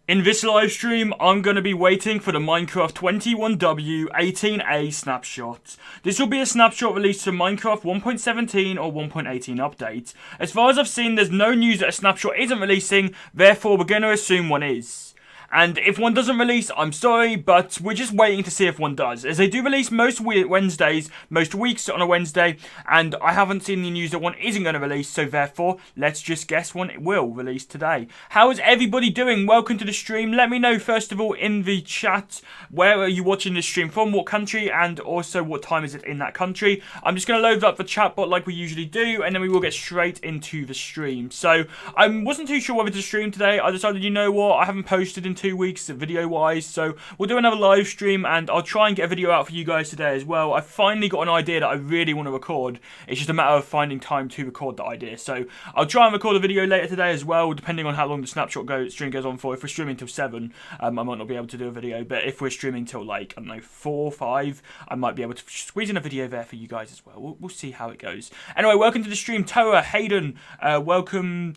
In this live stream, I'm going to be waiting for the Minecraft 21w18a snapshot. This will be a snapshot released to Minecraft 1.17 or 1.18 update. As far as I've seen, there's no news that a snapshot isn't releasing, therefore we're going to assume one is. And if one doesn't release, I'm sorry, but we're just waiting to see if one does. As they do release most Wednesdays, most weeks on a Wednesday, and I haven't seen the news that one isn't going to release, so therefore, let's just guess one will release today. How is everybody doing? Welcome to the stream. Let me know, first of all, in the chat, where are you watching this stream from, what country, and also what time is it in that country. I'm just going to load up the chat bot like we usually do, and then we will get straight into the stream. So, I wasn't too sure whether to stream today. I decided, you know what, I haven't posted in 2 weeks video wise, so we'll do another live stream and I'll try and get a video out for you guys today as well. I finally got an idea that I really want to record. It's just a matter of finding time to record the idea, so I'll try and record a video later today as well, depending on how long the snapshot stream goes on for. If we're streaming till 7, I might not be able to do a video, but if we're streaming till like, I don't know, 4, 5, I might be able to squeeze in a video there for you guys as well. We'll see how it goes. Anyway, welcome to the stream, Toa, Hayden, welcome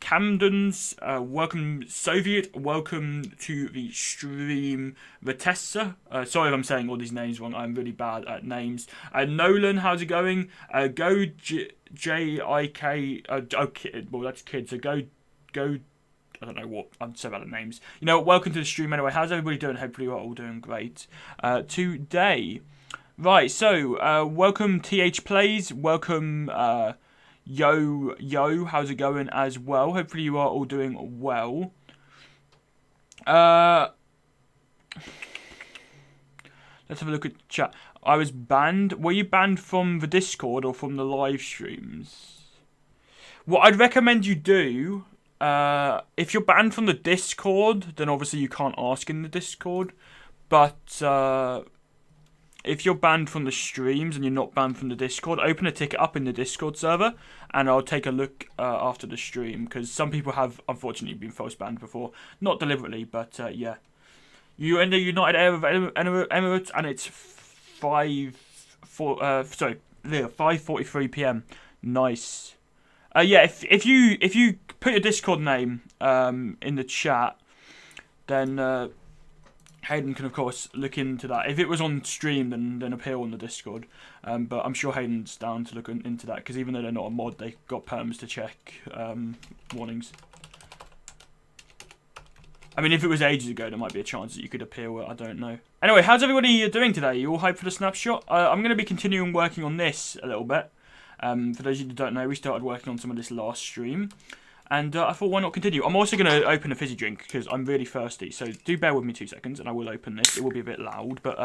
Camden's, welcome Soviet, welcome to the stream, Vitessa, sorry if I'm saying all these names wrong, I'm really bad at names. Nolan, how's it going? Go J-I-K, well that's kids, so go, I don't know what, I'm so bad at names. You know, welcome to the stream anyway. How's everybody doing? Hopefully we're all doing great today. Right, so, welcome TH Plays, welcome, Yo, how's it going as well? Hopefully you are all doing well. Let's have a look at chat. I was banned. Were you banned from the Discord or from the live streams? What I'd recommend you do, if you're banned from the Discord, then obviously you can't ask in the Discord. But, if you're banned from the streams and you're not banned from the Discord, open a ticket up in the Discord server, and I'll take a look after the stream, because some people have, unfortunately, been false banned before. Not deliberately, but, yeah. You're in the United Arab Emirates, and it's 5:43 PM. Nice. Yeah, if you put your Discord name in the chat, then Hayden can, of course, look into that. If it was on stream, then appear on the Discord. But I'm sure Hayden's down to look into that, because even though they're not a mod, they got perms to check warnings. I mean, if it was ages ago, there might be a chance that you could appear. Well, I don't know. Anyway, how's everybody doing today? You all hyped for the snapshot? I'm going to be continuing working on this a little bit. For those of you that don't know, we started working on some of this last stream. And I thought, why not continue? I'm also going to open a fizzy drink because I'm really thirsty. So do bear with me 2 seconds and I will open this. It will be a bit loud. But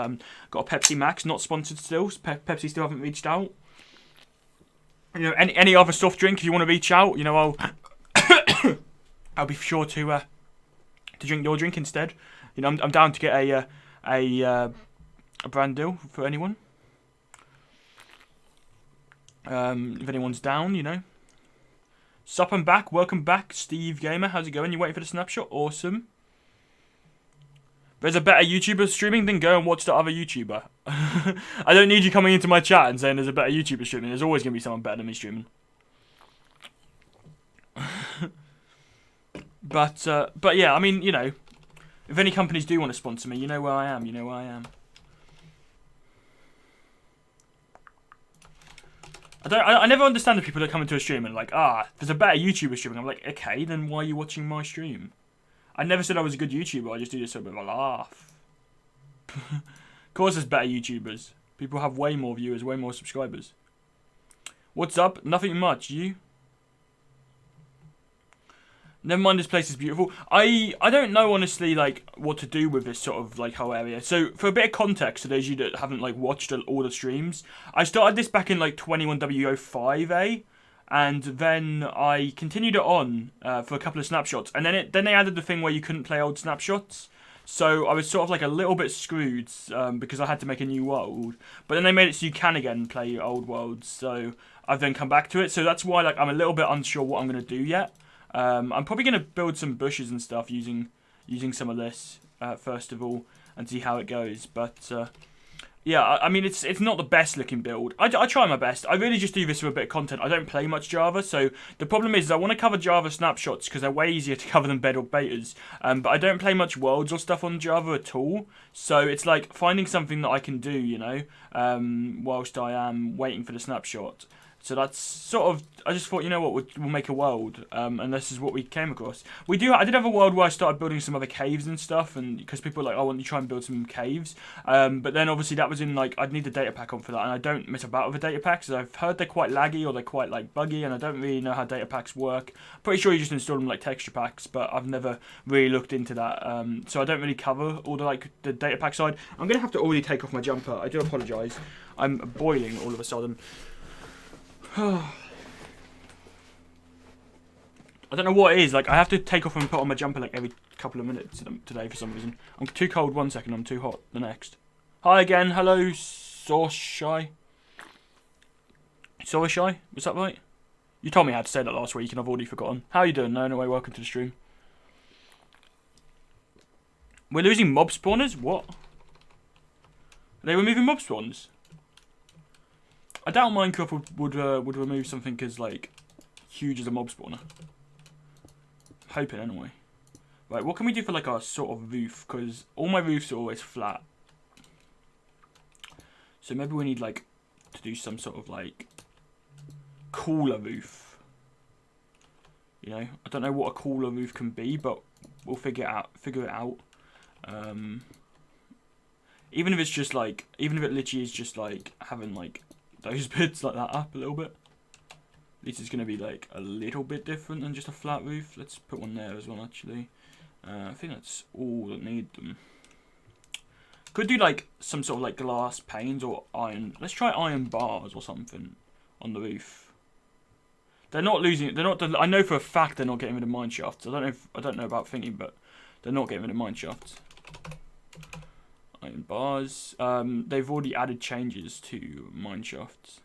got a Pepsi Max, not sponsored still. Pepsi still haven't reached out. You know, any other soft drink, if you want to reach out, you know, I'll be sure to drink your drink instead. You know, I'm down to get a brand deal for anyone. If anyone's down, you know. Sup, I'm back. Welcome back, Steve Gamer. How's it going? You waiting for the snapshot? Awesome. There's a better YouTuber streaming, then go and watch the other YouTuber. I don't need you coming into my chat and saying there's a better YouTuber streaming. There's always going to be someone better than me streaming. But yeah, I mean, you know, if any companies do want to sponsor me, you know where I am. You know where I am. I never understand the people that come into a stream and like, there's a better YouTuber streaming. I'm like, okay, then why are you watching my stream? I never said I was a good YouTuber. I just do this for a bit of a laugh. Of course there's better YouTubers. People have way more viewers, way more subscribers. What's up? Nothing much. You? Never mind, this place is beautiful. I don't know, honestly, like, what to do with this sort of, like, whole area. So, for a bit of context, to those of you that haven't, like, watched all the streams, I started this back in, like, 21w18a, and then I continued it on for a couple of snapshots, and then they added the thing where you couldn't play old snapshots. So, I was sort of, like, a little bit screwed, because I had to make a new world. But then they made it so you can, again, play old worlds, so I've then come back to it. So, that's why, like, I'm a little bit unsure what I'm going to do yet. I'm probably going to build some bushes and stuff using some of this, first of all, and see how it goes. But Yeah, I mean, it's not the best looking build. I try my best. I really just do this for a bit of content. I don't play much Java, so the problem is I want to cover Java snapshots because they're way easier to cover than Bedrock betas. But I don't play much worlds or stuff on Java at all. So it's like finding something that I can do, you know, whilst I am waiting for the snapshot. So that's sort of, I just thought, you know what, we'll make a world, and this is what we came across. I did have a world where I started building some other caves and stuff, and because people were like, oh, why don't you try and build some caves? But then obviously that was in, like, I'd need a data pack on for that, and I don't mess about with a data pack, because I've heard they're quite laggy, or they're quite, like, buggy, and I don't really know how data packs work. I'm pretty sure you just install them like texture packs, but I've never really looked into that, so I don't really cover all the, like, the data pack side. I'm going to have to already take off my jumper. I do apologise. I'm boiling all of a sudden. I don't know what it is. Like, I have to take off and put on my jumper like every couple of minutes today for some reason. I'm too cold one second, I'm too hot the next. Hi again, hello, Sorshy. Sorshy? Was that right? You told me how to say that last week and I've already forgotten. How are you doing? No, anyway, welcome to the stream. We're losing mob spawners? What? Are they removing mob spawners? I doubt Minecraft would remove something as, like, huge as a mob spawner. Hoping, anyway. Right, what can we do for, like, our sort of roof? Because all my roofs are always flat. So maybe we need, like, to do some sort of, like, cooler roof. You know? I don't know what a cooler roof can be, but we'll figure it out. Even if it's just, like, even if it literally is just, like, having, like, those bits like that up a little bit. At least it's going to be like a little bit different than just a flat roof. Let's put one there as well, actually. I think that's all that need them. Could do like some sort of like glass panes or iron. Let's try iron bars or something on the roof. They're not losing. They're not. I know for a fact they're not getting rid of mine shafts. I don't know about thinking, but they're not getting rid of mine shafts. Iron bars. They've already added changes to mine shafts.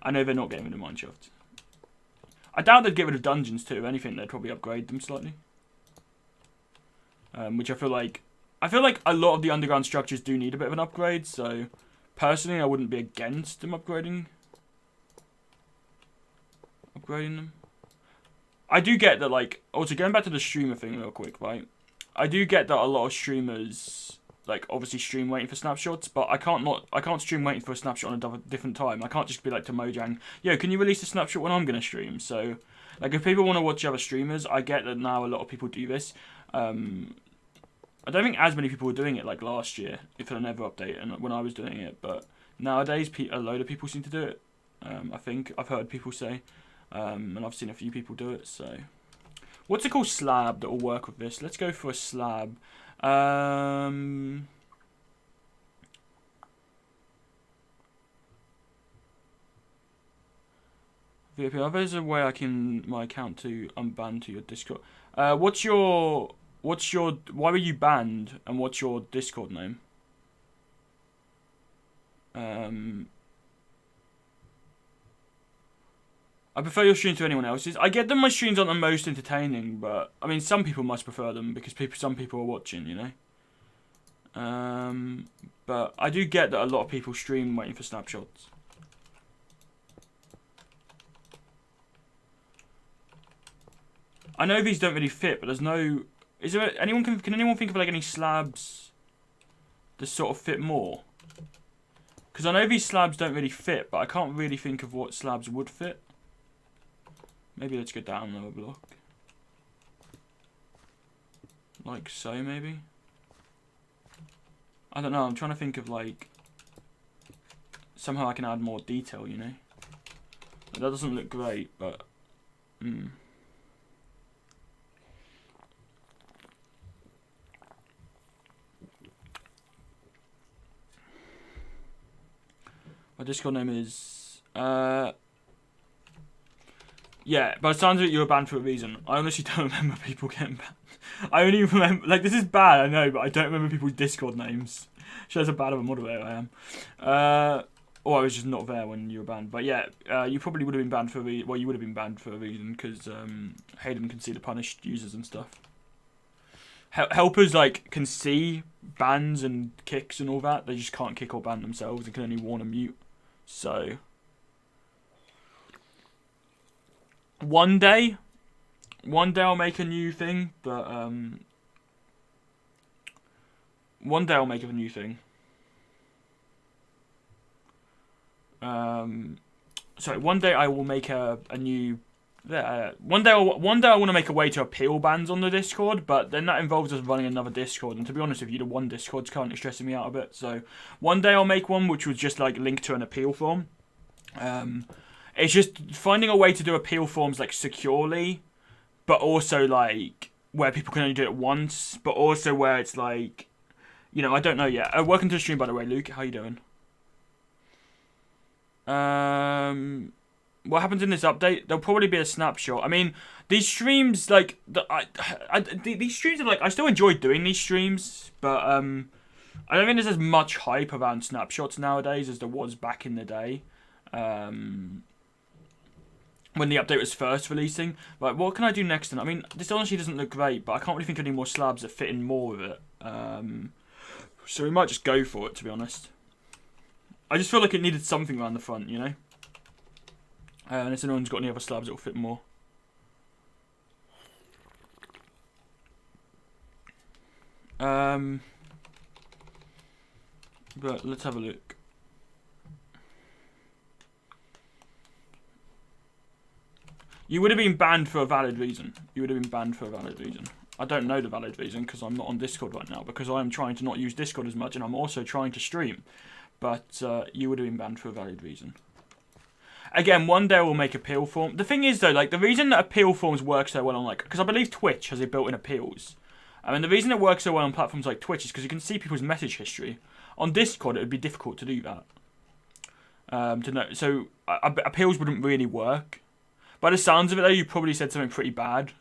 I know they're not getting rid of mine shafts. I doubt they'd get rid of dungeons too. If anything, they'd probably upgrade them slightly. Which I feel like a lot of the underground structures do need a bit of an upgrade. So personally, I wouldn't be against them upgrading them. I do get that, like, also going back to the streamer thing real quick, right? I do get that a lot of streamers, like, obviously stream waiting for snapshots, but I can't stream waiting for a snapshot on a different time. I can't just be like to Mojang, yo, can you release a snapshot when I'm going to stream? So, like, if people want to watch other streamers, I get that now a lot of people do this. I don't think as many people were doing it like last year, if I never update, and when I was doing it, but nowadays a load of people seem to do it. I think I've heard people say, and I've seen a few people do it, so... What's it called? Slab that will work with this. Let's go for a slab. VIP, there's a way I can my account to unban to your Discord. Why were you banned and what's your Discord name? I prefer your stream to anyone else's. I get that my streams aren't the most entertaining, but I mean, some people must prefer them because some people are watching, you know. But I do get that a lot of people stream waiting for snapshots. I know these don't really fit, but there's no. Is there anyone can anyone think of like any slabs that sort of fit more? Because I know these slabs don't really fit, but I can't really think of what slabs would fit. Maybe let's go down another block. Like so, maybe? I don't know, I'm trying to think of, like... Somehow I can add more detail, you know? That doesn't look great, but... My Discord name is... Yeah, by the sounds of it, you were banned for a reason. I honestly don't remember people getting banned. I only remember... Like, this is bad, I know, but I don't remember people's Discord names. Shows how bad of a moderator I am. Or I was just not there when you were banned. But yeah, you probably would have been banned for a reason. Well, you would have been banned for a reason, because Hayden can see the punished users and stuff. helpers like can see bans and kicks and all that. They just can't kick or ban themselves. They can only warn and mute. So one day I'll make a new thing, but one day I'll make a new thing. Sorry, one day I will make a new. One day I want to make a way to appeal bans on the Discord, but then that involves us running another Discord. And to be honest with you, the one Discord's currently stressing me out a bit. So one day I'll make one which was just like linked to an appeal form. It's just finding a way to do appeal forms like securely, but also like where people can only do it once, but also where it's like, you know, I don't know yet. Welcome to the stream, by the way, Luke. How you doing? What happens in this update? There'll probably be a snapshot. I mean, these streams, like, these streams are like, I still enjoy doing these streams, but I don't think there's as much hype around snapshots nowadays as there was back in the day. When the update was first releasing. Like, what can I do next? I mean, this honestly doesn't look great, but I can't really think of any more slabs that fit in more of it. So we might just go for it, to be honest. I just feel like it needed something around the front, you know? Unless anyone's got any other slabs that will fit more. But let's have a look. You would have been banned for a valid reason. You would have been banned for a valid reason. I don't know the valid reason because I'm not on Discord right now, because I am trying to not use Discord as much, and I'm also trying to stream. But you would have been banned for a valid reason. Again, one day we'll make appeal form. The thing is, though, like, the reason that appeal forms work so well on, like, because I believe Twitch has it built-in appeals. I mean, the reason it works so well on platforms like Twitch is because you can see people's message history. On Discord, it would be difficult to do that. To know. So, appeals wouldn't really work. By the sounds of it, though, you probably said something pretty bad.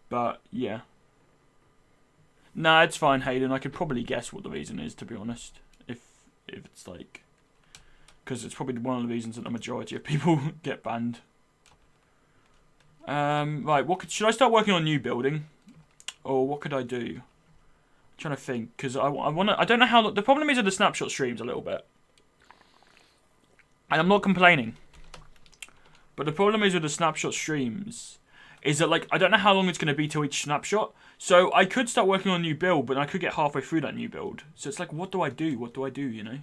But, yeah. Nah, it's fine, Hayden. I could probably guess what the reason is, to be honest. If it's, like... Because it's probably one of the reasons that the majority of people get banned. Right, should I start working on new building? Or what could I do? I'm trying to think, because I don't know how... The problem is with the snapshot streams a little bit. And I'm not complaining. But the problem is with the snapshot streams is that, like, I don't know how long it's going to be till each snapshot. So I could start working on a new build, but I could get halfway through that new build. So it's like, what do I do? What do I do, you know?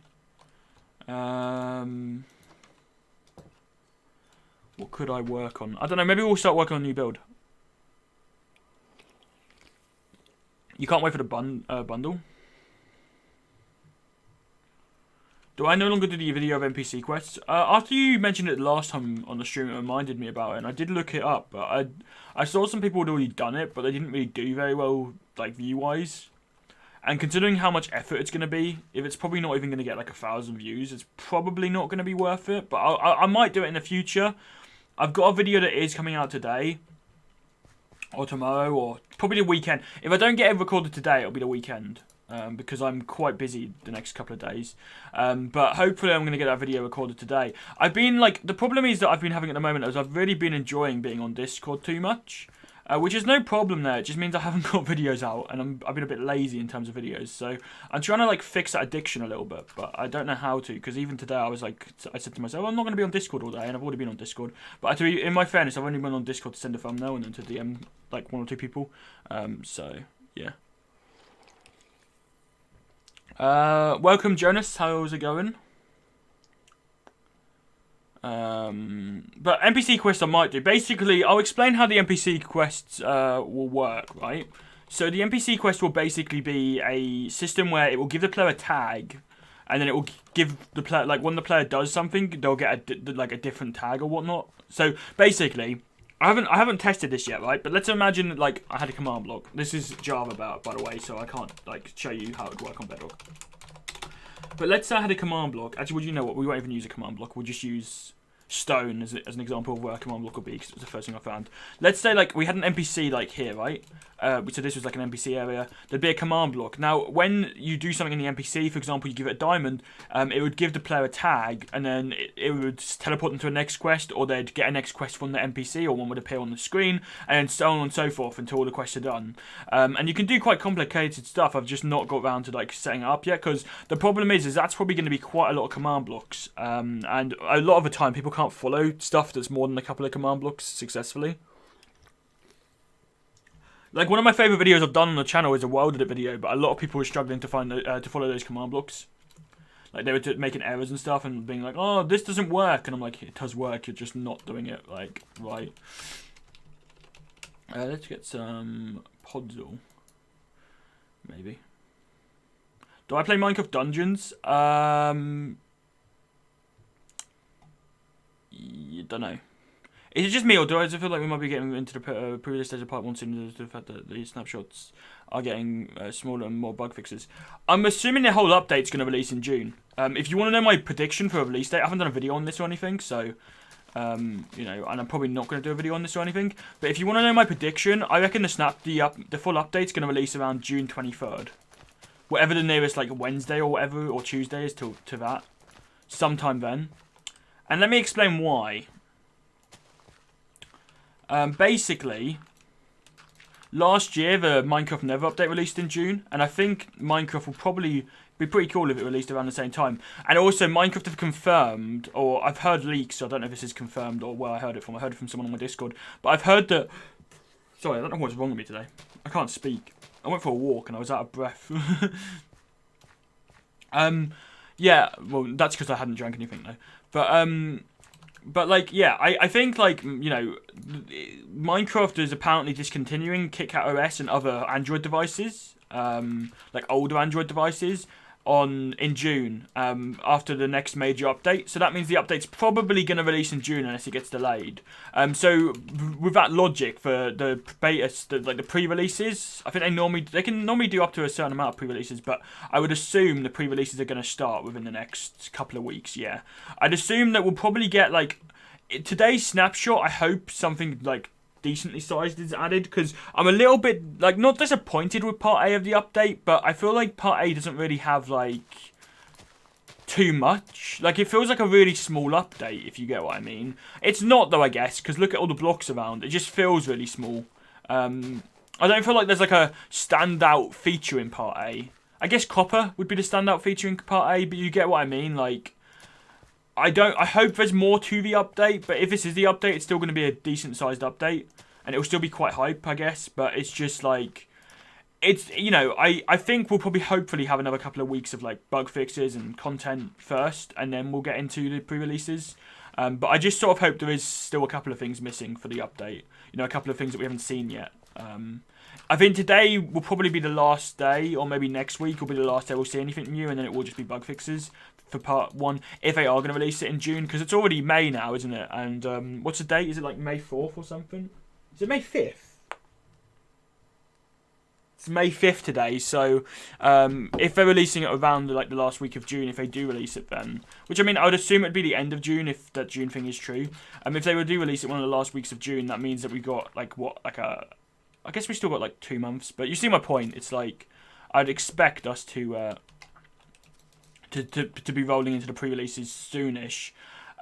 What could I work on? I don't know, maybe we'll start working on a new build. You can't wait for the bundle. Do I no longer do the video of NPC quests? After you mentioned it last time on the stream, it reminded me about it, and I did look it up, but I saw some people had already done it, but they didn't really do very well, like, view-wise. And considering how much effort it's going to be, if it's probably not even going to get like 1,000 views, it's probably not going to be worth it. But I might do it in the future. I've got a video that is coming out today, or tomorrow, or probably the weekend. If I don't get it recorded today, it'll be the weekend, because I'm quite busy the next couple of days. But hopefully I'm going to get that video recorded today. I've been like, the problem is that I've been having at the moment is I've really been enjoying being on Discord too much. Which is no problem there. It just means I haven't got videos out, and I've been a bit lazy in terms of videos. So I'm trying to like fix that addiction a little bit, but I don't know how to, because even today I was like, I said to myself, I'm not going to be on Discord all day, and I've already been on Discord. But in my fairness, I've only been on Discord to send a thumbnail and then to DM like 1 or 2 people. So yeah. Welcome, Jonas. How's it going? But NPC quests I might do. Basically, I'll explain how the NPC quests will work, right? So the NPC quest will basically be a system where it will give the player a tag, and then it will give the player, like, when the player does something, they'll get a different tag or whatnot. So basically, I haven't tested this yet, right? But let's imagine like I had a command block. This is Java, by the way, so I can't like show you how it would work on Bedrock. But let's say I had a command block. Actually, would you know what? We won't even use a command block. We'll just use stone as an example of where a command block will be, because it was the first thing I found. Let's say like we had an NPC like here, right? so this was like an NPC area, there'd be a command block. Now, when you do something in the NPC, for example, you give it a diamond, it would give the player a tag, and then it would teleport them to a next quest, or they'd get a next quest from the NPC, or one would appear on the screen, and so on and so forth until all the quests are done. And you can do quite complicated stuff. I've just not got around to like setting it up yet, because the problem is that's probably going to be quite a lot of command blocks, and a lot of the time people can't follow stuff that's more than a couple of command blocks successfully. Like, one of my favourite videos I've done on the channel is a world edit video, but a lot of people were struggling to find to follow those command blocks. Like, they were making errors and stuff and being like, oh, this doesn't work. And I'm like, it does work, you're just not doing it, like, right. Let's get some Podzol. Maybe. Do I play Minecraft Dungeons? Don't know. Is it just me, or do I feel like we might be getting into the previous stage of part 1 soon, due to the fact that the snapshots are getting smaller and more bug fixes? I'm assuming the whole update's going to release in June. If you want to know my prediction for a release date, I haven't done a video on this or anything, so, you know, and I'm probably not going to do a video on this or anything, but if you want to know my prediction, I reckon the full update's going to release around June 23rd. Whatever the nearest, like, Wednesday or whatever, or Tuesday is to that. Sometime then. And let me explain why. Basically, last year the Minecraft Never update released in June, and I think Minecraft will probably be pretty cool if it released around the same time. And also, Minecraft have confirmed, or I've heard leaks, so I don't know if this is confirmed or where I heard it from. I heard it from someone on my Discord, but I've heard that... Sorry, I don't know what's wrong with me today. I can't speak. I went for a walk and I was out of breath. Yeah, well, that's because I hadn't drank anything though. But like, yeah, I think, like, you know, Minecraft is apparently discontinuing KitKat OS and other Android devices, like older Android devices, in June, after the next major update. So that means the update's probably going to release in June unless it gets delayed. So with that logic, for the betas, like the pre-releases, I think they can normally do up to a certain amount of pre-releases, but I would assume the pre-releases are going to start within the next couple of weeks. Yeah, I'd assume that we'll probably get, like, today's snapshot, I hope something like decently sized is added, because I'm a little bit, like, not disappointed with part A of the update, but I feel like part A doesn't really have, like, too much. Like, it feels like a really small update, if you get what I mean. It's not, though, I guess, because look at all the blocks around. It just feels really small. I don't feel like there's, like, a standout feature in part A. I guess copper would be the standout feature in part A, but you get what I mean. Like, I hope there's more to the update, but if this is the update, it's still going to be a decent sized update, and it'll still be quite hype, I guess, but it's just like, it's, you know, I think we'll probably hopefully have another couple of weeks of, like, bug fixes and content first, and then we'll get into the pre-releases, but I just sort of hope there is still a couple of things missing for the update, you know, a couple of things that we haven't seen yet. I think today will probably be the last day, or maybe next week will be the last day we'll see anything new, and then it will just be bug fixes for part 1, if they are going to release it in June, because it's already May now, isn't it? And what's the date? Is it like May 4th or something? Is it May 5th? It's May 5th today, so if they're releasing it around like the last week of June, if they do release it then, which I mean, I would assume it'd be the end of June if that June thing is true. If they do release it one of the last weeks of June, that means that we've got, like, what, like I guess we still got like 2 months, but you see my point. It's like, I'd expect us to be rolling into the pre-releases soonish,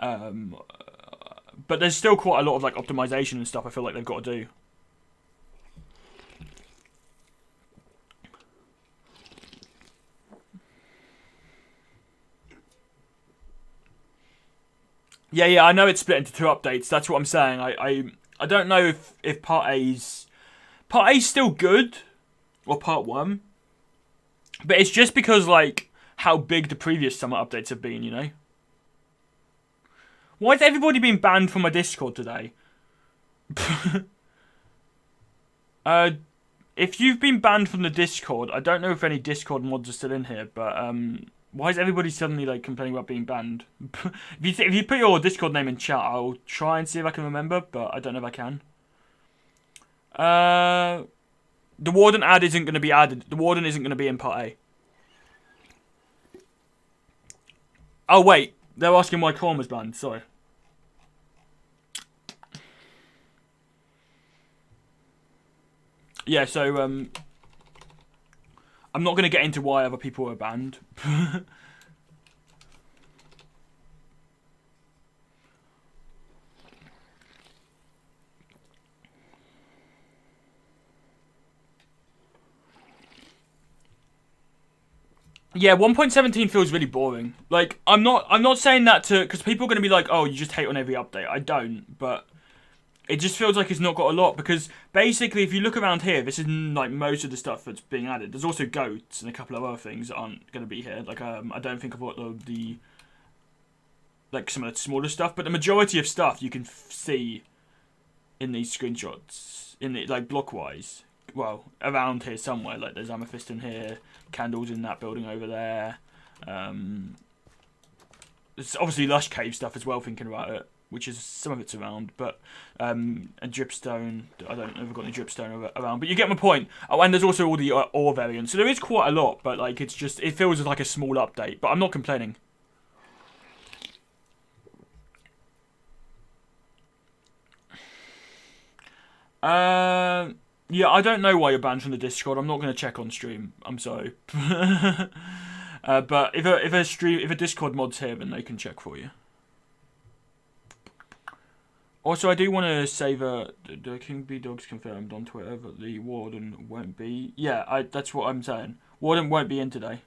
but there's still quite a lot of, like, optimization and stuff I feel like they've got to do. Yeah, I know it's split into 2 updates. That's what I'm saying. I don't know if part A's still good, or part 1, but it's just because, like, how big the previous summer updates have been, you know? Why has everybody been banned from my Discord today? If you've been banned from the Discord, I don't know if any Discord mods are still in here, but why is everybody suddenly, like, complaining about being banned? If you put your Discord name in chat, I'll try and see if I can remember, but I don't know if I can. The Warden ad isn't going to be added. The Warden isn't going to be in part A. Oh, wait. They're asking why Corn was banned. Sorry. yeah, so I'm not going to get into why other people are banned. Yeah, 1.17 feels really boring. Like, I'm not saying that to, because people are going to be like, oh, you just hate on every update. I don't, but it just feels like it's not got a lot, because basically, if you look around here, this is like most of the stuff that's being added. There's also goats and a couple of other things that aren't going to be here. Like, I don't think I've got the like some of the smaller stuff, but the majority of stuff you can see in these screenshots, in the, like, block-wise. Well, around here somewhere. Like, there's amethyst in here, candles in that building over there. There's obviously lush cave stuff as well, thinking about it, which is some of it's around, but and dripstone. I don't know if I've got any dripstone around, but you get my point. Oh, and there's also all the ore variants, so there is quite a lot, but like it's just, it feels like a small update. But I'm not complaining. Yeah, I don't know why you're banned from the Discord. I'm not going to check on stream. I'm sorry. But if a Discord mod's here, then they can check for you. Also, I do want to say that the King Bee Dog's confirmed on Twitter that the Warden won't be. Yeah, that's what I'm saying. Warden won't be in today.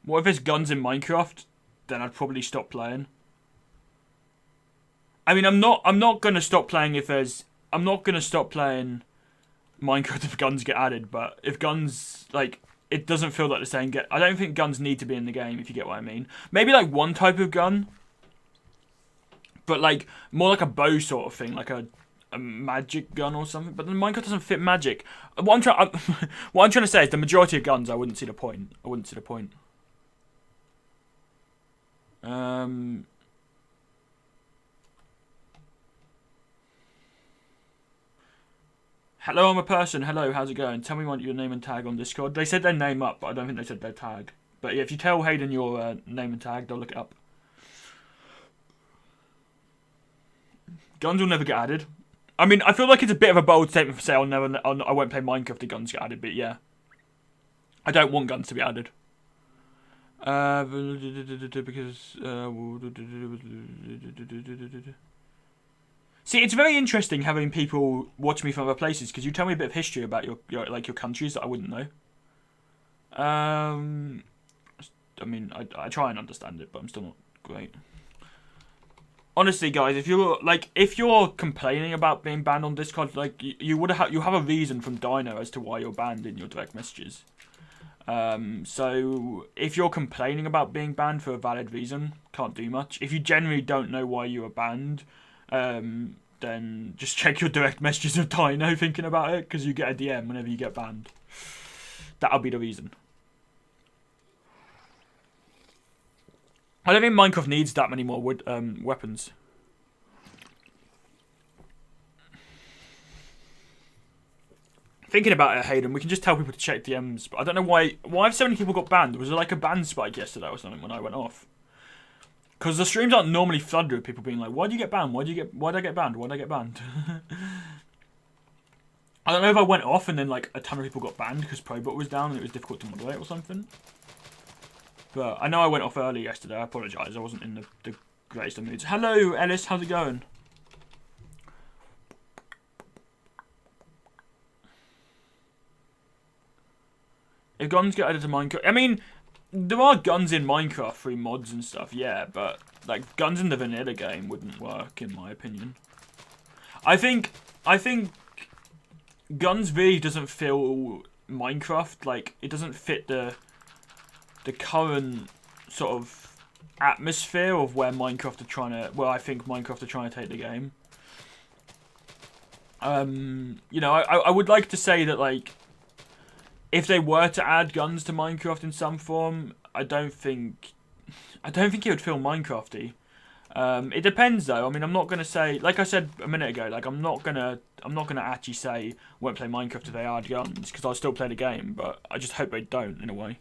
What if there's guns in Minecraft? Then I'd probably stop playing. I mean, I'm not gonna stop playing if there's. I'm not gonna stop playing Minecraft if guns get added. But if guns, like, it doesn't feel like the same. I don't think guns need to be in the game, if you get what I mean. Maybe like one type of gun, but like more like a bow sort of thing, like a magic gun or something. But then Minecraft doesn't fit magic. What I'm trying to say is the majority of guns, I wouldn't see the point. I wouldn't see the point. Hello, I'm a person. Hello, how's it going? Tell me what your name and tag on Discord. They said their name up, but I don't think they said their tag. But yeah, if you tell Hayden your name and tag, they'll look it up. Guns will never get added. I mean, I feel like it's a bit of a bold statement for say I won't play Minecraft if guns get added, but yeah. I don't want guns to be added. Because see, it's very interesting having people watch me from other places, because you tell me a bit of history about your countries that I wouldn't know. I mean, I try and understand it, but I'm still not great. Honestly, guys, if you're complaining about being banned on Discord, like you have a reason from Dino as to why you're banned in your direct messages. So if you're complaining about being banned for a valid reason, can't do much. If you generally don't know why you were banned, then just check your direct messages of Dino thinking about it, because you get a DM whenever you get banned. That'll be the reason. I don't think Minecraft needs that many more weapons. Thinking about it, Hayden, we can just tell people to check DMs, but I don't know why have so many people got banned? Was there like a ban spike yesterday or something when I went off? Because the streams aren't normally flooded with people being like, why'd you get banned? Why'd I get banned? Why'd I get banned? I don't know if I went off and then like a ton of people got banned because Probot was down and it was difficult to moderate or something. But I know I went off early yesterday. I apologise. I wasn't in the greatest of moods. Hello, Ellis. How's it going? If guns get added to Minecraft... I mean, there are guns in Minecraft through mods and stuff, yeah. But, like, guns in the vanilla game wouldn't work, in my opinion. I think guns really doesn't feel Minecraft. Like, it doesn't fit the current sort of atmosphere of where Minecraft are trying to... Well, I think Minecraft are trying to take the game. You know, I would like to say that, like, if they were to add guns to Minecraft in some form, I don't think it would feel Minecrafty. It depends though. I mean, I'm not gonna say, like I said a minute ago, like I'm not gonna actually say won't play Minecraft if they add guns, because I'll still play the game. But I just hope they don't, in a way.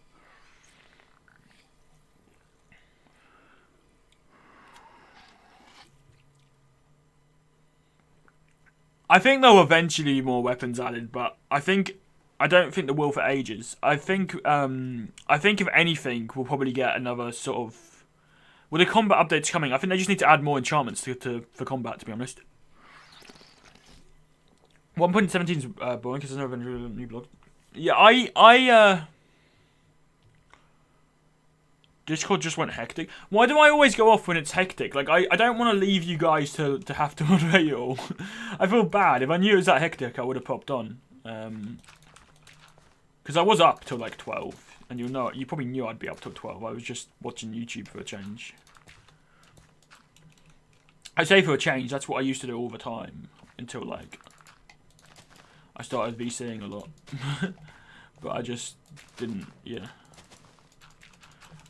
I think there'll eventually be more weapons added, but I don't think there will for ages. I think if anything, we'll probably get another sort of... With the combat updates coming, I think they just need to add more enchantments for combat, to be honest. 1.17 is boring because there's no new blog. Yeah, Discord just went hectic. Why do I always go off when it's hectic? Like, I don't want to leave you guys to have to moderate it all. I feel bad. If I knew it was that hectic, I would have popped on. Because I was up till like 12. And you probably knew I'd be up till 12. I was just watching YouTube for a change. I say for a change, that's what I used to do all the time. Until like... I started VCing a lot. But I just didn't, yeah.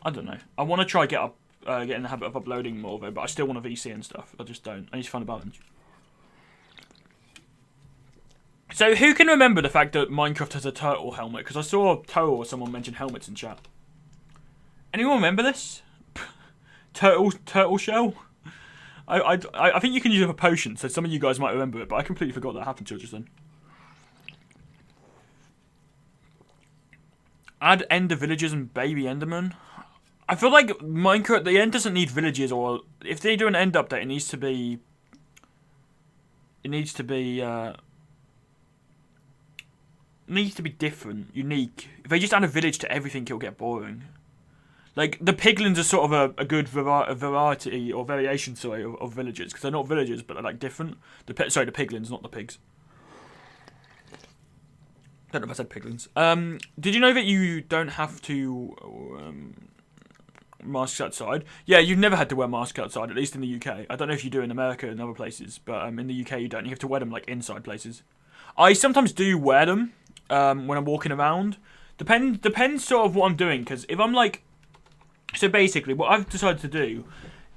I don't know. I want to try get in the habit of uploading more of it, but I still want to VC and stuff. I just don't. I need to find a balance. So who can remember the fact that Minecraft has a turtle helmet? Because I saw Turtle or someone mention helmets in chat. Anyone remember this? Turtle shell? I think you can use it for potions, so some of you guys might remember it, but I completely forgot that happened till just then. Add Ender villagers and baby Enderman. I feel like Minecraft, the end doesn't need villages, or if they do an end update, it needs to be different, unique. If they just add a village to everything, it'll get boring. Like, the piglins are sort of a good variety, or variation, sorry, of villagers, because they're not villagers, but they're, like, different. Sorry, the piglins, not the pigs. I don't know if I said piglins. Did you know that you don't have to... masks outside? Yeah, you've never had to wear masks outside, at least in the UK. I don't know if you do in America and other places, but in the UK you don't. You have to wear them like inside places. I sometimes do wear them when I'm walking around. Depends sort of what I'm doing, because if I'm like... So basically, what I've decided to do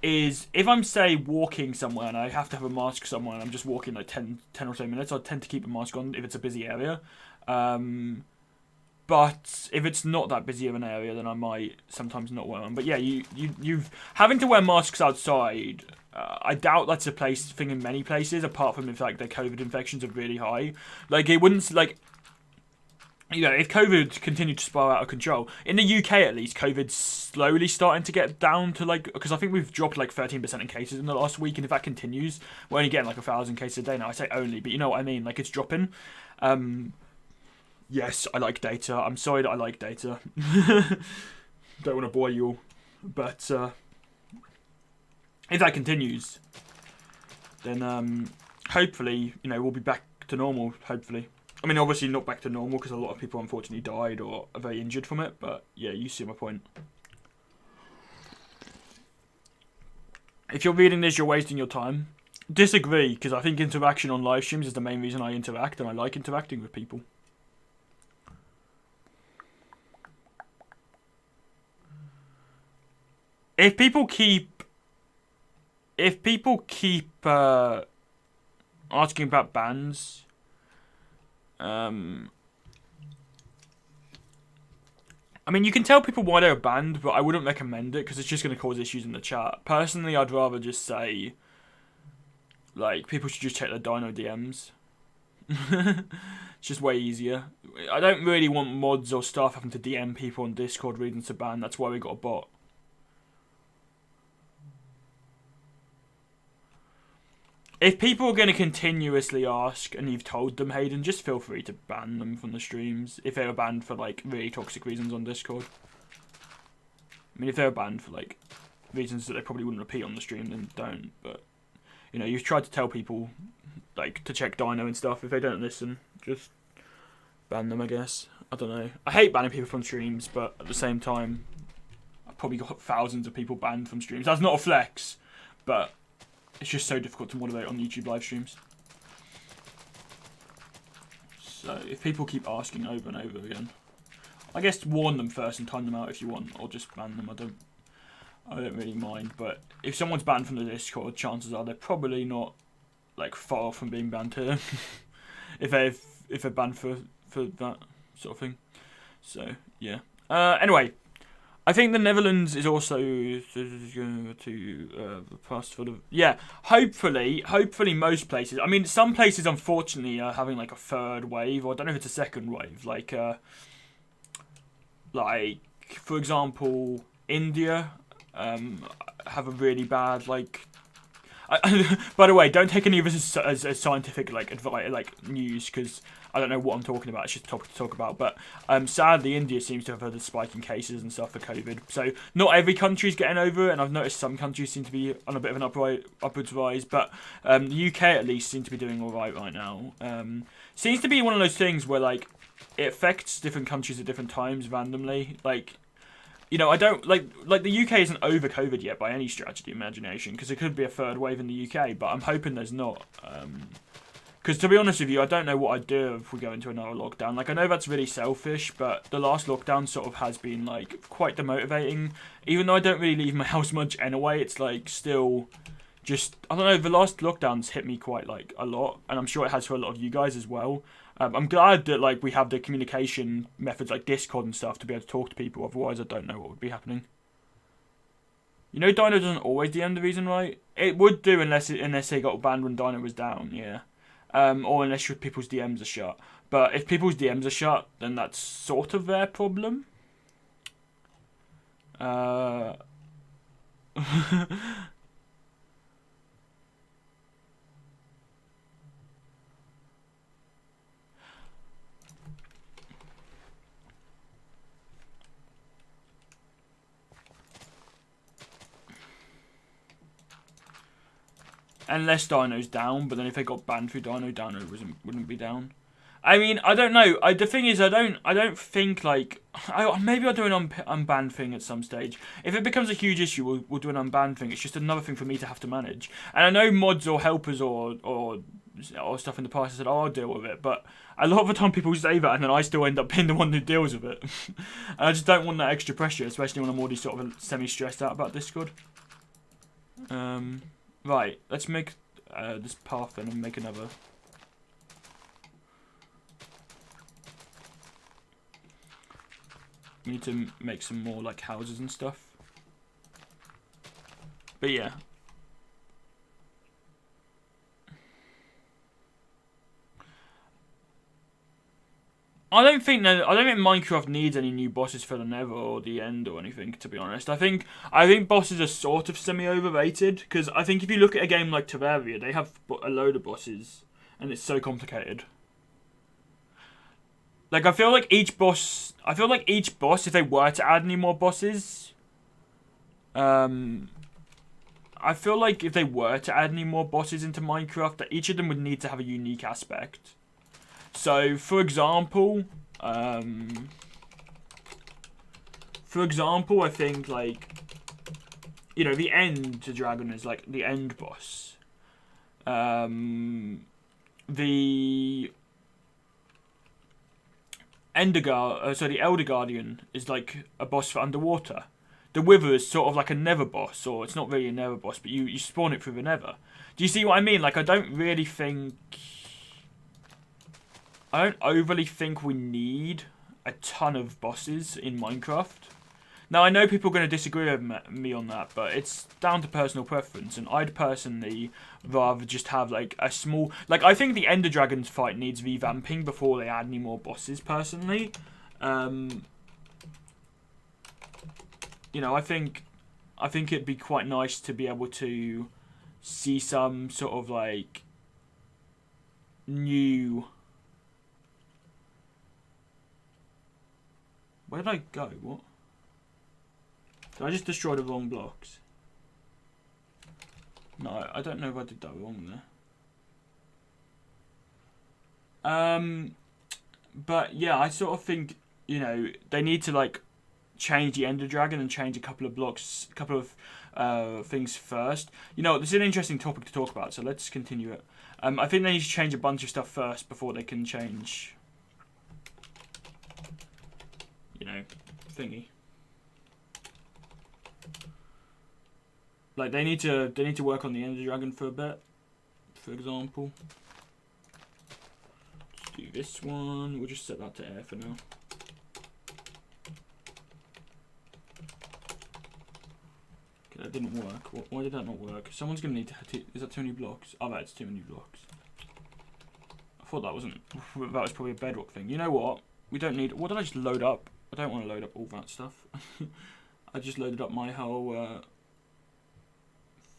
is, if I'm, say, walking somewhere and I have to have a mask somewhere and I'm just walking like 10 or so minutes, I tend to keep a mask on if it's a busy area. But if it's not that busy of an area, then I might sometimes not wear them. But yeah, you've having to wear masks outside. I doubt that's a thing in many places, apart from if like their COVID infections are really high. Like it wouldn't like, you know, if COVID continued to spiral out of control in the UK at least, COVID's slowly starting to get down to like, because I think we've dropped like 13% in cases in the last week, and if that continues, we're only getting like 1,000 cases a day now. I say only, but you know what I mean. Like it's dropping. Yes, I like data. I'm sorry that I like data. Don't want to bore you all. But if that continues, then hopefully, you know, we'll be back to normal, hopefully. I mean, obviously not back to normal because a lot of people unfortunately died or are very injured from it. But yeah, you see my point. If you're reading this, you're wasting your time. Disagree, because I think interaction on live streams is the main reason I interact, and I like interacting with people. If people keep asking about bans, I mean, you can tell people why they're banned, but I wouldn't recommend it because it's just going to cause issues in the chat. Personally, I'd rather just say, like, people should just check their Dino DMs. It's just way easier. I don't really want mods or stuff having to DM people on Discord reasons to ban. That's why we got a bot. If people are going to continuously ask, and you've told them, Hayden, just feel free to ban them from the streams. If they were banned for, like, really toxic reasons on Discord. I mean, if they were banned for, like, reasons that they probably wouldn't repeat on the stream, then don't. But, you know, you've tried to tell people, like, to check Dino and stuff. If they don't listen, just ban them, I guess. I don't know. I hate banning people from streams, but at the same time, I've probably got thousands of people banned from streams. That's not a flex, but... it's just so difficult to moderate on YouTube live streams. So, if people keep asking over and over again, I guess warn them first and time them out if you want, or just ban them. I don't really mind, but if someone's banned from the Discord, chances are they're probably not, like, far off from being banned here. if they're banned for that sort of thing. So, yeah. Anyway, I think the Netherlands is also to pass for the hopefully most places. I mean, some places unfortunately are having like a third wave, or I don't know if it's a second wave. Like for example, India have a really bad like. By the way, don't take any of this as scientific like advice, like news, because I don't know what I'm talking about. It's just a topic to talk about. But sadly, India seems to have had a spike in cases and stuff for COVID. So not every country's getting over it, and I've noticed some countries seem to be on a bit of an upwards rise. But the UK at least seem to be doing all right now. Seems to be one of those things where like it affects different countries at different times randomly. Like, you know, I don't like the UK isn't over COVID yet by any stretch of the imagination, because it could be a third wave in the UK, but I'm hoping there's not. Because to be honest with you, I don't know what I'd do if we go into another lockdown. Like, I know that's really selfish, but the last lockdown sort of has been like quite demotivating. Even though I don't really leave my house much anyway, it's like still just, I don't know, the last lockdowns hit me quite like a lot, and I'm sure it has for a lot of you guys as well. I'm glad that like we have the communication methods like Discord and stuff to be able to talk to people. Otherwise, I don't know what would be happening. You know, Dino doesn't always DM the reason, right? It would do unless they got banned when Dino was down, yeah. Or unless people's DMs are shut. But if people's DMs are shut, then that's sort of their problem. Unless Dino's down, but then if they got banned through Dino wouldn't be down. I mean, I don't know. The thing is, I don't think like maybe I'll do an unbanned thing at some stage. If it becomes a huge issue, we'll do an unbanned thing. It's just another thing for me to have to manage. And I know mods or helpers or stuff in the past said, "Oh, I'll deal with it," but a lot of the time people say that, and then I still end up being the one who deals with it. And I just don't want that extra pressure, especially when I'm already sort of semi-stressed out about Discord. Right, let's make this path then and make another. We need to make some more like houses and stuff. But yeah. I don't think Minecraft needs any new bosses for the Nether or the End or anything, to be honest. I think bosses are sort of semi-overrated, because I think if you look at a game like Terraria, they have a load of bosses, and it's so complicated. Like, I feel like each boss, if they were to add any more bosses, I feel like if they were to add any more bosses into Minecraft, that each of them would need to have a unique aspect. So, for example, I think, like, you know, the End Dragon is, like, the end boss. The the Elder Guardian is, like, a boss for underwater. The Wither is sort of like a Nether boss, or it's not really a Nether boss, but you spawn it through the Nether. Do you see what I mean? Like, I don't overly think we need a ton of bosses in Minecraft. Now, I know people are going to disagree with me on that, but it's down to personal preference, and I'd personally rather just have, like, a small... Like, I think the Ender Dragon's fight needs revamping before they add any more bosses, personally. You know, I think it'd be quite nice to be able to see some sort of, like, new... Where did I go? What? Did I just destroy the wrong blocks? No, I don't know if I did that wrong there. But yeah, I sort of think, you know, they need to like change the Ender Dragon and change a couple of blocks, a couple of things first. You know, this is an interesting topic to talk about, so let's continue it. I think they need to change a bunch of stuff first before they can change, you know, thingy. Like they need to work on the Ender Dragon for a bit, for example. Let's do this one. We'll just set that to air for now. didn't work. Why did that not work? Someone's gonna need to. Is that too many blocks? Oh, that's too many blocks. I thought that wasn't. That was probably a bedrock thing. You know what? We don't need. What did I just load up? I don't want to load up all that stuff. I just loaded up my whole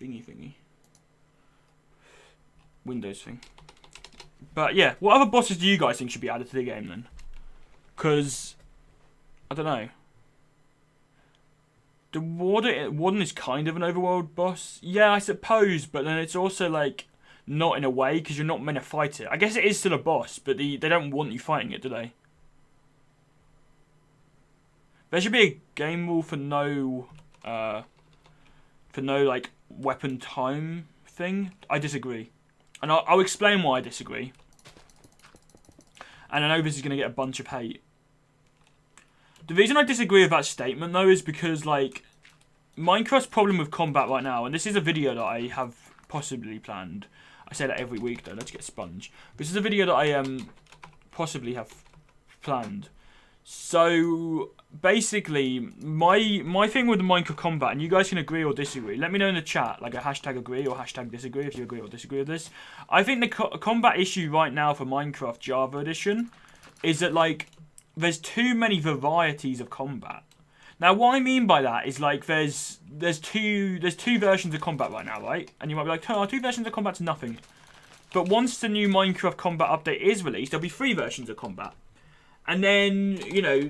thingy. Windows thing. But yeah, what other bosses do you guys think should be added to the game then? Because I don't know. The Warden is kind of an overworld boss. Yeah, I suppose, but then it's also like not in a way because you're not meant to fight it. I guess it is still a boss, but they don't want you fighting it, do they? There should be a game rule for no like weapon time thing. I disagree, and I'll explain why I disagree. And I know this is gonna get a bunch of hate. The reason I disagree with that statement though is because like Minecraft's problem with combat right now, and this is a video that I have possibly planned. I say that every week though. Let's get sponge. This is a video that I possibly have planned. So basically, my thing with the Minecraft combat, and you guys can agree or disagree. Let me know in the chat, like a hashtag agree or hashtag disagree if you agree or disagree with this. I think the combat issue right now for Minecraft Java Edition is that like there's too many varieties of combat. Now, what I mean by that is like there's two versions of combat right now, right? And you might be like, oh, 2 versions of combat's nothing. But once the new Minecraft combat update is released, there'll be 3 versions of combat. And then, you know,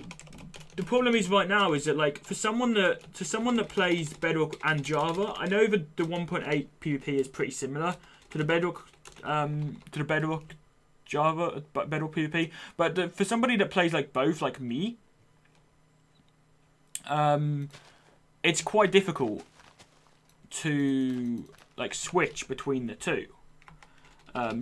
the problem is right now is that like for someone that plays Bedrock and Java, I know that the 1.8 PvP is pretty similar to the Bedrock Java, but Bedrock PvP. But for somebody that plays like both, like me, it's quite difficult to like switch between the two.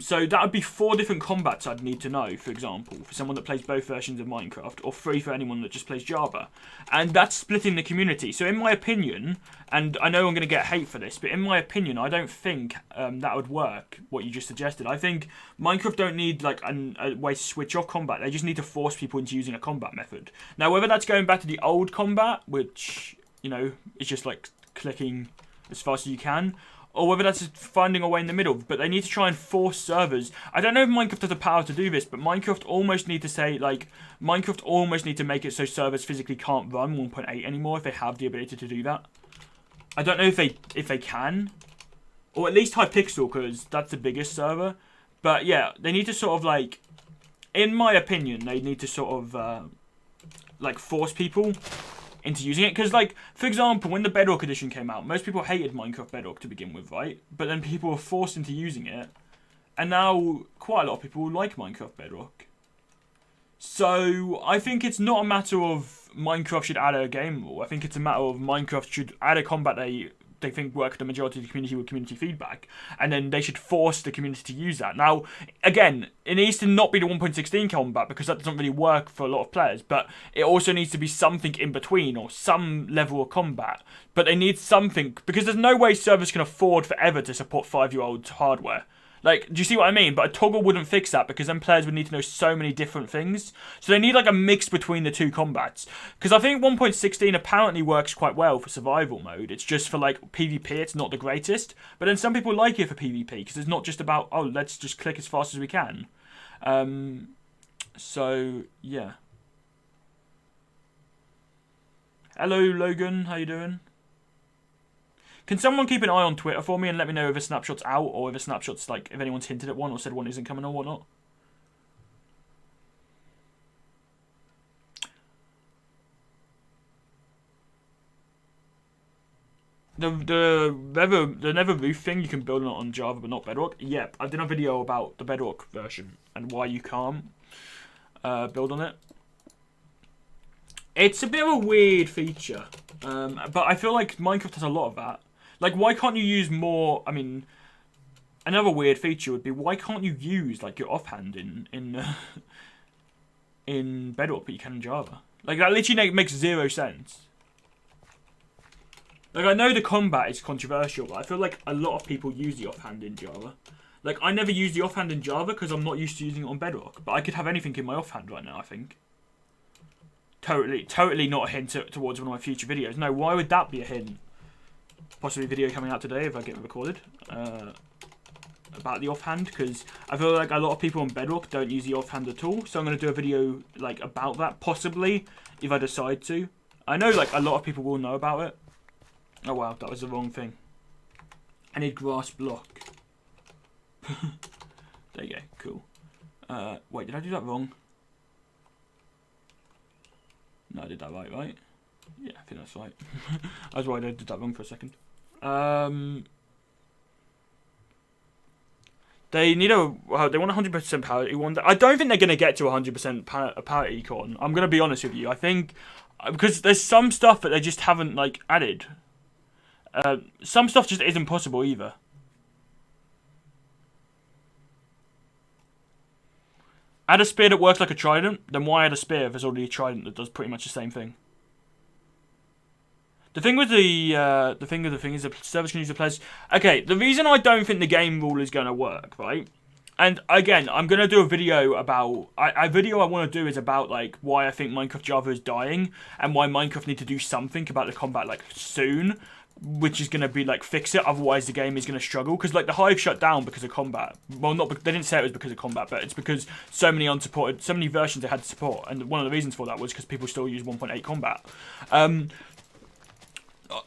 So that would be 4 different combats I'd need to know, for example, for someone that plays both versions of Minecraft, or 3 for anyone that just plays Java. And that's splitting the community. So in my opinion, and I know I'm going to get hate for this, but in my opinion, I don't think that would work, what you just suggested. I think Minecraft don't need like a way to switch off combat. They just need to force people into using a combat method. Now, whether that's going back to the old combat, which, you know, is just like clicking as fast as you can, or whether that's finding a way in the middle. But they need to try and force servers. I don't know if Minecraft has the power to do this, but Minecraft almost need to say, like, Minecraft almost need to make it so servers physically can't run 1.8 anymore if they have the ability to do that. I don't know if they can. Or at least Hypixel, because that's the biggest server. But yeah, they need to sort of, like, in my opinion, they need to sort of, like, force people into using it. Because, like, for example, when the Bedrock edition came out, most people hated Minecraft Bedrock to begin with, right? But then people were forced into using it. And now, quite a lot of people like Minecraft Bedrock. So, I think it's not a matter of Minecraft should add a game rule. I think it's a matter of Minecraft should add a combat they think work with the majority of the community with community feedback, and then they should force the community to use that. Now, again, it needs to not be the 1.16 combat because that doesn't really work for a lot of players, but it also needs to be something in between or some level of combat. But they need something because there's no way servers can afford forever to support 5-year-old hardware. Like, do you see what I mean? But a toggle wouldn't fix that because then players would need to know so many different things. So they need like a mix between the two combats. Because I think 1.16 apparently works quite well for survival mode. It's just for like PvP, it's not the greatest. But then some people like it for PvP because it's not just about, oh, let's just click as fast as we can. So, yeah. Hello, Logan. How you doing? Can someone keep an eye on Twitter for me and let me know if a snapshot's out or if a snapshot's like if anyone's hinted at one or said one isn't coming or whatnot? The Nether roof thing you can build on Java but not Bedrock. Yep, I did a video about the Bedrock version and why you can't build on it. It's a bit of a weird feature, but I feel like Minecraft has a lot of that. Like, why can't you use more? I mean, another weird feature would be why can't you use like your offhand in Bedrock, but you can in Java? Like that literally makes 0 sense. Like I know the combat is controversial, but I feel like a lot of people use the offhand in Java. Like I never use the offhand in Java because I'm not used to using it on Bedrock, but I could have anything in my offhand right now. I think. Totally not a hint towards one of my future videos. No, why would that be a hint? possibly video coming out today if I get it recorded. About the offhand, because I feel like a lot of people on Bedrock don't use the offhand at all. So I'm going to do a video like about that, possibly, if I decide to. I know like a lot of people will know about it. Oh wow, that was the wrong thing. I need grass block. There you go, cool. Wait, did I do that wrong? No, I did that right? Yeah, I think that's right. I was worried I did that wrong for a second. They need they want 100% parity. I don't think they're going to get to 100% parity, Con. I'm going to be honest with you. I think, because there's some stuff that they just haven't, like, added. Some stuff just isn't possible either. Add a spear that works like a trident, then why add a spear if there's already a trident that does pretty much the same thing? The thing with the thing is the servers can use the players. Okay, the reason I don't think the game rule is going to work, right? And again, I'm going to do a video about... A video I want to do is about, like, why I think Minecraft Java is dying, and why Minecraft need to do something about the combat, like, soon, which is going to be, like, fix it, otherwise the game is going to struggle. Because, like, the Hive shut down because of combat. Well, they didn't say it was because of combat, but it's because so many versions they had to support, and one of the reasons for that was because people still use 1.8 combat.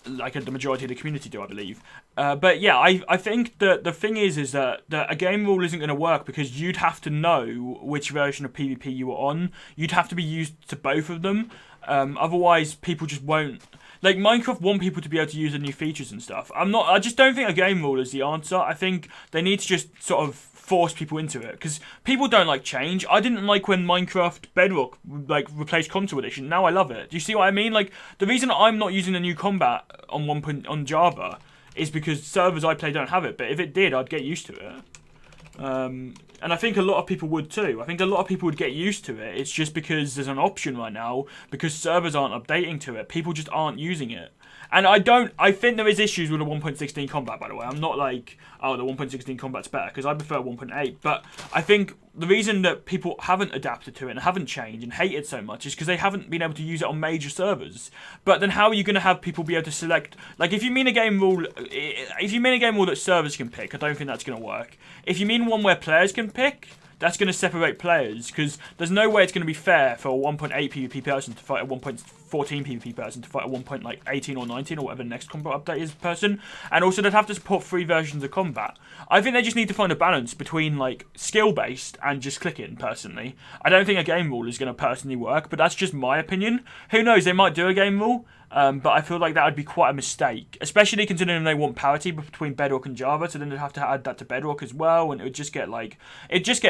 Like the majority of the community do, I believe. But yeah, I think that the thing is that a game rule isn't going to work because you'd have to know which version of PvP you were on. You'd have to be used to both of them. Otherwise, people just won't. Like, Minecraft want people to be able to use the new features and stuff. I just don't think a game rule is the answer. I think they need to just sort of force people into it, because people don't like change. I didn't like when Minecraft Bedrock like replaced Console Edition. Now I love it. Do you see what I mean? Like, the reason I'm not using the new combat on Java is because servers I play don't have it. But if it did, I'd get used to it. And I think a lot of people would too. I think a lot of people would get used to it. It's just because there's an option right now, because servers aren't updating to it. People just aren't using it. And I think there is issues with the 1.16 combat, by the way. I'm not like, oh, the 1.16 combat's better, because I prefer 1.8. But I think the reason that people haven't adapted to it and haven't changed and hate it so much is because they haven't been able to use it on major servers. But then how are you going to have people be able to select, like, if you mean a game rule that servers can pick, I don't think that's going to work. If you mean one where players can pick, that's going to separate players, because there's no way it's going to be fair for a 1.8 PvP person to fight a 1.14 PvP person to fight a 1.18 or 19 or whatever the next combat update is person. And also they'd have to support 3 versions of combat. I think they just need to find a balance between, like, skill-based and just clicking, personally. I don't think a game rule is going to personally work, but that's just my opinion. Who knows, they might do a game rule. But I feel like that would be quite a mistake, especially considering they want parity between Bedrock and Java, so then they'd have to add that to Bedrock as well, and it would just get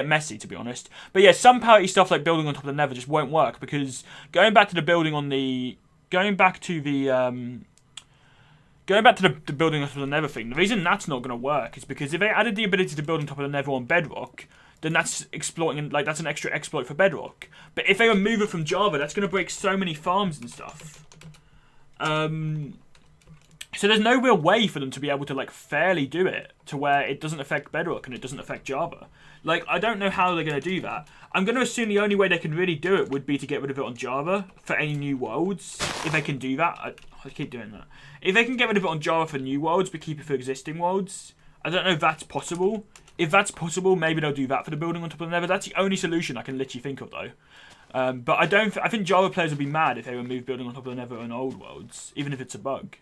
messy, to be honest. But yeah, some parity stuff like building on top of the Nether just won't work, because going back to the building on the building on top of the Nether thing, the reason that's not going to work is because if they added the ability to build on top of the Nether on Bedrock, then that's exploiting, like, that's an extra exploit for Bedrock. But if they remove it from Java, that's going to break so many farms and stuff. So there's no real way for them to be able to, like, fairly do it to where it doesn't affect Bedrock and it doesn't affect Java. Like, I don't know how they're going to do that. I'm going to assume the only way they can really do it would be to get rid of it on Java for any new worlds. If they can do that, I keep doing that. If they can get rid of it on Java for new worlds but keep it for existing worlds, I don't know if that's possible. If that's possible, maybe they'll do that for the building on top of the Nether. That's the only solution I can literally think of, though. But I think Java players would be mad if they remove building on top of the Nether in old worlds, even if it's a bug.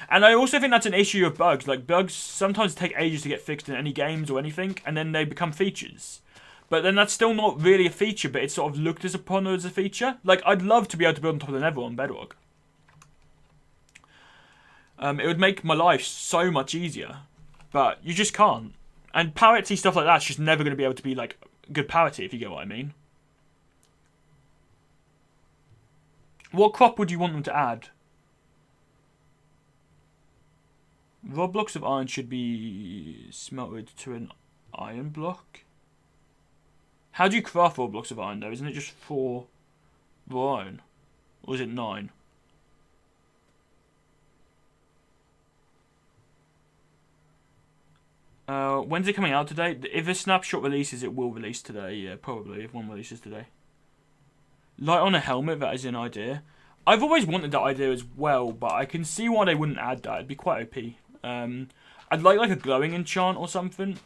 And I also think that's an issue of bugs. Like, bugs sometimes take ages to get fixed in any games or anything, and then they become features. But then that's still not really a feature, but it's sort of looked upon as a feature. Like, I'd love to be able to build on top of the Nether on Bedrock. It would make my life so much easier, but you just can't. And parity stuff like that's just never going to be able to be, like, good parity, if you get what I mean. What crop would you want them to add? Raw blocks of iron should be smelted to an iron block. How do you craft raw blocks of iron, though? Isn't it just 4 raw iron? Or is it 9? When's it coming out today? If a snapshot releases, it will release today. Yeah, probably, if one releases today. Light on a helmet, that is an idea. I've always wanted that idea as well, but I can see why they wouldn't add that. It'd be quite OP. I'd like a glowing enchant or something.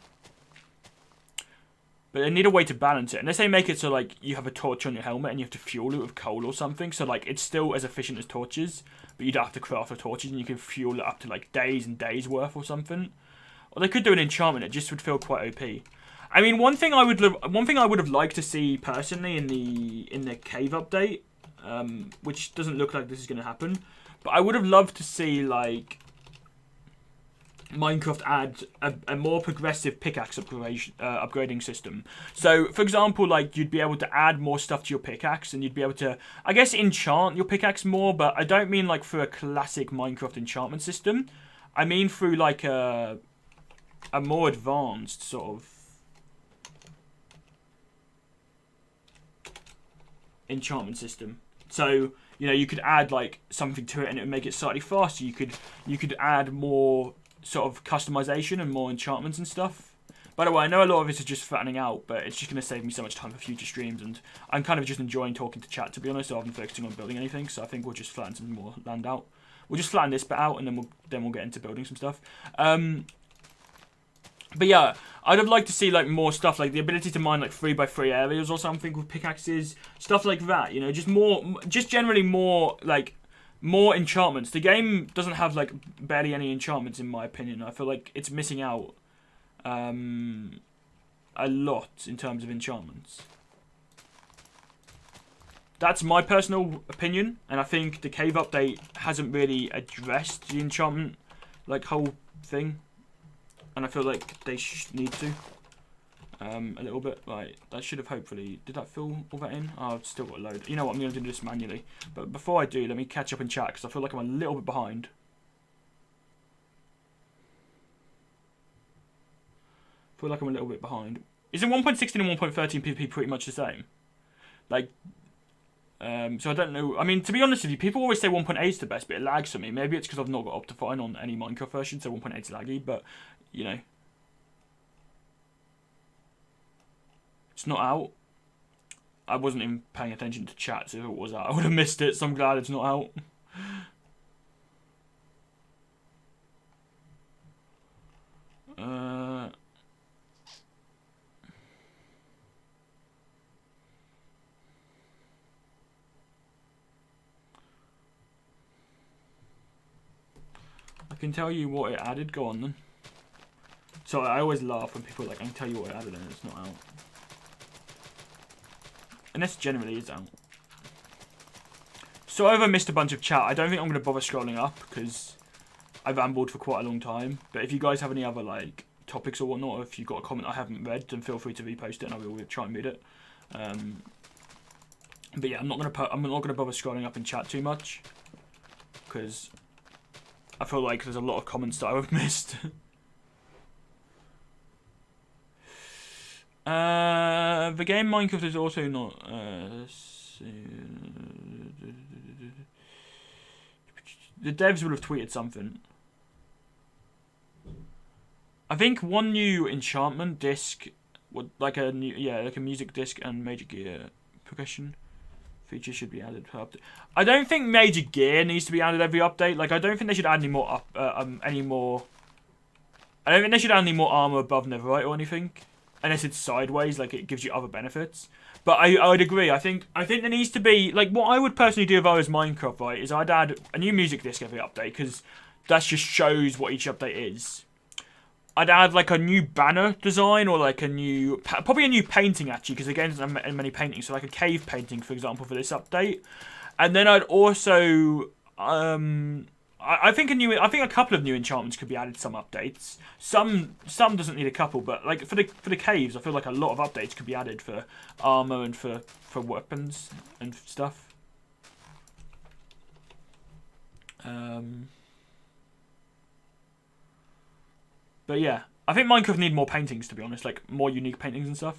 But they need a way to balance it. Unless they make it so, like, you have a torch on your helmet and you have to fuel it with coal or something. So, like, it's still as efficient as torches. But you don't have to craft the torches and you can fuel it up to, like, days and days worth or something. Or they could do an enchantment. It just would feel quite OP. I mean, one thing I would have liked to see personally in the cave update, which doesn't look like this is going to happen. But I would have loved to see, like, Minecraft add a more progressive pickaxe upgrading system. So, for example, like, you'd be able to add more stuff to your pickaxe, and you'd be able to, I guess, enchant your pickaxe more, but I don't mean, like, through a classic Minecraft enchantment system. I mean through, like, a more advanced sort of enchantment system. So, you know, you could add, like, something to it, and it would make it slightly faster. You could add more sort of customization and more enchantments and stuff. By the way, I know a lot of this is just flattening out, but it's just going to save me so much time for future streams, and I'm kind of just enjoying talking to chat, to be honest, rather than focusing on building anything. So I think we'll just flatten some more land out. We'll just flatten this bit out, and then we'll get into building some stuff. But yeah, I'd have liked to see, like, more stuff, like the ability to mine, like, 3x3 areas or something with pickaxes, stuff like that. You know, just generally more, like, more enchantments. The game doesn't have, like, barely any enchantments, in my opinion. I feel like it's missing out a lot in terms of enchantments. That's my personal opinion, and I think the cave update hasn't really addressed the enchantment, like, whole thing. And I feel like they need to. A little bit. Like, that should have hopefully... Did that fill all that in? Oh, I've still got a load. You know what? I'm going to do this manually. But before I do, let me catch up in chat, because I feel like I'm a little bit behind. I feel like I'm a little bit behind. Isn't 1.16 and 1.13 PvP pretty much the same? Like... so I don't know. I mean, to be honest with you, people always say 1.8 is the best, but it lags for me. Maybe it's because I've not got Optifine on any Minecraft version, so 1.8 is laggy, but, you know. It's not out. I wasn't even paying attention to chat, so if it was out, I would have missed it, so I'm glad it's not out. I can tell you what it added. Go on then. So I always laugh when people are like, I can tell you what it added and it's not out. And this generally is out. So I've missed a bunch of chat. I don't think I'm going to bother scrolling up because I've rambled for quite a long time. But if you guys have any other, like, topics or whatnot, or if you've got a comment I haven't read, then feel free to repost it and I will try and read it. But yeah, I'm not gonna bother scrolling up in chat too much because I feel like there's a lot of comments that I've missed. The game Minecraft is also not. The devs would have tweeted something. I think one new enchantment disc, like a music disc and major gear progression feature should be added per update. I don't think major gear needs to be added every update. Like, I don't think they should add any more I don't think they should add any more armor above Netherite or anything, unless it's sideways, like it gives you other benefits. But I would agree. I think there needs to be, like, what I would personally do if I was Minecraft, right, is I'd add a new music disc every update, because that just shows what each update is. I'd add, like, a new banner design, or, like, probably a new painting, actually, because, again, there's not many paintings, so, like, a cave painting, for example, for this update. And then I'd also, I think a couple of new enchantments could be added to some updates. Some doesn't need a couple, but, like, for the caves, I feel like a lot of updates could be added for armor and for weapons and stuff. But yeah, I think Minecraft need more paintings, to be honest, like more unique paintings and stuff.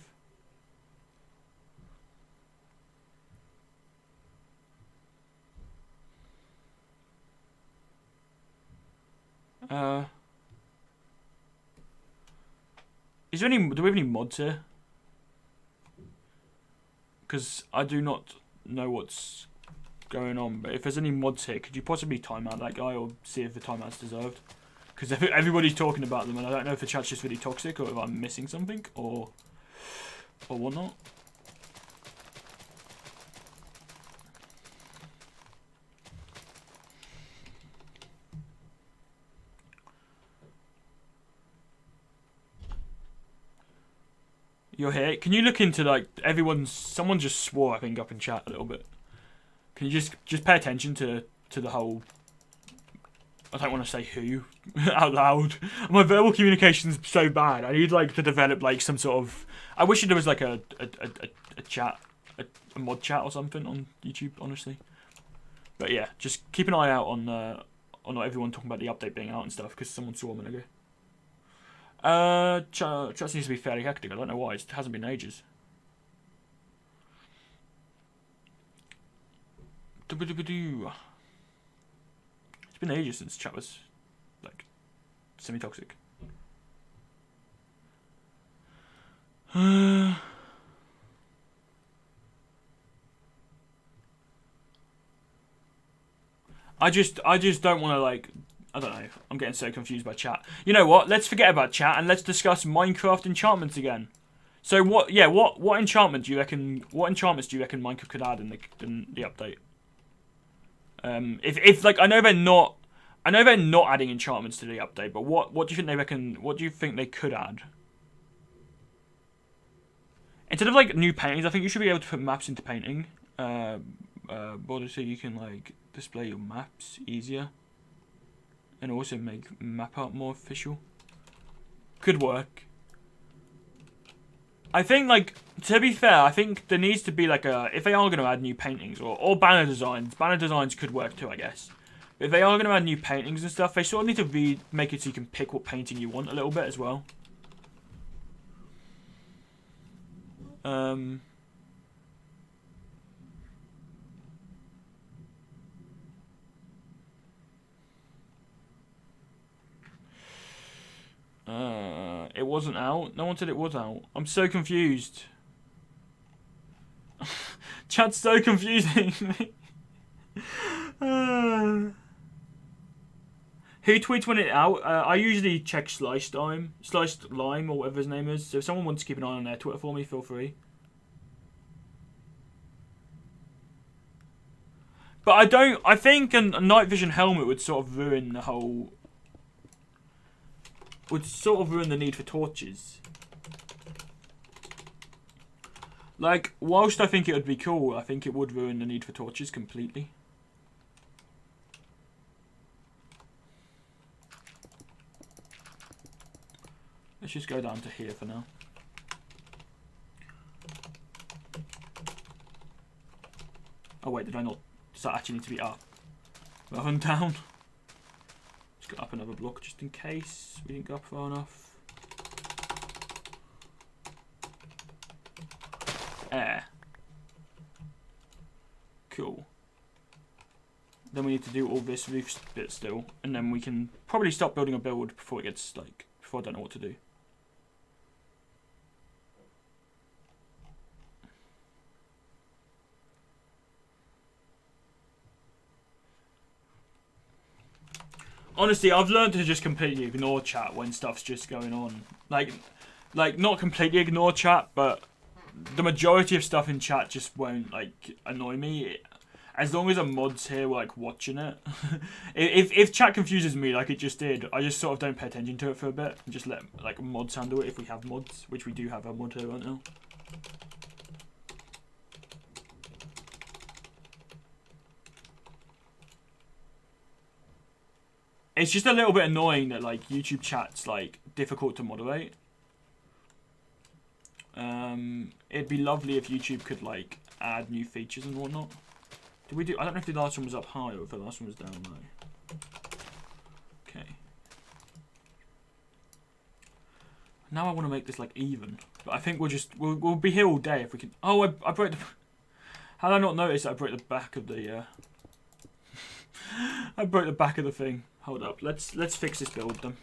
Do we have any mods here? Because I do not know what's going on, but if there's any mods here, could you possibly time out that guy or see if the timeout's deserved? because everybody's talking about them, and I don't know if the chat's just really toxic or if I'm missing something or whatnot. You're here. Can you look into like someone just swore I think up in chat a little bit. Can you just pay attention to the whole, I don't want to say who out loud. My verbal communication's so bad. I need like to develop like some sort of, I wish there was like a chat, a mod chat or something on YouTube, honestly. But yeah, just keep an eye out on not everyone talking about the update being out and stuff, because someone saw a minute ago. Chat seems to be fairly hectic. I don't know why. It hasn't been ages. It's been ages since chat was like semi-toxic. I just don't want to like, I don't know. I'm getting so confused by chat. You know what? Let's forget about chat and let's discuss Minecraft enchantments again. So what enchantment do you reckon? What enchantments do you reckon Minecraft could add in the update? If like I know they're not adding enchantments to the update, but what do you think they reckon? What do you think they could add? Instead of like new paintings, I think you should be able to put maps into painting. Borders so you can like display your maps easier. And also make map art more official. Could work. I think, like, to be fair, I think there needs to be, like, if they are going to add new paintings or banner designs could work too, I guess. But if they are going to add new paintings and stuff, they sort of need to make it so you can pick what painting you want a little bit as well. It wasn't out. No one said it was out. I'm so confused. Chat's so confusing. Who tweets when it's out? I usually check Sliced Lime, or whatever his name is. So if someone wants to keep an eye on their Twitter for me, feel free. But I think a night vision helmet would sort of ruin the whole. Would sort of ruin the need for torches. Like, whilst I think it would be cool, I think it would ruin the need for torches completely. Let's just go down to here for now. Oh wait, did I not? Does that actually need to be up rather than down? Let's go up another block just in case we didn't go up far enough. Air. Cool. Then we need to do all this roof bit still, and then we can probably stop building a build before it gets like, before I don't know what to do. Honestly, I've learned to just completely ignore chat when stuff's just going on. Like not completely ignore chat, but the majority of stuff in chat just won't like annoy me. As long as a mod's here, like watching it. if chat confuses me like it just did, I just sort of don't pay attention to it for a bit and just let like mods handle it if we have mods, which we do have a mod here right now. It's just a little bit annoying that like YouTube chat's like difficult to moderate. It'd be lovely if YouTube could like add new features and whatnot. Did we do? I don't know if the last one was up high or if the last one was down low. Okay. Now I want to make this like even, but I think we'll be here all day if we can. Oh, I broke the. How did I not notice that I broke the back of the? I broke the back of the thing. Hold up. Let's fix this build then.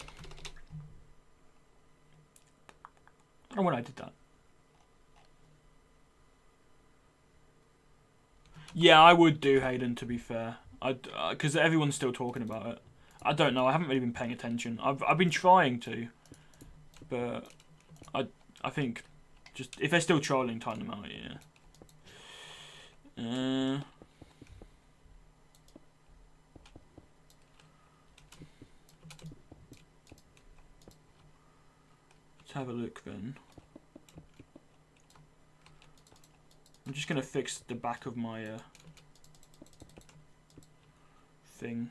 I don't know when I did that. Yeah, I would do Hayden, to be fair. Because everyone's still talking about it. I don't know. I haven't really been paying attention. I've been trying to, but I think just if they're still trolling, time them out. Yeah. Let's have a look then. I'm just gonna fix the back of my thing.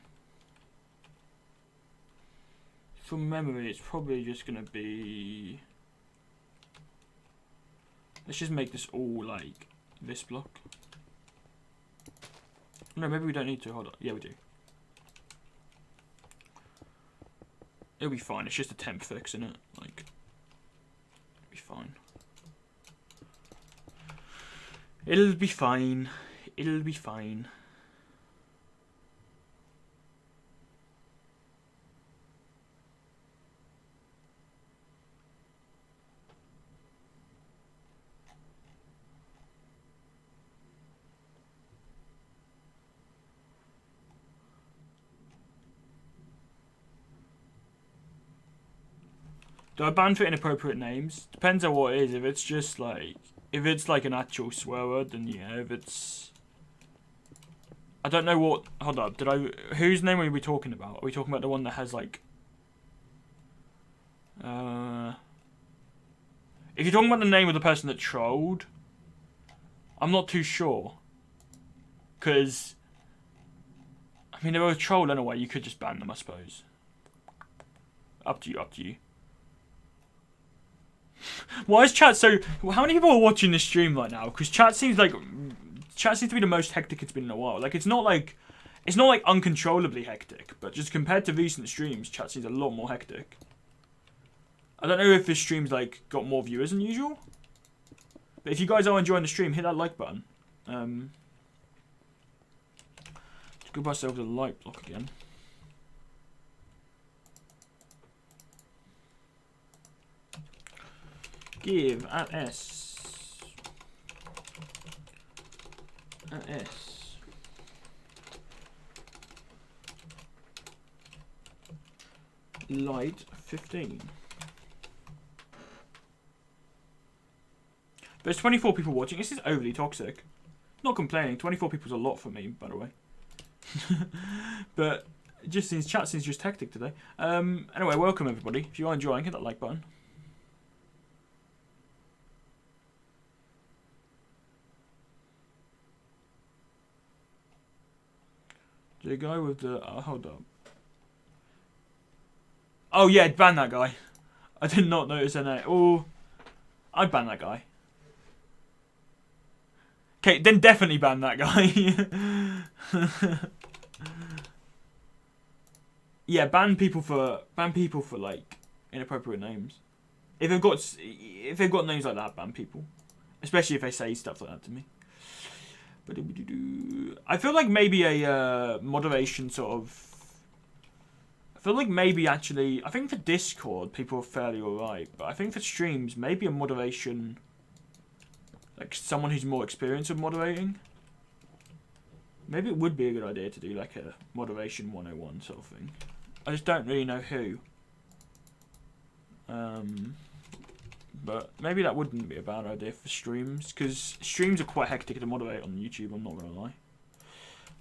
From memory, it's probably just gonna be. Let's just make this all like this block. No, maybe we don't need to. Hold on. Yeah, we do. It'll be fine. It's just a temp fix, isn't it? Like, it'll be fine. It'll be fine. It'll be fine. Do I ban for inappropriate names? Depends on what it is. If it's just like, if it's like an actual swear word, then yeah. If it's, I don't know what. Hold up. Whose name are we talking about? Are we talking about the one that has like? If you're talking about the name of the person that trolled, I'm not too sure. Cause, I mean, they were a troll anyway. You could just ban them, I suppose. Up to you. Up to you. Why is chat so? How many people are watching this stream right now? Because chat seems to be the most hectic it's been in a while. Like it's not like uncontrollably hectic, but just compared to recent streams, chat seems a lot more hectic. I don't know if this stream's like got more viewers than usual, but if you guys are enjoying the stream, hit that like button. Let's go past over the light block again. Give at S light 15. There's 24 people watching. This is overly toxic. Not complaining. 24 people's a lot for me, by the way. But it just seems chat seems just hectic today. Anyway, welcome everybody. If you are enjoying, hit that like button. The guy with the... hold up. Oh, yeah, ban that guy. I did not notice their name. Oh, I'd ban that guy. Okay, then definitely ban that guy. Yeah, ban people for like inappropriate names. If they've got names like that, ban people. Especially if they say stuff like that to me. I feel like maybe a moderation sort of. I feel like maybe actually. I think for Discord people are fairly alright, but I think for streams maybe a moderation. Like someone who's more experienced with moderating. Maybe it would be a good idea to do like a moderation 101 sort of thing. I just don't really know who. But maybe that wouldn't be a bad idea for streams, because streams are quite hectic to moderate on YouTube, I'm not going to lie.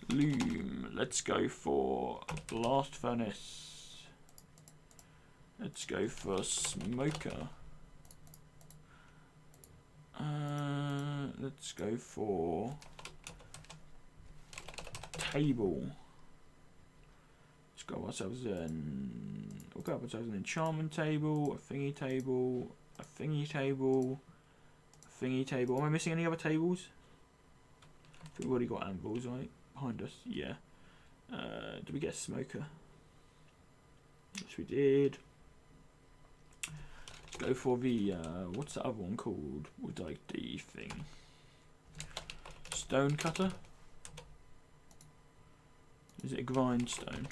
Loom, let's go for Blast Furnace. Let's go for Smoker. Let's go for Table. Let's go ourselves in. We'll go ourselves an enchantment table, a thingy table, a thingy table, a thingy table. Am I missing any other tables? I think we've already got anvils, right? Behind us, yeah. Did we get a smoker? Yes, we did. Let's go for the, what's the other one called? With like the thing. Stone cutter? Is it a grindstone?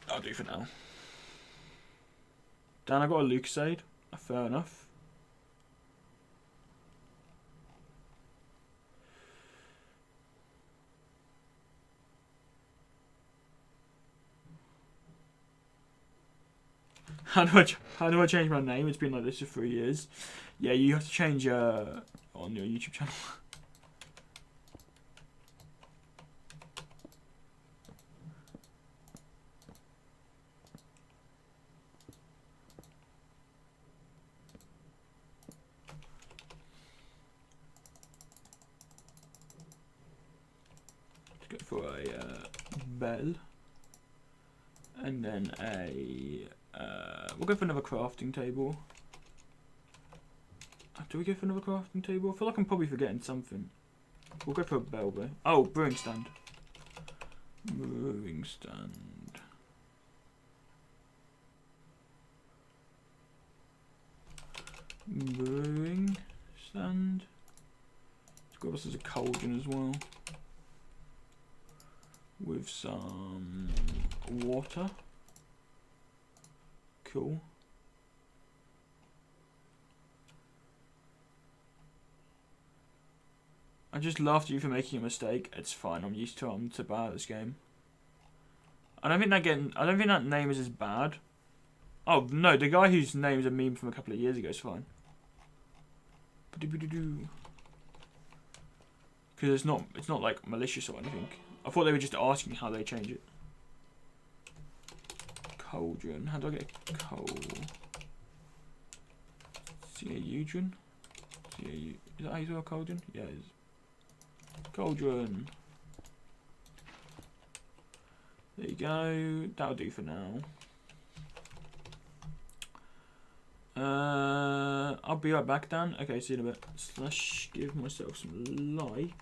I'll do for now. Dan, I got a Lucasade. Fair enough. How do I change my name? It's been like this for 3 years. Yeah, you have to change on your YouTube channel. Let's go for a bell, and then a we'll go for another crafting table. Do we go for another crafting table? I feel like I'm probably forgetting something. We'll go for a bell though. Oh, brewing stand. Brewing stand. Brewing stand. Let's grab us as a cauldron as well. With some water. Cool. I just laughed at you for making a mistake. It's fine. I'm used to it. I'm too bad at this game. I don't think that name is as bad. Oh no, the guy whose name is a meme from a couple of years ago is fine. Because it's not like malicious or anything. I thought they were just asking how they change it. Cauldron. How do I get a coal? C-A-U-dron? C-A-U. Is that how you spell cauldron? Yeah, it is. Cauldron. There you go. That'll do for now. I'll be right back, Dan. Okay, see you in a bit. Slash give myself some light.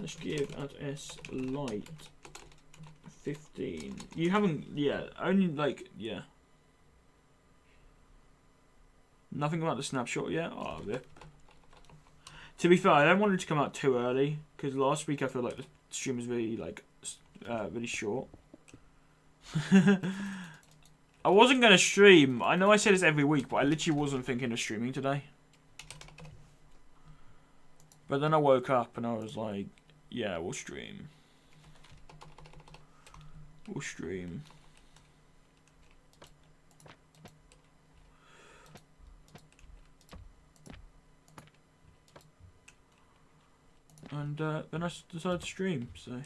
Let's give at S light 15. You haven't, yeah, only like, yeah. Nothing about the snapshot yet? Oh, rip. To be fair, I don't want it to come out too early, because last week I feel like the stream was really, like, really short. I wasn't going to stream. I know I say this every week, but I literally wasn't thinking of streaming today. But then I woke up and I was like, yeah, we'll stream. We'll stream. And then I decided to stream, so.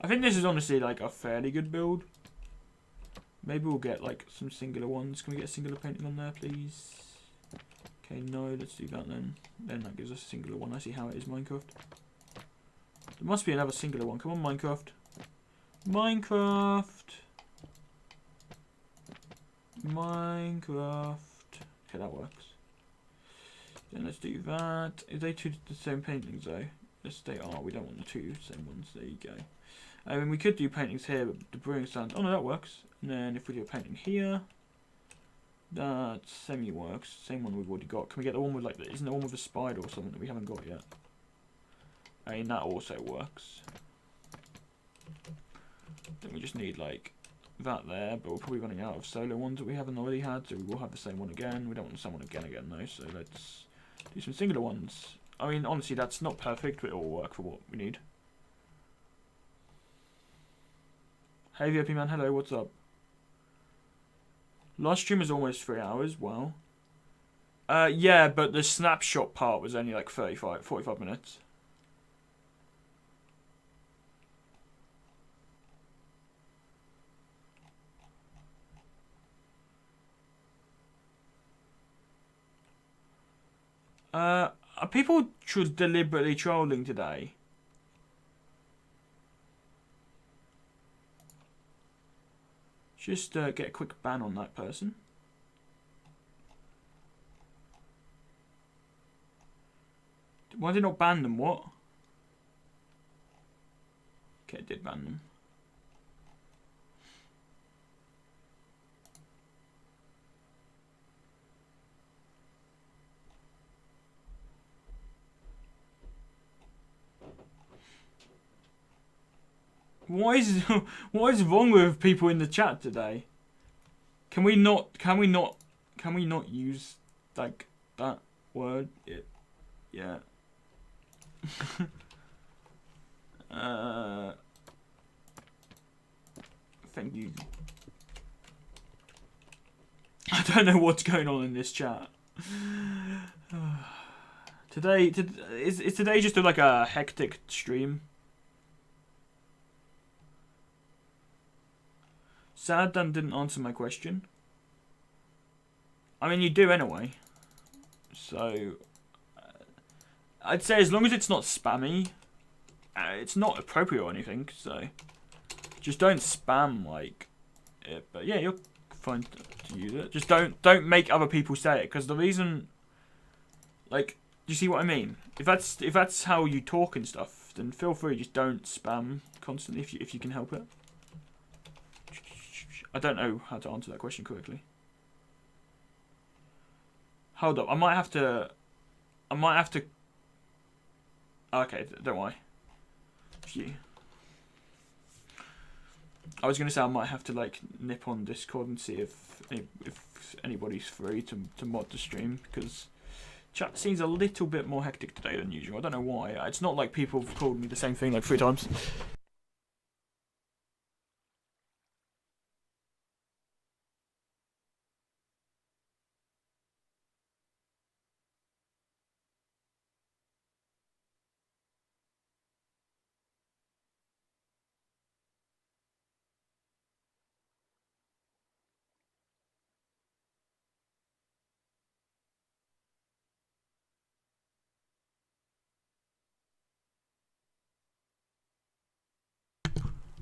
I think this is honestly like a fairly good build. Maybe we'll get like some singular ones. Can we get a singular painting on there, please? Okay, no, let's do that then. Then that gives us a singular one. I see how it is, Minecraft. There must be another singular one. Come on, Minecraft. Minecraft. Minecraft. Okay, that works. Then let's do that. Is they two the same paintings though? Yes, they are. We don't want the two same ones. There you go. I mean, we could do paintings here, but the brewing stand. Oh no, that works. And then if we do a painting here, that semi works. Same one we've already got. Can we get the one with like? Isn't the one with a spider or something that we haven't got yet? I mean, that also works. Then we just need like that there, but we're probably running out of solo ones that we haven't already had, so we will have the same one again. We don't want the same one again though, so let's do some singular ones. I mean, honestly, that's not perfect, but it will work for what we need. Hey VIPman, hello, what's up? Last stream was almost 3 hours, wow. Yeah, but the snapshot part was only like 45 minutes. Are people deliberately trolling today? Just get a quick ban on that person. Why did it not ban them? What? Okay, it did ban them. What is wrong with people in the chat today? Can we not use like that word? Yeah. Thank you. I don't know what's going on in this chat. Is today just like a hectic stream? Sad Dan didn't answer my question. I mean, you do anyway. So, I'd say as long as it's not spammy, it's not appropriate or anything. So, just don't spam like it. But yeah, you're fine to use it. Just don't make other people say it, because the reason, like, do you see what I mean? If that's how you talk and stuff, then feel free. Just don't spam constantly if you can help it. I don't know how to answer that question correctly. Hold up, I might have to. Okay, don't worry. Phew. I was gonna say I might have to like nip on Discord and see if anybody's free to mod the stream, because chat seems a little bit more hectic today than usual. I don't know why. It's not like people have called me the same thing like 3 times.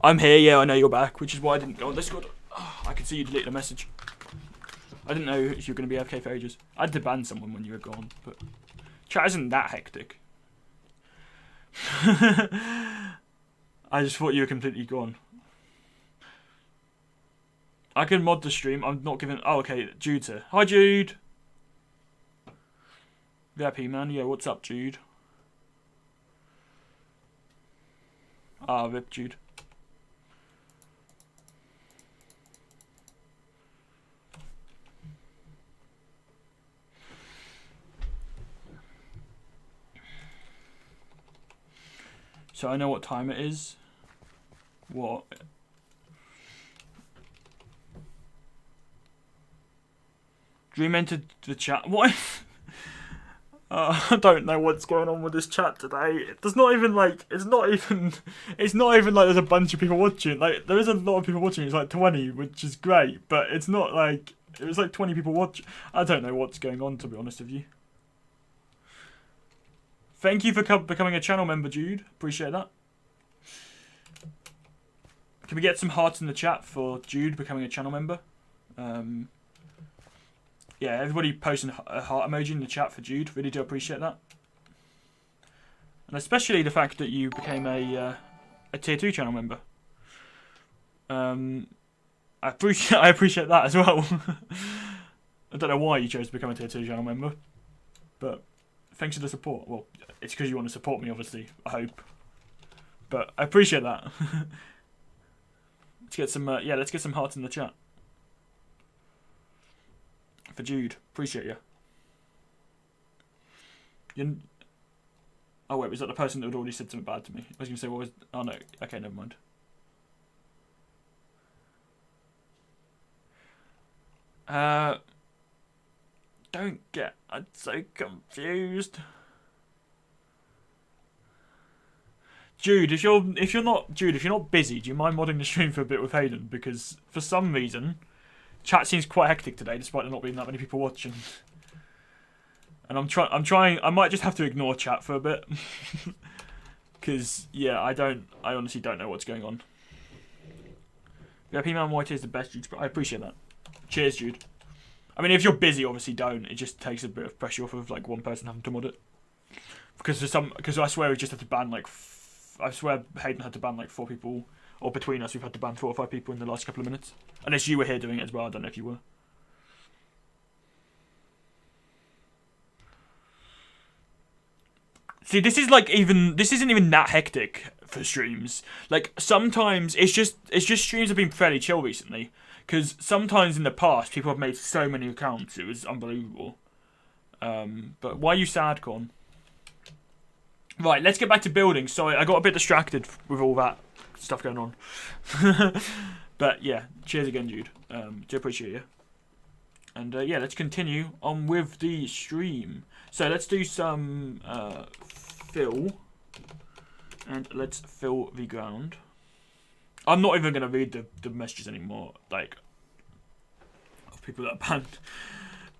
I'm here, yeah, I know you're back, which is why I didn't go on Discord. Oh, I could see you deleted a message. I didn't know if you were going to be AFK for ages. I had to ban someone when you were gone, but chat isn't that hectic. I just thought you were completely gone. I can mod the stream, I'm not giving... Oh, okay, Jude's here. Hi, Jude! VIPman, yeah, what's up, Jude? Ah, rip, Jude. So I know what time it is. What? Dream entered the chat. What? I don't know what's going on with this chat today. It's not even like there's a bunch of people watching. Like, there is a lot of people watching. It's like 20, which is great, but it's not like it was like 20 people watching. I don't know what's going on, to be honest with you. Thank you for becoming a channel member, Jude. Appreciate that. Can we get some hearts in the chat for Jude becoming a channel member? Yeah, everybody posting a heart emoji in the chat for Jude. Really do appreciate that. And especially the fact that you became a tier 2 channel member. I appreciate that as well. I don't know why you chose to become a tier 2 channel member, but thanks for the support. Well, it's because you want to support me, obviously, I hope. But I appreciate that. Let's get some, yeah, let's get some hearts in the chat. For Jude. Appreciate you. Oh, wait, was that the person that had already said something bad to me? I was going to say, what was... Oh, no. Okay, never mind. Don't get... I'm so confused. Jude, if you're not busy, do you mind modding the stream for a bit with Hayden? Because for some reason, chat seems quite hectic today, despite there not being that many people watching. And I'm trying. I might just have to ignore chat for a bit, because yeah, I honestly don't know what's going on. VIPmanYT is the best, Jude. I appreciate that. Cheers, Jude. I mean, if you're busy, obviously don't. It just takes a bit of pressure off of like one person having to mod it. Because I swear we just had to ban like. I swear Hayden had to ban like 4 people, or between us we've had to ban 4 or 5 people in the last couple of minutes. Unless you were here doing it as well, I don't know if you were. See, this isn't even that hectic for streams. Like, sometimes it's just streams have been fairly chill recently. Because sometimes in the past people have made so many accounts, it was unbelievable. But why are you sad, Con? Right, let's get back to building. Sorry, I got a bit distracted with all that stuff going on. But yeah, cheers again, Jude. Do appreciate you. And yeah, let's continue on with the stream. So let's do some fill. And let's fill the ground. I'm not even going to read the messages anymore, like, of people that are banned.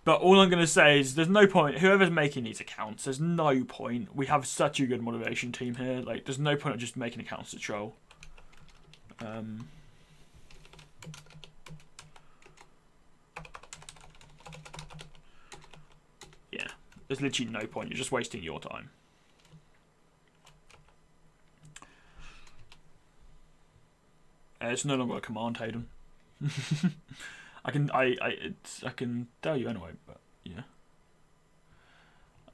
But all I'm going to say is there's no point, whoever's making these accounts, there's no point. We have such a good moderation team here. Like, there's no point of just making accounts to troll. Yeah, there's literally no point. You're just wasting your time. It's no longer a command, Hayden. I can tell you anyway, but yeah.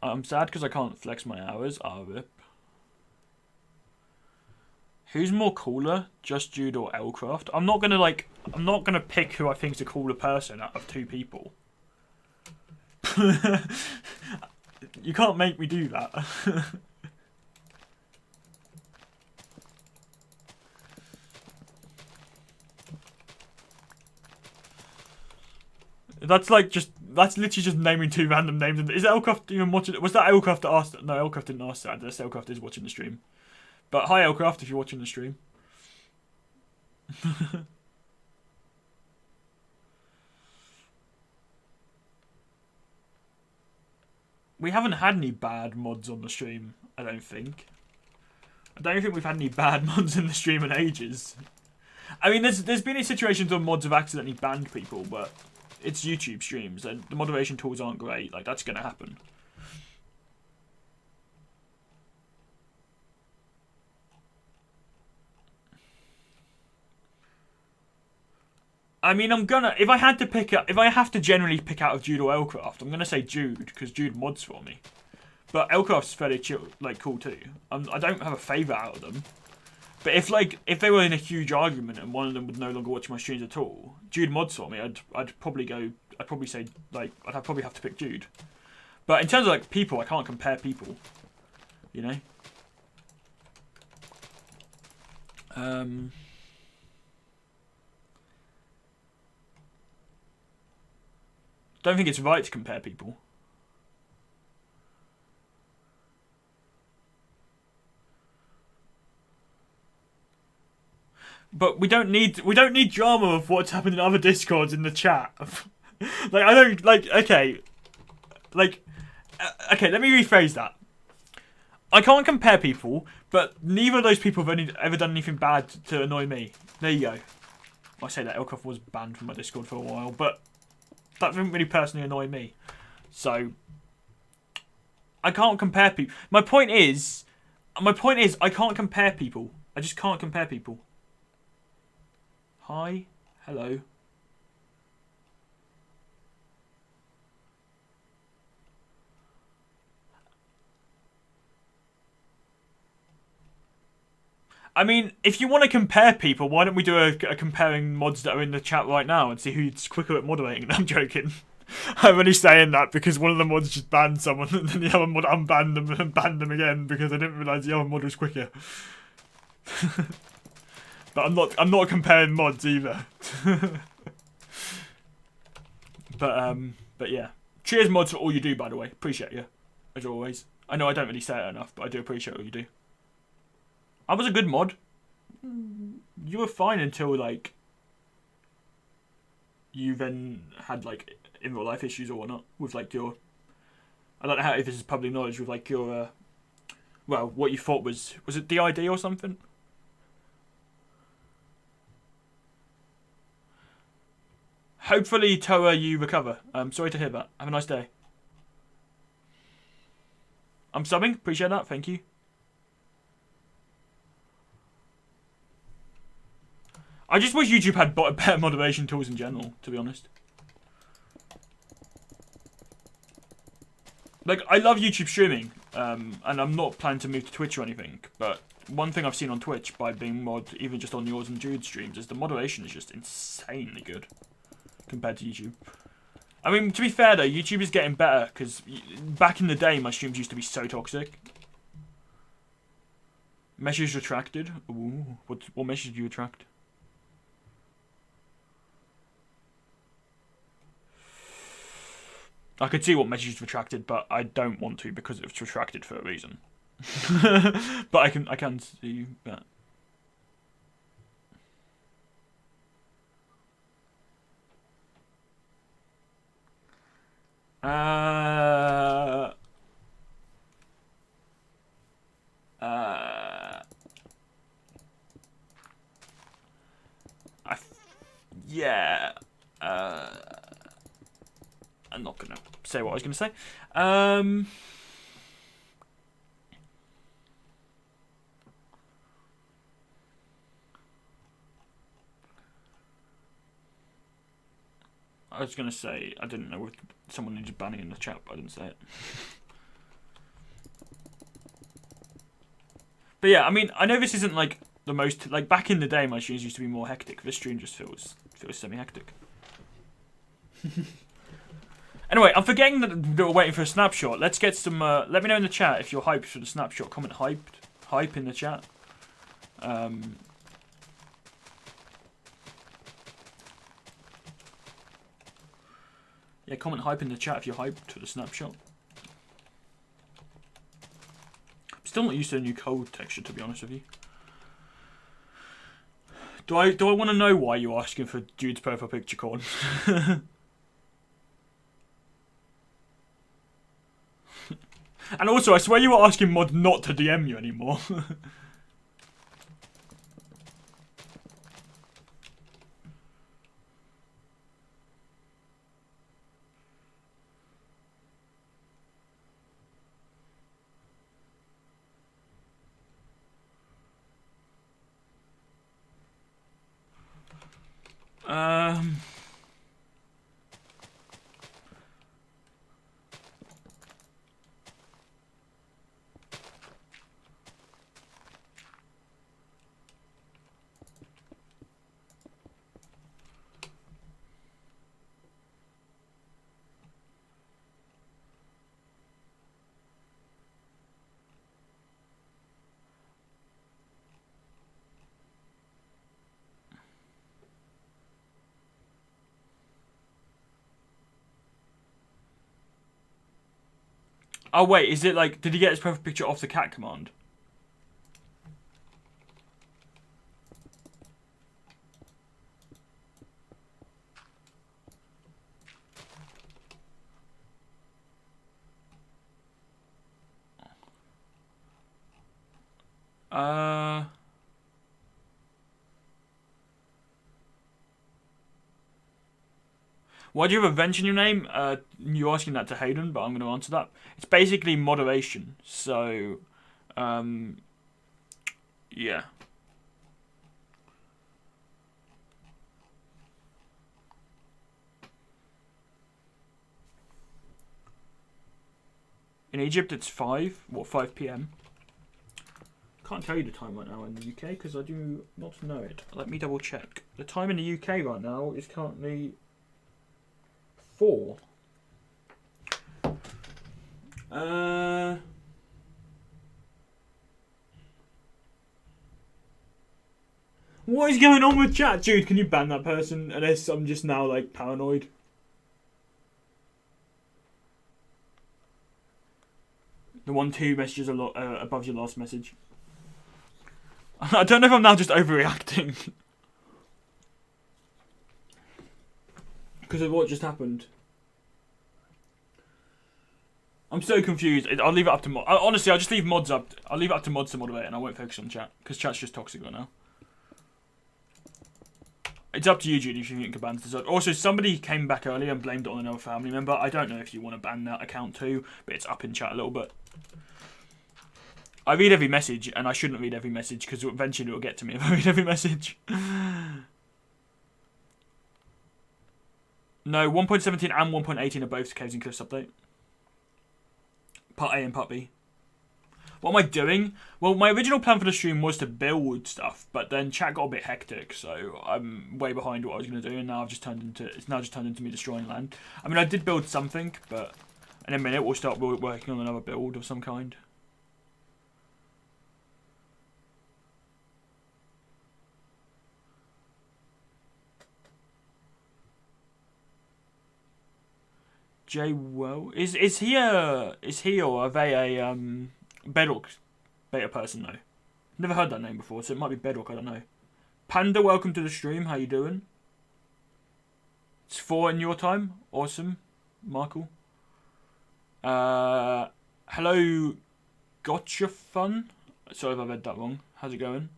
I'm sad because I can't flex my hours. RIP. Who's more cooler, Just Jude or LCraft? I'm not gonna pick who I think's a cooler person out of two people. You can't make me do that. That's literally just naming two random names. Is LCraft even watching it? Was that LCraft that asked? No, LCraft didn't ask that. This LCraft is watching the stream. But hi LCraft if you're watching the stream. We haven't had any bad mods on the stream, I don't think. I don't think we've had any bad mods in the stream in ages. I mean, there's been situations where mods have accidentally banned people, but it's YouTube streams, and the moderation tools aren't great. Like, that's going to happen. I mean, if I have to generally pick out of Jude or LCraft, I'm gonna say Jude, because Jude mods for me. But LCraft's fairly chill, like, cool too. I don't have a favourite out of them. But if they were in a huge argument and one of them would no longer watch my streams at all, Jude mods for me, I'd probably say, like, I'd probably have to pick Jude. But in terms of, like, people, I can't compare people. You know? Don't think it's right to compare people. But we don't need drama of what's happened in other Discords in the chat. Like, I don't, like, okay, let me rephrase that. I can't compare people, but neither of those people have ever done anything bad to annoy me. There you go. I say that LCraft was banned from my Discord for a while, but that didn't really personally annoy me. So I can't compare people. My point is I can't compare people. I just can't compare people. Hi, hello. I mean, if you want to compare people, why don't we do a comparing mods that are in the chat right now and see who's quicker at moderating? I'm joking. I'm only saying that because one of the mods just banned someone and then the other mod unbanned them and banned them again because I didn't realise the other mod was quicker. But I'm not comparing mods either. But yeah. Cheers mods for all you do, by the way. Appreciate you, as always. I know I don't really say it enough, but I do appreciate all you do. I was a good mod. You were fine until, like, you then had, like, in real life issues or whatnot with, like, your... I don't know if this is public knowledge with, like, your, well, what you thought was it DID or something? Hopefully, Toa, you recover. Sorry to hear that. Have a nice day. I'm subbing. Appreciate that. Thank you. I just wish YouTube had better moderation tools in general, to be honest. Like, I love YouTube streaming, and I'm not planning to move to Twitch or anything, but one thing I've seen on Twitch by being mod, even just on yours and Jude's streams, is the moderation is just insanely good compared to YouTube. I mean, to be fair though, YouTube is getting better, because back in the day, my streams used to be so toxic. Message retracted? Ooh, what message did you retract? I could see what messages retracted, but I don't want to because it's retracted for a reason. But I can see that. Yeah. I'm not gonna say what I was gonna say. I was gonna say I didn't know if someone needed banning in the chat, but I didn't say it. But yeah, I mean, I know this isn't like the most like back in the day. My streams used to be more hectic. This stream just feels semi-hectic. Anyway, I'm forgetting that we're waiting for a snapshot. Let's get some. Let me know in the chat if you're hyped for the snapshot. Comment hype in the chat. Yeah, comment hype in the chat if you're hyped for the snapshot. I'm still not used to the new code texture, to be honest with you. Do I want to know why you're asking for Jude's profile picture, Corn? And also, I swear you were asking Mod not to DM you anymore. Oh wait, is it like, did he get his profile picture off the cat command? Why do you have a vent in your name? You're asking that to Hayden, but I'm going to answer that. It's basically moderation. So, yeah. In Egypt, it's 5 p.m. Can't tell you the time right now in the UK because I do not know it. Let me double check. The time in the UK right now is currently 4. What is going on with chat? Jude, can you ban that person? Unless I'm just now like paranoid. The 1-2 messages a lot above your last message. I don't know if I'm now just overreacting. Because of what just happened. I'm so confused. I'll leave it up to mod. Honestly, I'll just leave mods up. I'll leave it up to mods to moderate and I won't focus on chat. Because chat's just toxic right now. It's up to you, Jude, if you think you can ban this. Also, somebody came back earlier and blamed it on another family member. I don't know if you want to ban that account too, but it's up in chat a little bit. I read every message, and I shouldn't read every message because eventually it will get to me if I read every message. No, 1.17 and 1.18 are both Caves and Cliffs update. Part A and Part B. What am I doing? Well, my original plan for the stream was to build stuff, but then chat got a bit hectic, so I'm way behind what I was going to do, and now it's now just turned into me destroying land. I mean, I did build something, but in a minute we'll start working on another build of some kind. J well is he or are they a Bedrock beta person though? Never heard that name before, so it might be Bedrock. I don't know. Panda, welcome to the stream. How you doing? It's 4 in your time. Awesome, Michael. Hello, Gotcha Fun. Sorry if I read that wrong. How's it going?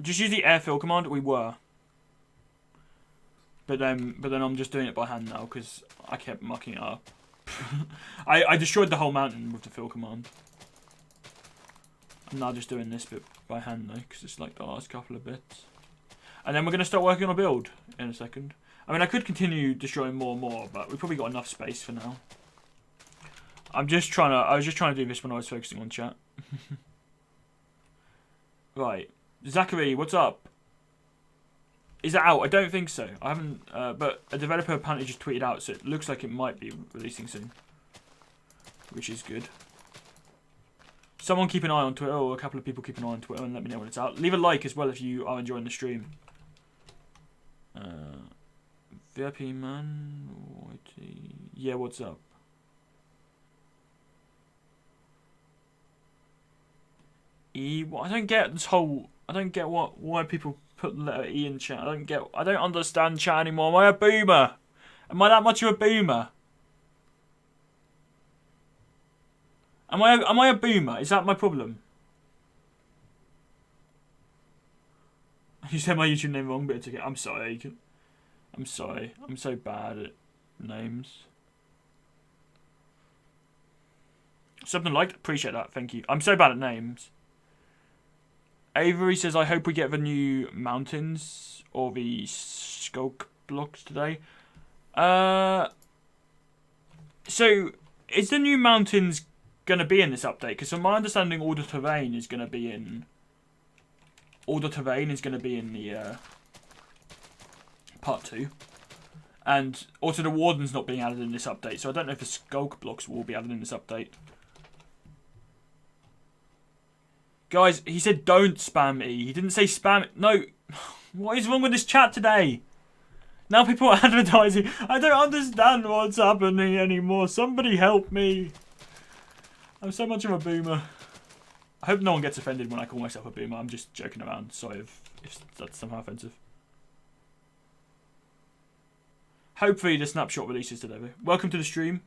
Just use the airfill command. We were, but then I'm just doing it by hand now because I kept mucking it up. I destroyed the whole mountain with the fill command. I'm now just doing this bit by hand though because it's like the last couple of bits, and then we're gonna start working on a build in a second. I mean, I could continue destroying more and more, but we've probably got enough space for now. I was just trying to do this when I was focusing on chat. Right. Zachary, what's up? Is it out? I don't think so. I haven't, but a developer apparently just tweeted out, so it looks like it might be releasing soon. Which is good. Someone keep an eye on Twitter, or a couple of people keep an eye on Twitter and let me know when it's out. Leave a like as well if you are enjoying the stream. VIPmanYT. Yeah, what's up? E. What? I don't get this whole. I don't get why people put the letter E in chat. I don't understand chat anymore. Am I a boomer? Am I that much of a boomer? Am I a boomer? Is that my problem? You said my YouTube name wrong, but it's okay. I'm sorry. I'm sorry. I'm so bad at names. Something like appreciate that. Thank you. I'm so bad at names. Avery says, I hope we get the new mountains or the skulk blocks today. So, is the new mountains going to be in this update? Because from my understanding, all the terrain is going to be in... All the terrain is going to be in the part 2. And also the warden's not being added in this update. So I don't know if the skulk blocks will be added in this update. Guys, he said don't spam E. He didn't say spam. No. What is wrong with this chat today? Now people are advertising. I don't understand what's happening anymore. Somebody help me. I'm so much of a boomer. I hope no one gets offended when I call myself a boomer. I'm just joking around. Sorry if that's somehow offensive. Hopefully the snapshot releases today. Welcome to the stream.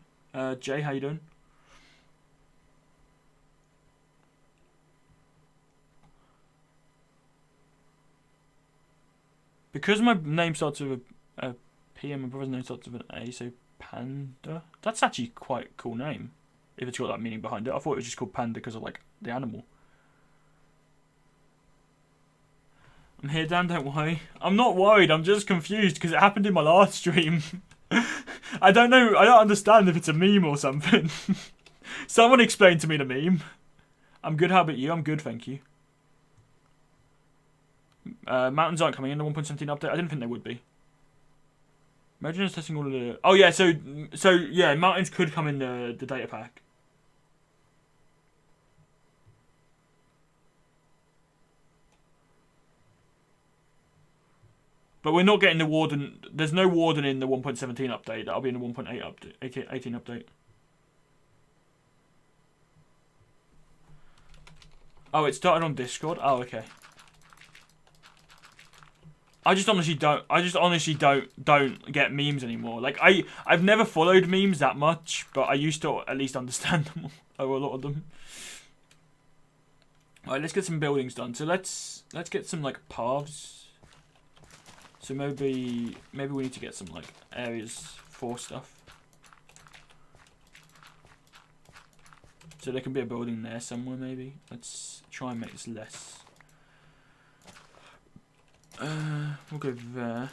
Jay, how you doing? Because my name starts with a P and my brother's name starts with an A, so Panda. That's actually quite a cool name. If it's got that meaning behind it. I thought it was just called Panda because of like the animal. I'm here, Dan, don't worry. I'm not worried, I'm just confused because it happened in my last stream. I don't know, I don't understand if it's a meme or something. Someone explain to me the meme. I'm good, how about you? I'm good, thank you. Mountains aren't coming in the 1.17 update. I didn't think they would be. Imagine us testing all of the... Oh yeah, so yeah, mountains could come in the data pack. But we're not getting the warden. There's no warden in the 1.17 update. That'll be in the 1.8 update, 18 update. Oh, it started on Discord. Oh, okay. I just honestly don't get memes anymore. Like I've never followed memes that much, but I used to at least understand them, or a lot of them. All right, let's get some buildings done. So let's get some like paths. So maybe we need to get some like areas for stuff. So there can be a building there somewhere maybe. Let's try and make this less. We'll go there.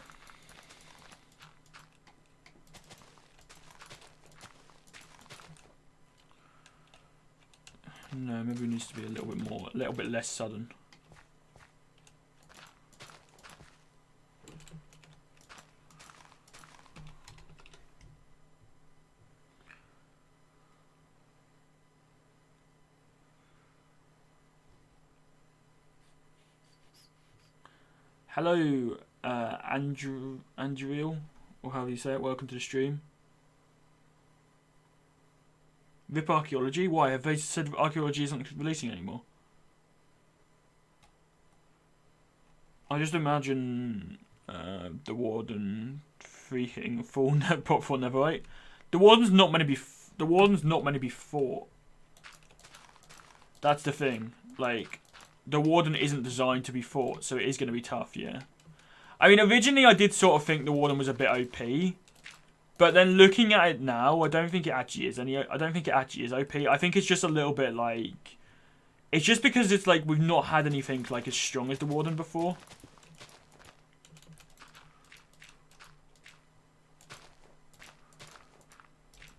No, maybe it needs to be a little bit less sudden. Hello, Andrew, or however you say it. Welcome to the stream. VIP Archaeology? Why? Have they said archaeology isn't releasing anymore? I just imagine the Warden 3 hitting a full prop for Neverite. The Warden's not meant to be fought. That's the thing. Like, the Warden isn't designed to be fought, so it is going to be tough, yeah. I mean, originally I did sort of think the Warden was a bit OP, but then looking at it now, I don't think it actually is OP. I think it's just a little bit like, it's just because it's like we've not had anything like as strong as the Warden before.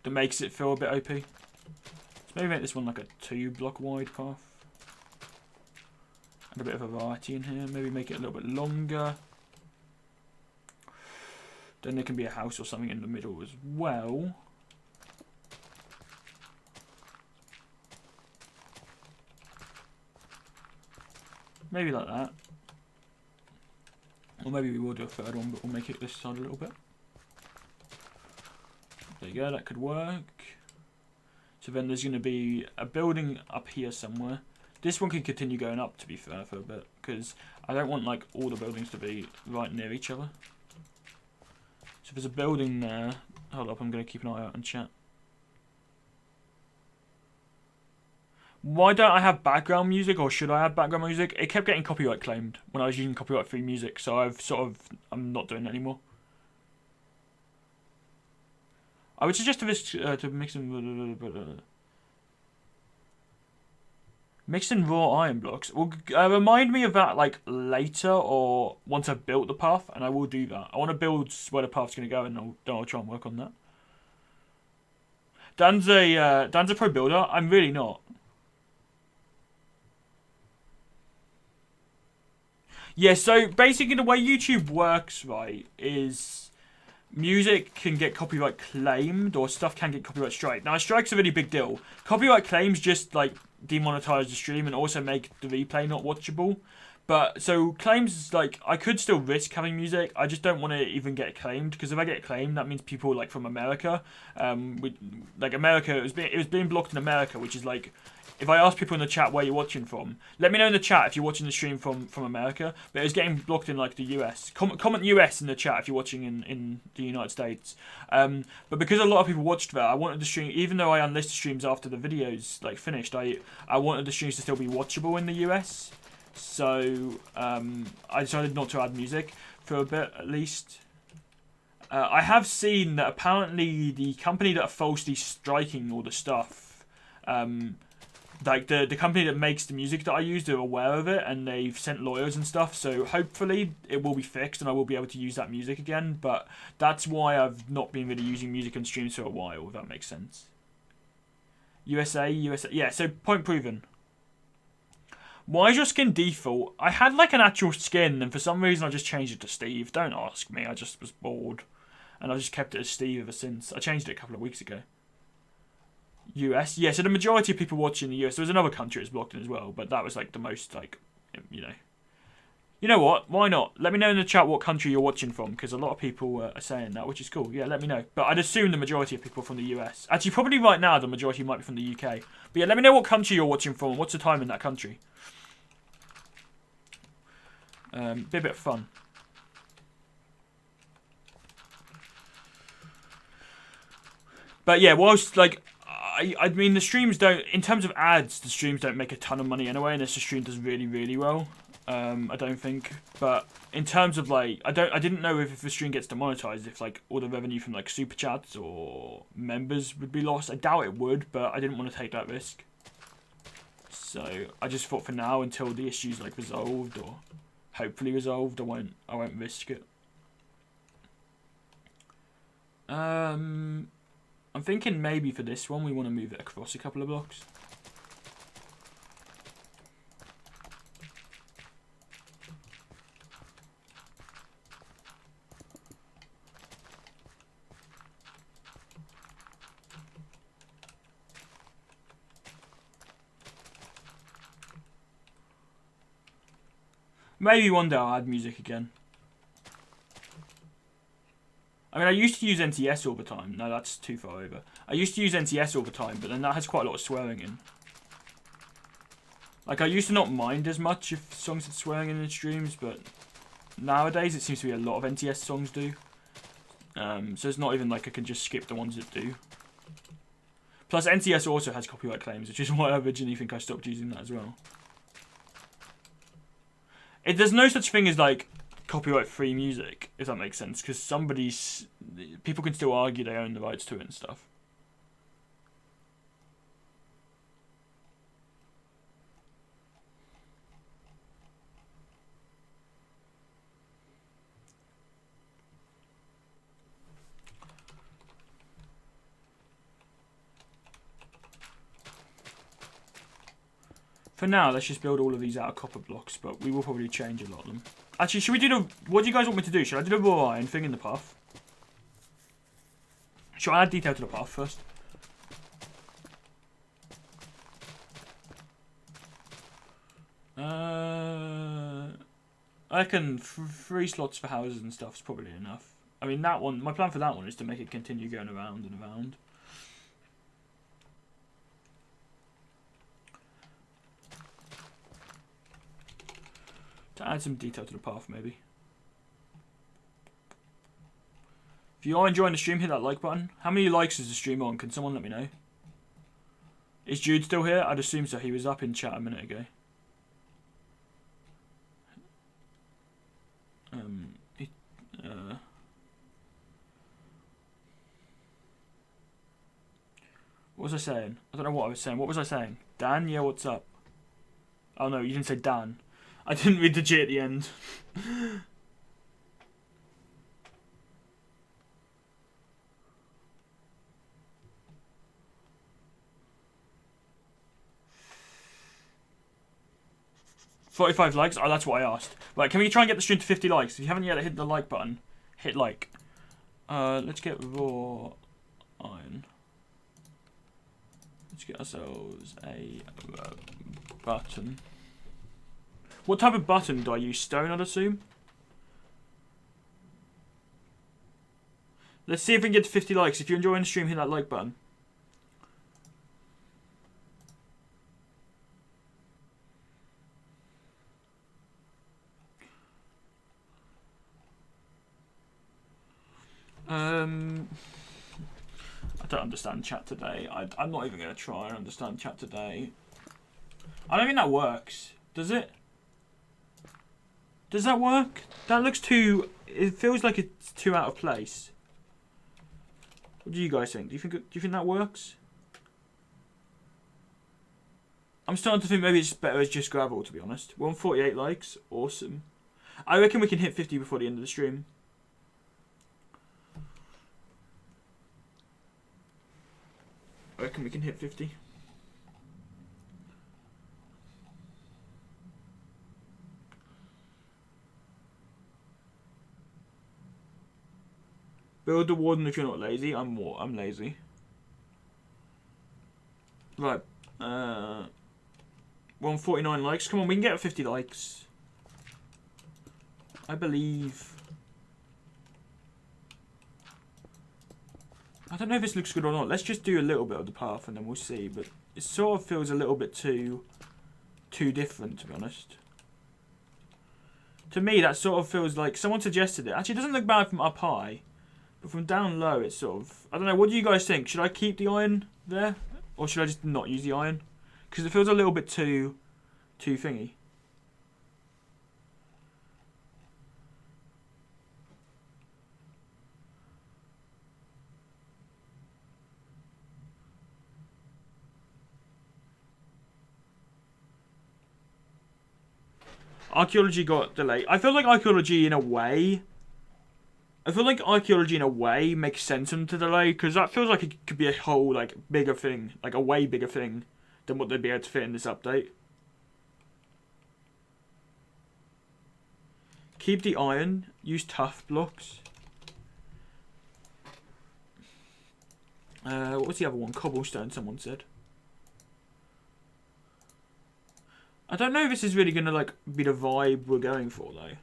That makes it feel a bit OP. Let's maybe make this one like a 2-block wide path. And a bit of a variety in here. Maybe make it a little bit longer. Then there can be a house or something in the middle as well. Maybe like that. Or maybe we will do a third one, but we'll make it this side a little bit. There you go, that could work. So then there's going to be a building up here somewhere. This one can continue going up, to be fair, for a bit, because I don't want like all the buildings to be right near each other. So if there's a building there, hold up, I'm going to keep an eye out and chat. Why don't I have background music, or should I have background music? It kept getting copyright claimed when I was using copyright-free music, so I'm not doing it anymore. I would suggest to mix in raw iron blocks. Well, remind me of that like later, or once I've built the path, and I will do that. I want to build where the path's going to go, and I'll try and work on that. Dan's a pro builder. I'm really not. Yeah, so basically the way YouTube works, right, is music can get copyright claimed, or stuff can get copyright strike. Now, a strike's a really big deal. Copyright claims just, like, demonetize the stream and also make the replay not watchable. But, so, claims, like, I could still risk having music. I just don't want to even get claimed, because if I get claimed, that means people, like, from America, America, it was being blocked in America, which is, like, if I ask people in the chat where you're watching from, let me know in the chat if you're watching the stream from America. But it's getting blocked in like the US. Comment US in the chat if you're watching in the United States. But because a lot of people watched that, I wanted the stream, even though I unlisted streams after the videos like finished, I wanted the streams to still be watchable in the US. So I decided not to add music for a bit at least. I have seen that apparently the company that are falsely striking all the stuff, like the company that makes the music that I use, they're aware of it and they've sent lawyers and stuff, so hopefully it will be fixed and I will be able to use that music again. But that's why I've not been really using music on streams for a while, if that makes sense. USA, yeah, so point proven. Why is your skin default? I had like an actual skin and for some reason I just changed it to Steve. Don't ask me, I just was bored. And I've just kept it as Steve ever since. I changed it a couple of weeks ago. US, yeah, so the majority of people watching the US, there was another country that's blocked in as well, but that was like the most, like, you know. You know what, why not? Let me know in the chat what country you're watching from, because a lot of people are saying that, which is cool. Yeah, let me know. But I'd assume the majority of people from the US. Actually, probably right now the majority might be from the UK. But yeah, let me know what country you're watching from, what's the time in that country. Be a bit of fun. But yeah, whilst, like, I mean, the streams don't, in terms of ads, the streams don't make a ton of money anyway, unless the stream does really, really well. I don't think. But in terms of, like, I didn't know if the stream gets demonetized, if, like, all the revenue from, like, super chats or members would be lost. I doubt it would, but I didn't want to take that risk. So I just thought for now, until the issue's, like, resolved or hopefully resolved, I won't risk it. I'm thinking maybe for this one we want to move it across a couple of blocks. Maybe one day I'll add music again. I mean, I used to use NTS all the time. No, that's too far over. I used to use NTS all the time, but then that has quite a lot of swearing in. Like, I used to not mind as much if songs had swearing in streams, but nowadays it seems to be a lot of NTS songs do. So it's not even like I can just skip the ones that do. Plus, NTS also has copyright claims, which is why I originally think I stopped using that as well. There's no such thing as, like, copyright-free music, if that makes sense, because people can still argue they own the rights to it and stuff. For now, let's just build all of these out of copper blocks, but we will probably change a lot of them. Actually, should we do the... What do you guys want me to do? Should I do the raw iron thing in the path? Should I add detail to the path first? I reckon 3 slots for houses and stuff is probably enough. I mean, that one... My plan for that one is to make it continue going around and around. To add some detail to the path, maybe. If you are enjoying the stream, hit that like button. How many likes is the stream on? Can someone let me know? Is Jude still here? I'd assume so. He was up in chat a minute ago. What was I saying? I don't know what I was saying. What was I saying? Dan? Yeah, what's up? Oh no, you didn't say Dan. I didn't read the J at the end. 45 likes? Oh, that's what I asked. Right, can we try and get the stream to 50 likes? If you haven't yet hit the like button, hit like. Let's get raw iron. Let's get ourselves a button. What type of button do I use? Stone, I'd assume? Let's see if we can get to 50 likes. If you're enjoying the stream, hit that like button. I don't understand chat today. I'm not even going to try and understand chat today. I don't think that works. Does it? Does that work? That looks too... It feels like it's too out of place. What do you guys think? Do you think that works? I'm starting to think maybe it's better as just gravel, to be honest. 148 likes. Awesome. I reckon we can hit 50 before the end of the stream. I reckon we can hit 50. Build the warden if you're not lazy. I'm lazy. Right. 149 likes. Come on, we can get 50 likes. I believe. I don't know if this looks good or not. Let's just do a little bit of the path and then we'll see. But it sort of feels a little bit too different, to be honest. To me, that sort of feels like someone suggested it. Actually, it doesn't look bad from up high. But from down low, it's sort of... I don't know, what do you guys think? Should I keep the iron there? Or should I just not use the iron? Because it feels a little bit too thingy. Archaeology got delayed. I feel like archaeology in a way... makes sense to delay, because that feels like it could be a whole, like, bigger thing. Like, a way bigger thing than what they'd be able to fit in this update. Keep the iron. Use tough blocks. What was the other one? Cobblestone, someone said. I don't know if this is really going to like be the vibe we're going for though.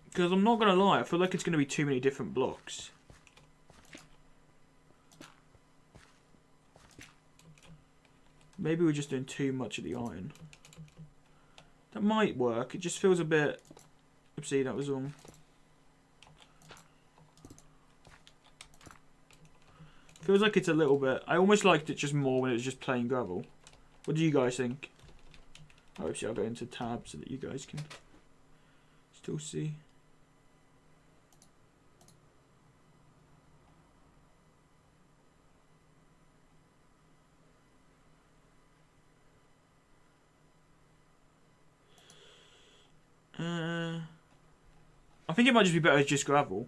Because I'm not going to lie, I feel like it's going to be too many different blocks. Maybe we're just doing too much of the iron. That might work. It just feels a bit... Oopsie, that was wrong. Feels like it's a little bit... I almost liked it just more when it was just plain gravel. What do you guys think? Oh, oopsie, I'll go into tab so that you guys can still see. I think it might just be better as just gravel.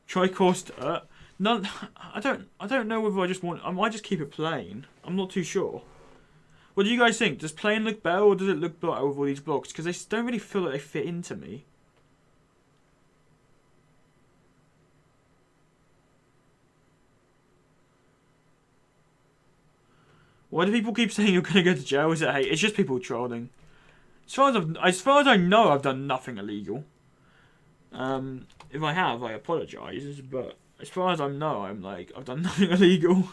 Try coarse dirt. None. I don't know whether I just want. I might just keep it plain. I'm not too sure. What do you guys think? Does plain look better, or does it look better with all these blocks? Because they don't really feel like they fit into me. Why do people keep saying you're gonna go to jail? Is it hate? It's just people trolling. As far as I know, I've done nothing illegal. If I have, I apologise. But as far as I know, I've done nothing illegal.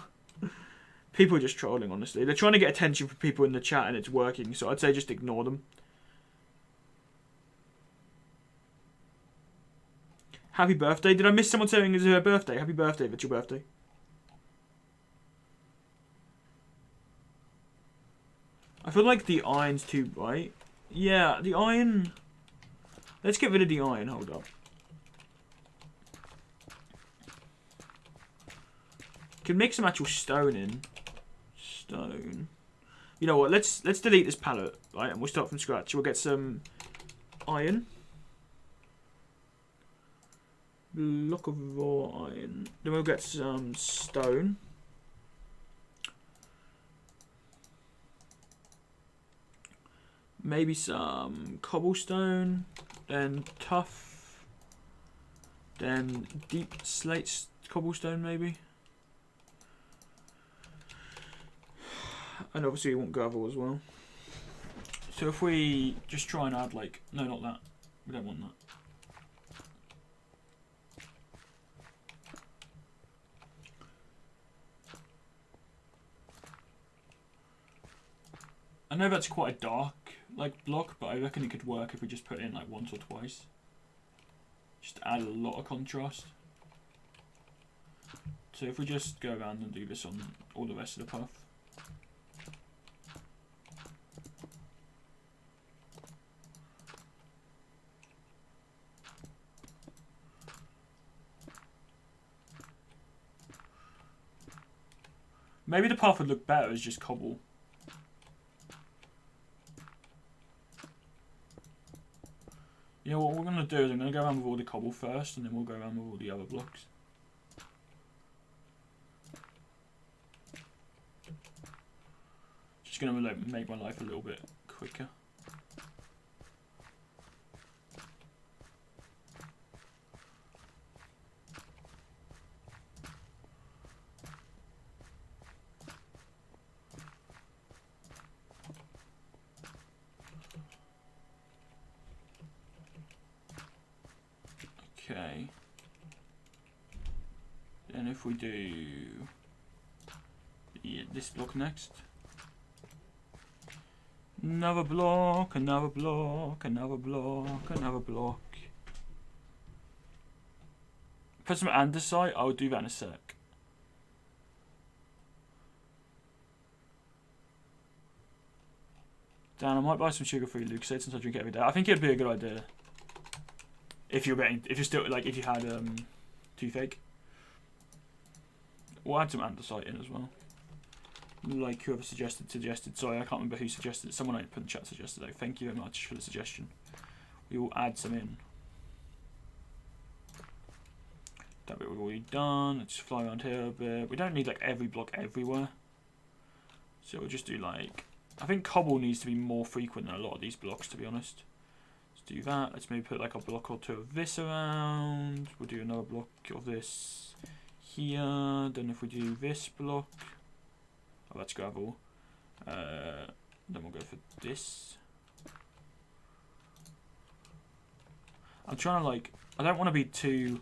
People are just trolling, honestly. They're trying to get attention from people in the chat, and it's working. So I'd say just ignore them. Happy birthday! Did I miss someone saying it's her birthday? Happy birthday! If it's your birthday. I feel like the iron's too bright. Yeah, the iron... Let's get rid of the iron, hold up. Can make some actual stone in. Stone. You know what, let's delete this palette, right, and we'll start from scratch. We'll get some iron. Block of raw iron. Then we'll get some stone. Maybe some cobblestone, then tough, then deep slate cobblestone maybe. And obviously we want gravel as well. So if we just try and add like, no, not that, we don't want that. I know that's quite a dark like block, but I reckon it could work if we just put it in like once or twice. Just add a lot of contrast. So if we just go around and do this on all the rest of the path. Maybe the path would look better as just cobble. You know what we're going to do is I'm going to go around with all the cobble first, and then we'll go around with all the other blocks. Just going to make my life a little bit quicker. Okay. Then if we do this block next. Another block, another block, another block, another block. Put some andesite, I'll do that in a sec. Dan, I might buy some sugar-free Lucasade since I drink it every day. I think it'd be a good idea. If you're still like, if you had toothache, we'll add some andesite in as well. Like whoever suggested. Sorry, I can't remember who suggested it. Someone I put in the chat suggested it. Thank you very much for the suggestion. We will add some in. That bit we've already done. Let's fly around here a bit. We don't need like every block everywhere, so we'll just do like. I think cobble needs to be more frequent than a lot of these blocks, to be honest. Do that. Let's maybe put like a block or two of this around. We'll do another block of this here. Then if we do this block, oh, that's gravel. Then we'll go for this. I'm trying to like, I don't want to be too,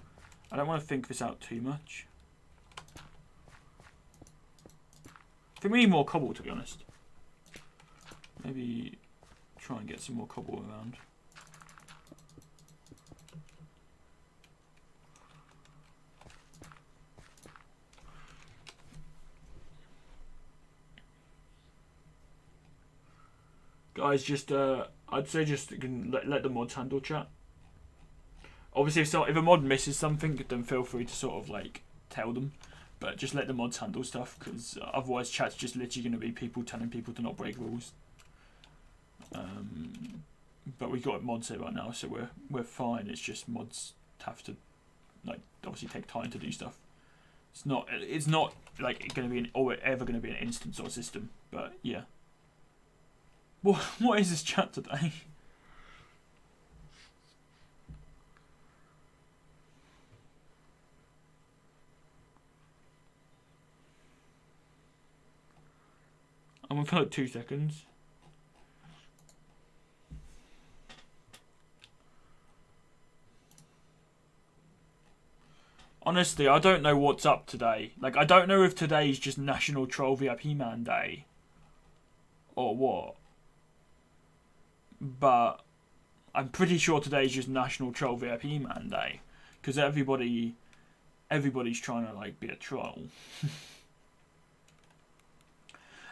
I don't want to think this out too much. I think we need more cobble, to be honest. Maybe try and get some more cobble around. Guys, just I'd say just let the mods handle chat. Obviously, if a mod misses something, then feel free to sort of like tell them, but just let the mods handle stuff, because otherwise chat's just literally going to be people telling people to not break rules. But we've got mods here right now, so we're fine. It's just mods have to like obviously take time to do stuff. It's not like going to be ever going to be an instant sort of system, but yeah. What is this chat today? I'm gonna for like 2 seconds. Honestly, I don't know what's up today. Like, I don't know if today's just National Troll VIP Man Day or what. But I'm pretty sure today's just National Troll VIP Man Day, because everybody's trying to like be a troll.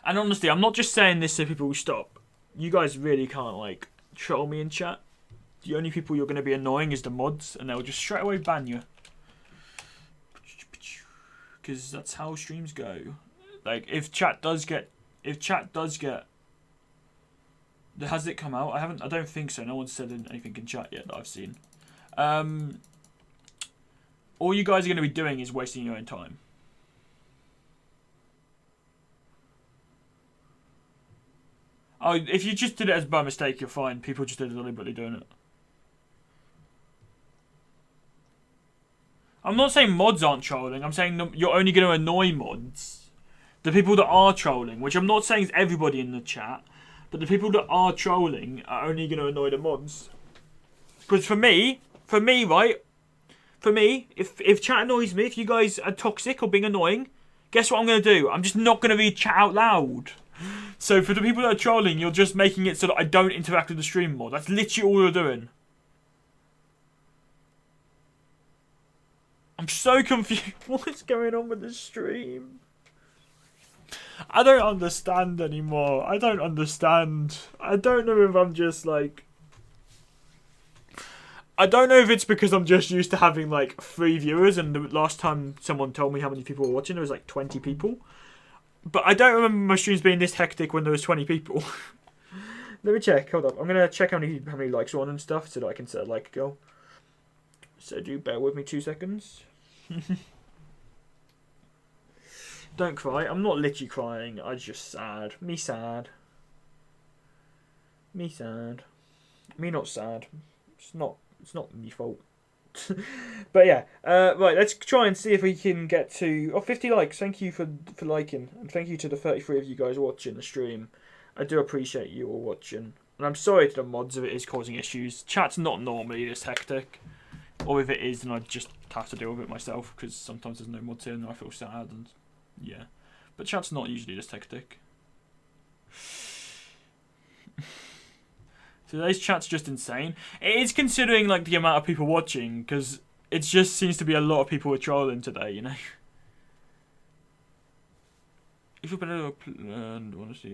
And honestly, I'm not just saying this so people will stop. You guys really can't like troll me in chat. The only people you're going to be annoying is the mods, and they'll just straight away ban you. Because that's how streams go. Like, if chat does get, has it come out? I don't think so. No one's said anything in chat yet that I've seen. All you guys are going to be doing is wasting your own time. Oh, if you just did it as by mistake, you're fine. People just deliberately doing it. I'm not saying mods aren't trolling. I'm saying you're only going to annoy mods. The people that are trolling, which I'm not saying is everybody in the chat, but the people that are trolling are only going to annoy the mods. Because for me, right? For me, if chat annoys me, if you guys are toxic or being annoying, guess what I'm going to do? I'm just not going to read chat out loud. So for the people that are trolling, you're just making it so that I don't interact with the stream more. That's literally all you're doing. I'm so confused. What's going on with the stream? I don't understand anymore. I don't understand. I don't know if I'm just like... I don't know if it's because I'm just used to having like 3 viewers, and the last time someone told me how many people were watching, there was like 20 people. But I don't remember my streams being this hectic when there was 20 people. Let me check. Hold up. I'm going to check how many likes are on and stuff so that I can set a like goal. So do bear with me 2 seconds. Don't cry. I'm not literally crying. I'm just sad. Me sad. Me sad. Me not sad. It's not me fault. But yeah, right, let's try and see if we can get to 50 likes. Thank you for liking, and thank you to the 33 of you guys watching the stream. I do appreciate you all watching, and I'm sorry to the mods if it is causing issues. Chat's not normally this hectic, or if it is, then I just have to deal with it myself, because sometimes there's no mods here and I feel sad, and yeah. But chat's not usually this hectic. Today's chat's just insane. It is considering like the amount of people watching, because it just seems to be a lot of people are trolling today, you know. If you're better and want to see,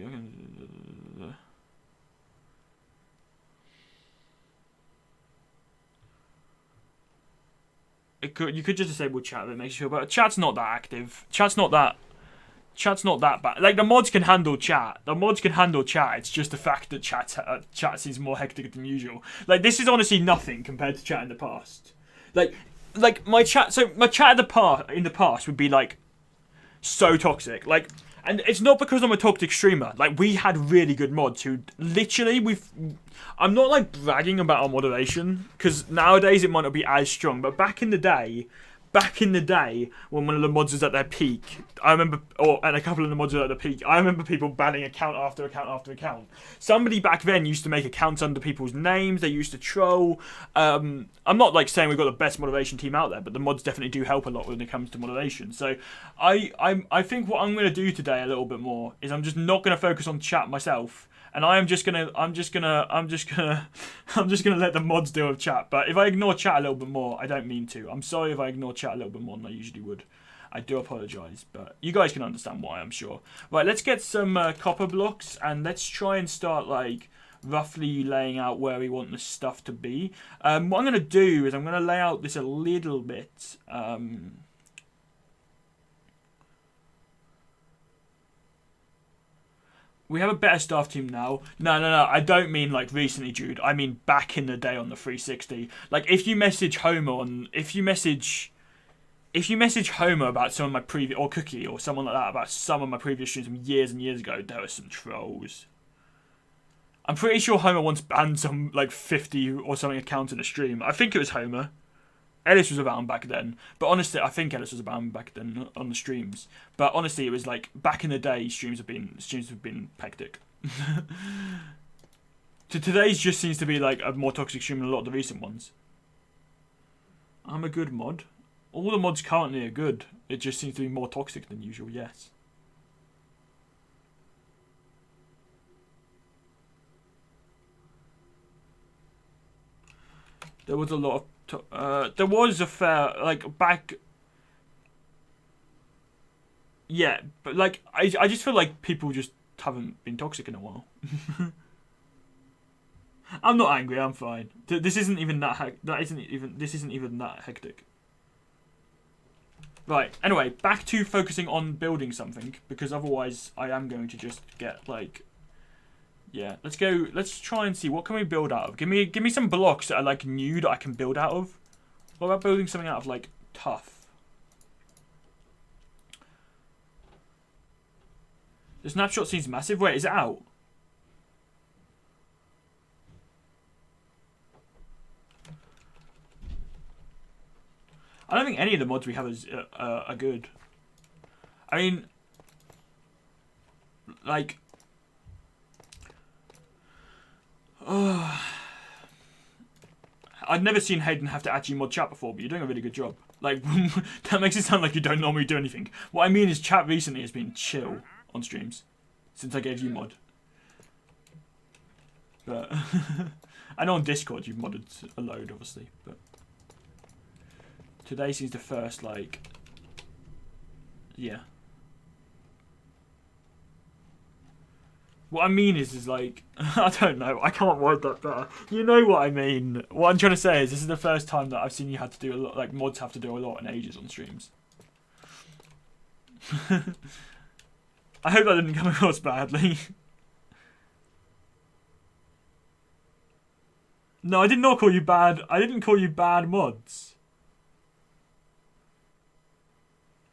you could just disable chat if it makes you feel better. Chat's not that active. Chat's not that bad. Like, the mods can handle chat. It's just the fact that chat seems more hectic than usual. Like, this is honestly nothing compared to chat in the past. Like my chat. So my chat in the past would be like so toxic. Like, and it's not because I'm a toxic streamer. Like, we had really good mods who literally I'm not like bragging about our moderation, because nowadays it might not be as strong. But back in the day, back in the day when one of the mods was at their peak, I remember, and a couple of the mods were at the peak, I remember people banning account after account after account. Somebody back then used to make accounts under people's names. They used to troll. I'm not like saying we've got the best moderation team out there, but the mods definitely do help a lot when it comes to moderation. So I think what I'm going to do today a little bit more is I'm just not going to focus on chat myself. And I'm just gonna let the mods deal with chat. But if I ignore chat a little bit more, I don't mean to. I'm sorry if I ignore chat a little bit more than I usually would. I do apologise, but you guys can understand why, I'm sure. Right, let's get some copper blocks and let's try and start like roughly laying out where we want the stuff to be. What I'm gonna do is I'm gonna lay out this a little bit. We have a better staff team now. No. I don't mean like recently, Jude. I mean back in the day on the 360. Like if you message Homer about some of my previous, or Cookie or someone like that about some of my previous streams from years and years ago, there were some trolls. I'm pretty sure Homer once banned some like 50 or something accounts in a stream. I think it was Homer. Ellis was around back then, but honestly, I think Ellis was around back then on the streams. But honestly, it was like back in the day, streams have been hectic. Today's just seems to be like a more toxic stream than a lot of the recent ones. I'm a good mod. All the mods currently are good. It just seems to be more toxic than usual. Yes. There was a lot of. There was a fair, like, back... Yeah, but, like, I just feel like people just haven't been toxic in a while. I'm not angry, I'm fine. This isn't even that this isn't even that hectic. Right, anyway, back to focusing on building something, because otherwise I am going to just get, like... Yeah, let's try and see, what can we build out of? Give me some blocks that are, like, new that I can build out of. What about building something out of, like, tough? The snapshot seems massive. Wait, is it out? I don't think any of the mods we have are good. I mean, like... I've never seen Hayden have to actually mod chat before, but you're doing a really good job. Like, that makes it sound like you don't normally do anything. What I mean is chat recently has been chill on streams since I gave you mod. But I know on Discord you've modded a load, obviously, but today seems the first, like, yeah. What I mean is like, I don't know, I can't word that better. You know what I mean. What I'm trying to say is this is the first time that I've seen you have to do a lot, like mods have to do a lot in ages on streams. I hope that didn't come across badly. No, I did not call you bad. I didn't call you bad mods.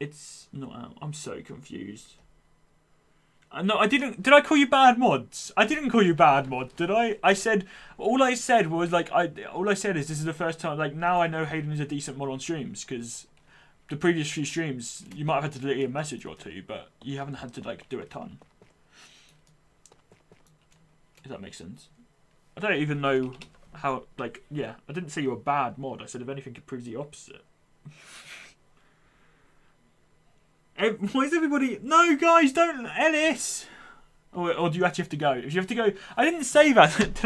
It's not out. I'm so confused. No, I didn't. Did I call you bad mods? I didn't call you bad mods, did I? I said, all I said was like, all I said is this is the first time, like now I know Hayden is a decent mod on streams, because the previous few streams, you might have had to delete a message or two, but you haven't had to like do a ton. If that makes sense. I don't even know how, like, yeah, I didn't say you were a bad mod. I said if anything, it proves the opposite. Why is everybody... No, guys, don't... Ellis! Or do you actually have to go? If you have to go... I didn't say that. Did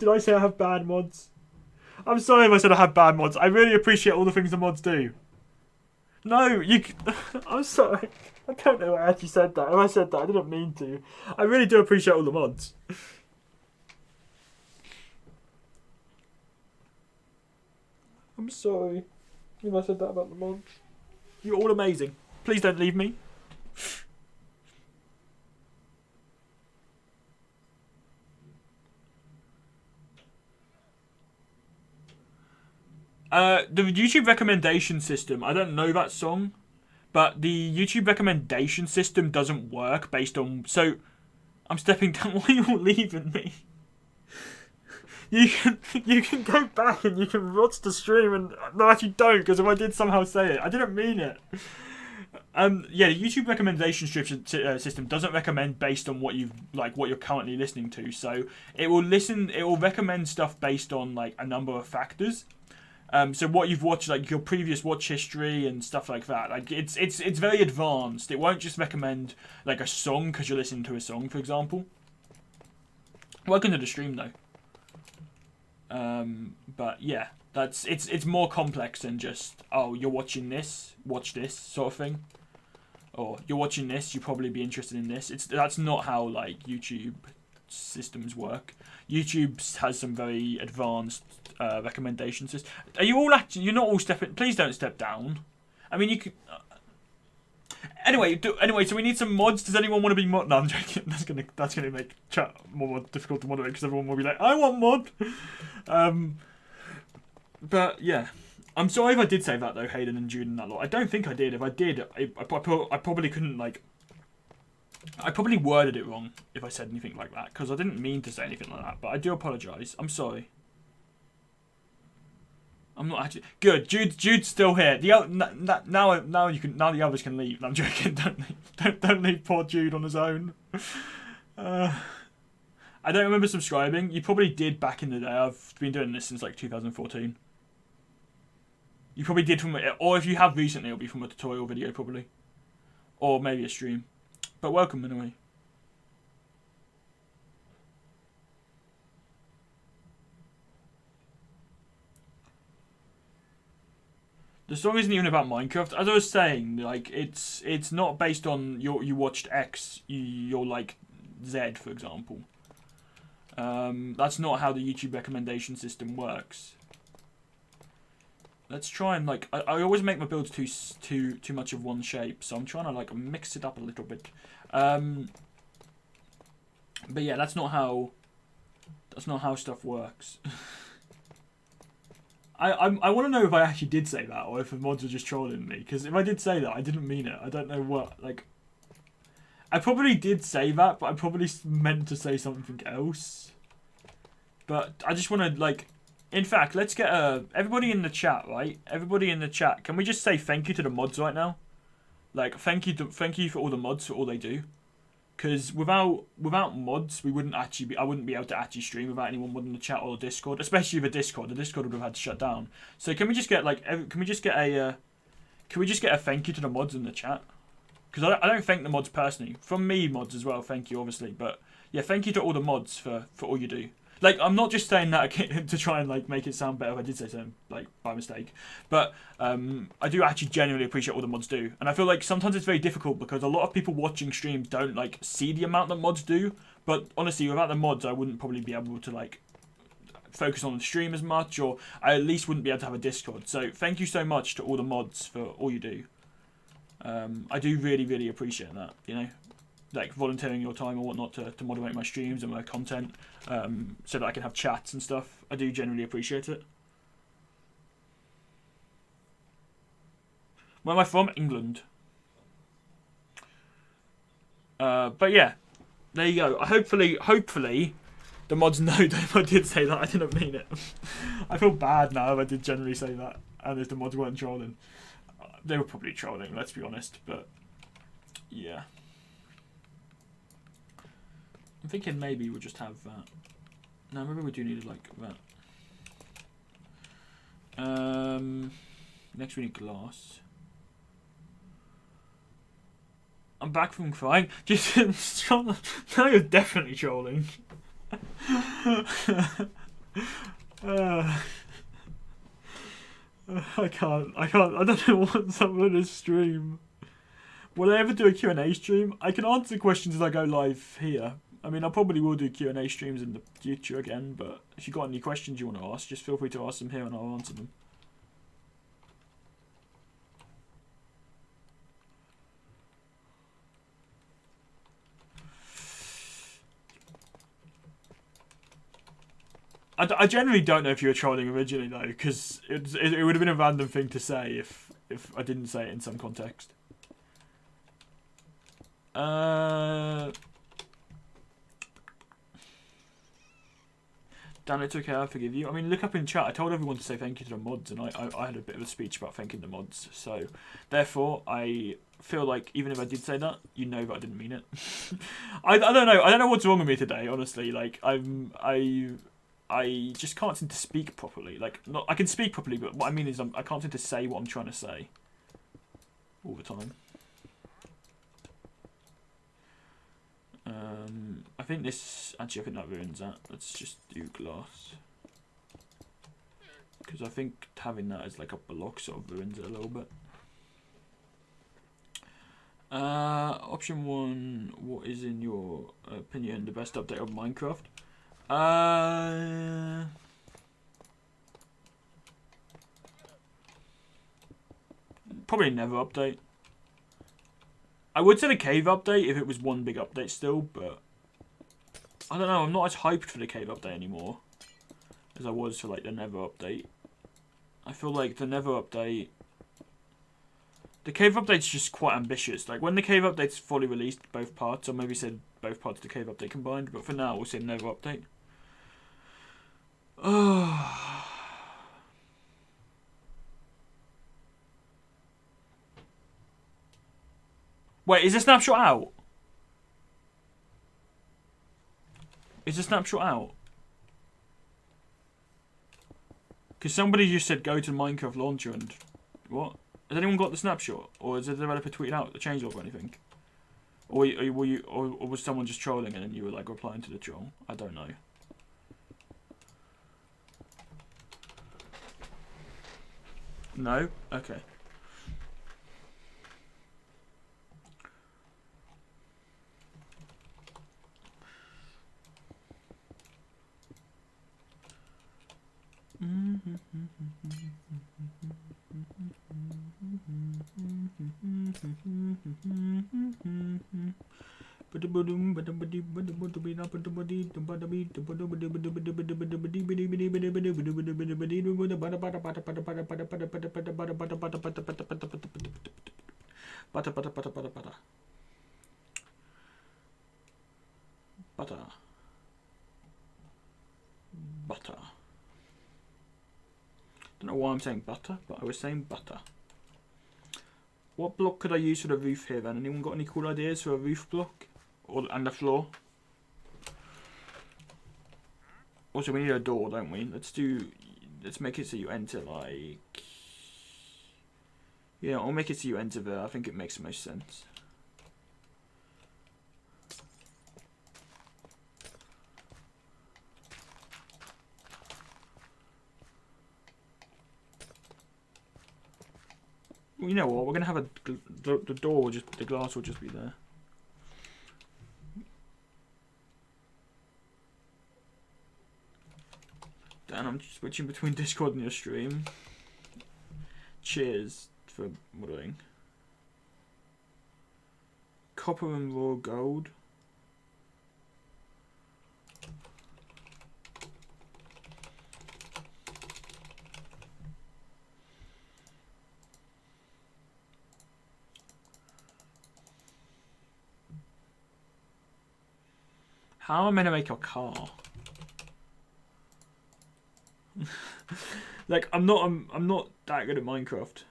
I say I have bad mods? I'm sorry if I said I have bad mods. I really appreciate all the things the mods do. No, you... I'm sorry. I don't know why I actually said that. If I said that, I didn't mean to. I really do appreciate all the mods. I'm sorry if I said that about the mods. You're all amazing. Please don't leave me. The YouTube recommendation system, I don't know that song, but the YouTube recommendation system doesn't work based on... So, I'm stepping down. Why are you all leaving me? you can go back and you can watch the stream and no, actually don't, because if I did somehow say it, I didn't mean it. Yeah, the YouTube recommendation system doesn't recommend based on what you're currently listening to. So it will recommend stuff based on like a number of factors. So what you've watched, like your previous watch history and stuff like that. Like it's very advanced. It won't just recommend like a song because you're listening to a song, for example. Welcome to the stream though. But yeah, it's more complex than just, oh, you're watching this, watch this sort of thing. Or you're watching this, you'll probably be interested in this. That's not how like YouTube systems work. YouTube has some very advanced recommendation systems. Are you all actually? You're not all stepping. Please don't step down. I mean, you could. Anyway, so we need some mods. Does anyone want to be mod? No, I'm joking. That's gonna make chat more difficult to moderate because everyone will be like, I want mod. But yeah. I'm sorry if I did say that though, Hayden and Jude and that lot. I don't think I did. If I did, I probably couldn't like. I probably worded it wrong if I said anything like that because I didn't mean to say anything like that. But I do apologise. I'm sorry. I'm not actually good. Jude's still here. Now the others can leave. I'm joking. Don't leave poor Jude on his own. I don't remember subscribing. You probably did back in the day. I've been doing this since like 2014. You probably did from, or if you have recently, it'll be from a tutorial video probably, or maybe a stream. But welcome anyway. The song isn't even about Minecraft. As I was saying, like it's not based on you watched X, you're like Z, for example. That's not how the YouTube recommendation system works. Let's try and like I always make my builds too much of one shape, so I'm trying to like mix it up a little bit. But yeah, that's not how stuff works. I want to know if I actually did say that or if the mods are just trolling me, because if I did say that, I didn't mean it. I don't know what, like, I probably did say that, but I probably meant to say something else. But I just want to like. In fact, let's get everybody in the chat, right? Everybody in the chat. Can we just say thank you to the mods right now? Like, thank you for all the mods for all they do. Because without mods, I wouldn't be able to actually stream without anyone modding the chat or the Discord, especially the Discord. The Discord would have had to shut down. So can we just get like, can we just get a thank you to the mods in the chat? Because I don't thank the mods personally. From me, mods as well. Thank you, obviously. But yeah, thank you to all the mods for all you do. Like, I'm not just saying that to try and like make it sound better if I did say something like by mistake, but I do actually genuinely appreciate all the mods do, and I feel like sometimes it's very difficult because a lot of people watching streams don't like see the amount that mods do. But honestly, without the mods, I wouldn't probably be able to like focus on the stream as much, or I at least wouldn't be able to have a Discord. So thank you so much to all the mods for all you do. I do really appreciate that, you know. Like volunteering your time or whatnot to moderate my streams and my content, so that I can have chats and stuff. I do generally appreciate it. Where am I from? England. But yeah, there you go. Hopefully the mods know that if I did say that, I didn't mean it. I feel bad now if I did generally say that, and if the mods weren't trolling. They were probably trolling, let's be honest, but yeah. I'm thinking maybe we'll just have that. No, maybe we do need like that. Next we need glass. I'm back from crying. Just now you're definitely trolling. I can't. I don't know what's up with this stream. Will I ever do a Q&A stream? I can answer questions as I go live here. I mean, I probably will do Q&A streams in the future again, but if you've got any questions you want to ask, just feel free to ask them here and I'll answer them. I generally don't know if you were trolling originally though, because it would have been a random thing to say if I didn't say it in some context. Dan, it's okay, I forgive you. I mean, look up in chat, I told everyone to say thank you to the mods, and I had a bit of a speech about thanking the mods, so therefore, I feel like, even if I did say that, you know that I didn't mean it. I don't know what's wrong with me today, honestly, like, I just can't seem to speak properly, like, I can speak properly, but what I mean is I can't seem to say what I'm trying to say all the time. I think this, actually I think that ruins that. Let's just do glass. Because I think having that as like a block sort of ruins it a little bit. Option 1, what is in your opinion the best update of Minecraft? Probably never update. I would say the cave update if it was one big update still, but I don't know, I'm not as hyped for the cave update anymore as I was for like the Nether update. I feel like the Nether update, the cave update's just quite ambitious. Like when the cave update's fully released, both parts, or maybe said both parts of the cave update combined, but for now we'll say Nether update. Wait, is the snapshot out? Is the snapshot out? Because somebody just said go to Minecraft launcher and... What? Has anyone got the snapshot? Or has the developer tweeted out the changelog or anything? Or was someone just trolling and then you were like replying to the troll? I don't know. No? Okay. Butter. Don't know why I'm saying butter, but I was saying butter. What block could I use for the roof here then? Anyone got any cool ideas for a roof block? And the floor? Also, we need a door, don't we? Let's make it so you enter like... Yeah, I'll make it so you enter there. I think it makes the most sense. Well, you know what? We're gonna have the door will just, the glass will just be there. Dan, I'm switching between Discord and your stream. Cheers for modding. Copper and raw gold. How am I meant to make a car? Like I'm not that good at Minecraft.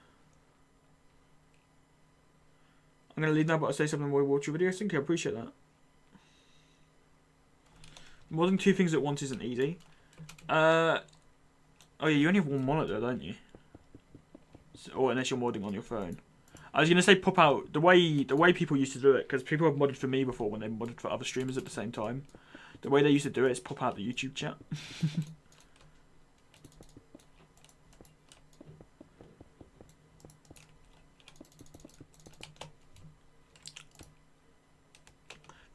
I'm gonna leave now, but I'll say something while we watch your video. Thank you, I appreciate that. Modding two things at once isn't easy. Oh yeah, you only have one monitor, don't you? So, or unless you're modding on your phone. I was gonna say pop out the way people used to do it, because people have modded for me before when they modded for other streamers at the same time. The way they used to do it is pop out the YouTube chat.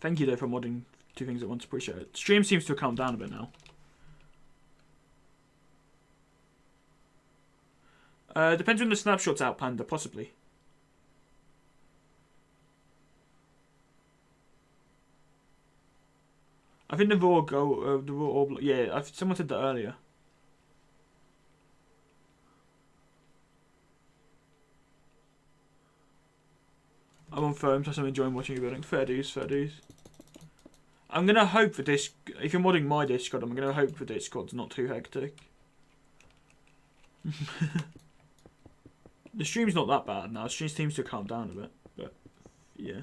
Thank you though for modding two things at once. Appreciate it. Stream seems to have calmed down a bit now. Depends when the snapshot's out, Panda. Possibly. I think the raw gold, yeah. Someone said that earlier. I'm on phone, plus I'm enjoying watching you building. Fair dues, fair dues. I'm gonna hope for this. If you're modding my Discord, I'm gonna hope for Discord's not too hectic. The stream's not that bad now. The stream seems to calm down a bit, but yeah.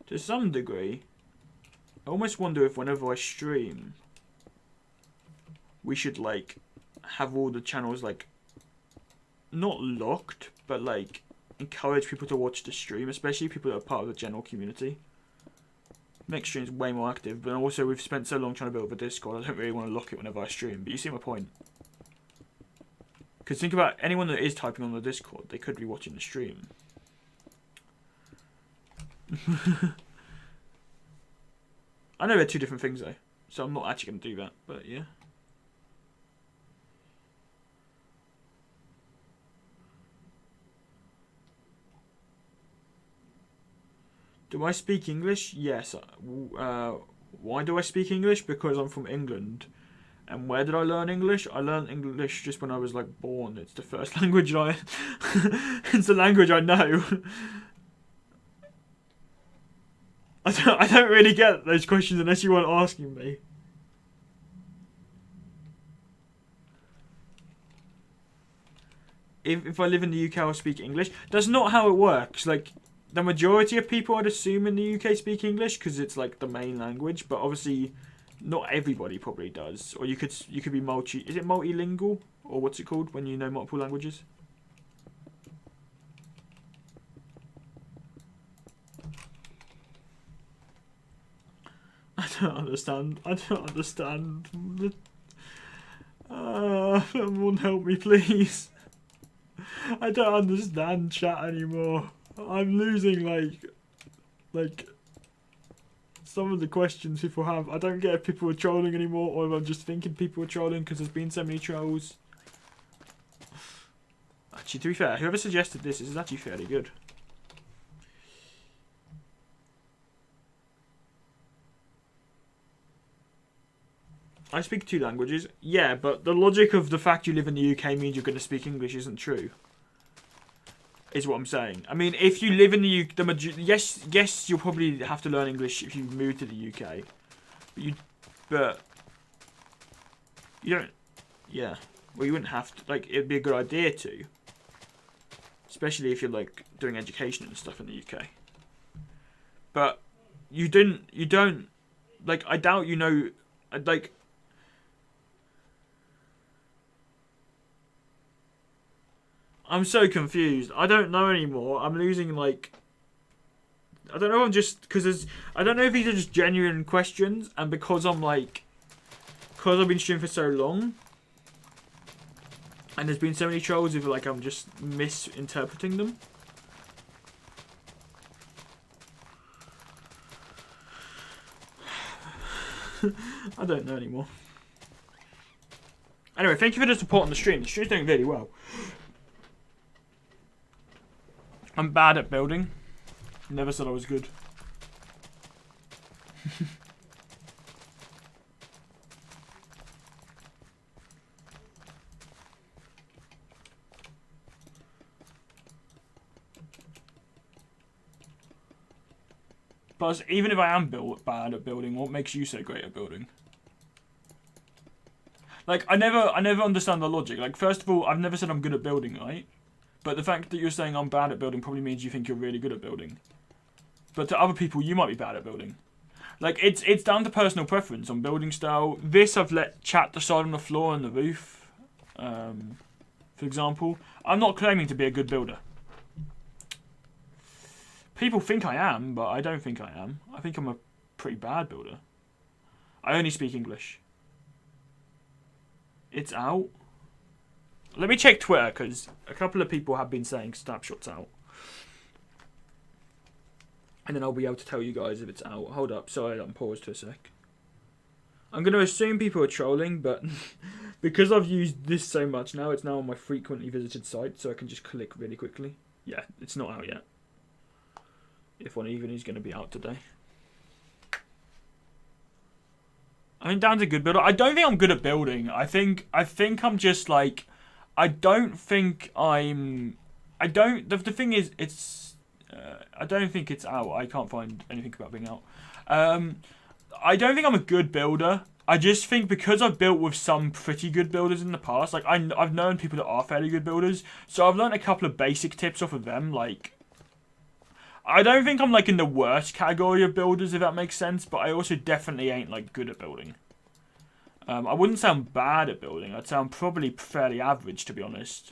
To some degree, I almost wonder if whenever I stream, we should like have all the channels like not locked, but like encourage people to watch the stream, especially people that are part of the general community. Make streams way more active, but also we've spent so long trying to build up a Discord, I don't really want to lock it whenever I stream, but you see my point. Because think about anyone that is typing on the Discord, they could be watching the stream. I know they're two different things though, so I'm not actually going to do that, but yeah. Do I speak English? Yes. Why do I speak English? Because I'm from England. And where did I learn English? I learned English just when I was like born. It's the first language it's the language I know. I don't really get those questions unless you weren't asking me. If I live in the UK, I'll speak English. That's not how it works. Like, the majority of people, I'd assume, in the UK speak English because it's like the main language. But obviously, not everybody probably does. Or you could be multi. Is it multilingual, or what's it called when you know multiple languages? I don't understand. I don't understand. Someone help me, please. I don't understand chat anymore. I'm losing like some of the questions people have. I don't get if people are trolling anymore, or if I'm just thinking people are trolling because there's been so many trolls. Actually, to be fair, whoever suggested this is actually fairly good. I speak 2 languages. Yeah, but the logic of the fact you live in the UK means you're going to speak English isn't true. Is what I'm saying. I mean, if you live in the UK, yes, you'll probably have to learn English if you move to the UK. But you don't. Yeah. Well, you wouldn't have to. Like, it'd be a good idea to. Especially if you're like doing education and stuff in the UK. But you don't. Like, I doubt you know. Like. I'm so confused. I don't know anymore. I'm losing, like... I don't know, I'm just... Because I don't know if these are just genuine questions, and because I'm, like... Because I've been streaming for so long, and there's been so many trolls, if, like, I'm just misinterpreting them. I don't know anymore. Anyway, thank you for the support on the stream. The stream's doing really well. I'm bad at building. Never said I was good. Plus, even if I am bad at building, what makes you so great at building? Like, I never understand the logic. Like, first of all, I've never said I'm good at building, right? But the fact that you're saying I'm bad at building probably means you think you're really good at building. But to other people, you might be bad at building. Like, it's down to personal preference on building style. This, I've let chat decide on the floor and the roof. For example, I'm not claiming to be a good builder. People think I am, but I don't think I am. I think I'm a pretty bad builder. I only speak English. It's out. Let me check Twitter, because a couple of people have been saying Snapshot's out. And then I'll be able to tell you guys if it's out. Hold up, sorry, I'm paused for a sec. I'm going to assume people are trolling, but because I've used this so much now, it's now on my frequently visited site, so I can just click really quickly. Yeah, it's not out yet. If one even is going to be out today. I think Dan's a good builder. I don't think I'm good at building. I think I'm just like, I don't think I'm. I don't. The thing is, it's. I don't think it's out. I can't find anything about being out. I don't think I'm a good builder. I just think because I've built with some pretty good builders in the past, like I've known people that are fairly good builders, so I've learned a couple of basic tips off of them. Like, I don't think I'm like in the worst category of builders, if that makes sense, but I also definitely ain't like good at building. I wouldn't say I'm bad at building. I'd say I'm probably fairly average, to be honest.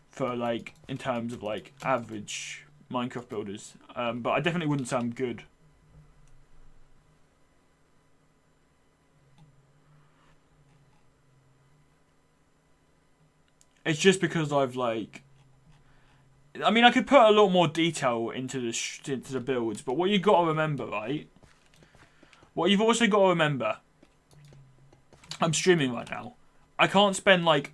For like, in terms of like average Minecraft builders. But I definitely wouldn't say I'm good. It's just because I've like... I mean, I could put a lot more detail into the builds, but what you've got to remember, right? What you've also got to remember... I'm streaming right now. I can't spend like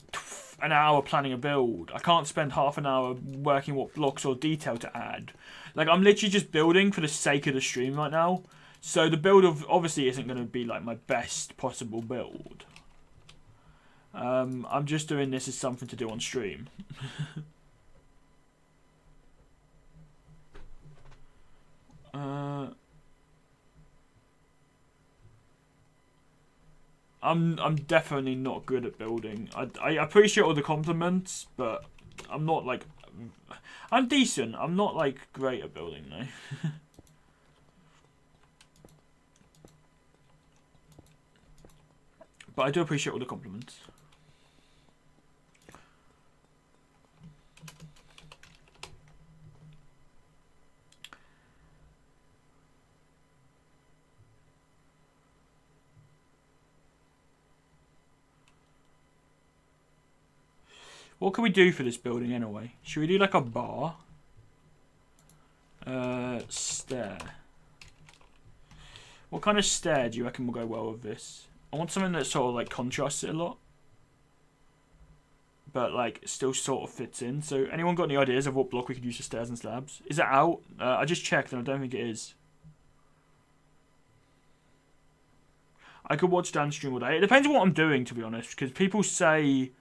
an hour planning a build. I can't spend half an hour working what blocks or detail to add. Like, I'm literally just building for the sake of the stream right now. So the build obviously isn't going to be like my best possible build. I'm just doing this as something to do on stream. I'm definitely not good at building. I appreciate all the compliments, but I'm not like... I'm decent. I'm not like great at building though. But I do appreciate all the compliments. What can we do for this building anyway? Should we do like a bar? Stair. What kind of stair do you reckon will go well with this? I want something that sort of like contrasts it a lot. But like still sort of fits in. So anyone got any ideas of what block we could use for stairs and slabs? Is it out? I just checked and I don't think it is. I could watch Dan stream all day. It depends on what I'm doing, to be honest. Because people say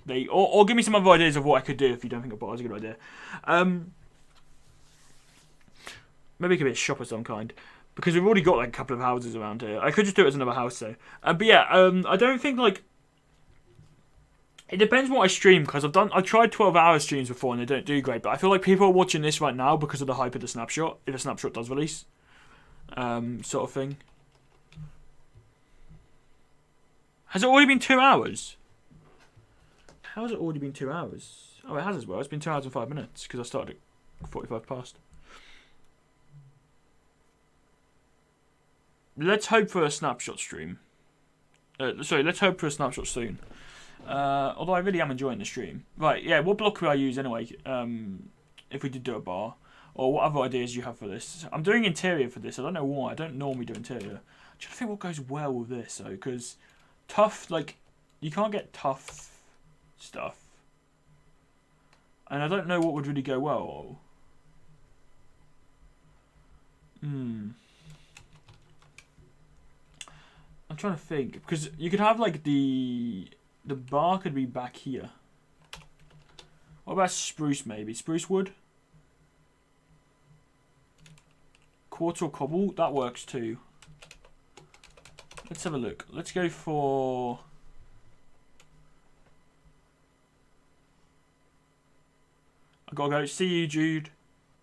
they or give me some other ideas of what I could do if you don't think a bar is a good idea. Maybe it could be a shop of some kind, because we've already got like a couple of houses around here. I could just do it as another house though. But yeah, I don't think like... It depends what I stream, because I've tried 12-hour streams before and they don't do great. But I feel like people are watching this right now because of the hype of the snapshot, if a snapshot does release, sort of thing. Has it already been 2 hours? How has it already been 2 hours? Oh, it has as well. It's been 2 hours and 5 minutes because I started at 45 past. Let's hope for a snapshot stream. Sorry, let's hope for a snapshot soon. Although I really am enjoying the stream. Right, yeah, what block would I use anyway? If we did do a bar. Or what other ideas do you have for this? I'm doing interior for this. I don't know why. I don't normally do interior. I'm trying to think what goes well with this though, because tough, like, you can't get tough stuff. And I don't know what would really go well. I'm trying to think, because you could have like the bar could be back here. What about spruce maybe? Spruce wood? Quartz or cobble? That works too. Let's have a look. Let's go for... I gotta go. See you, Jude.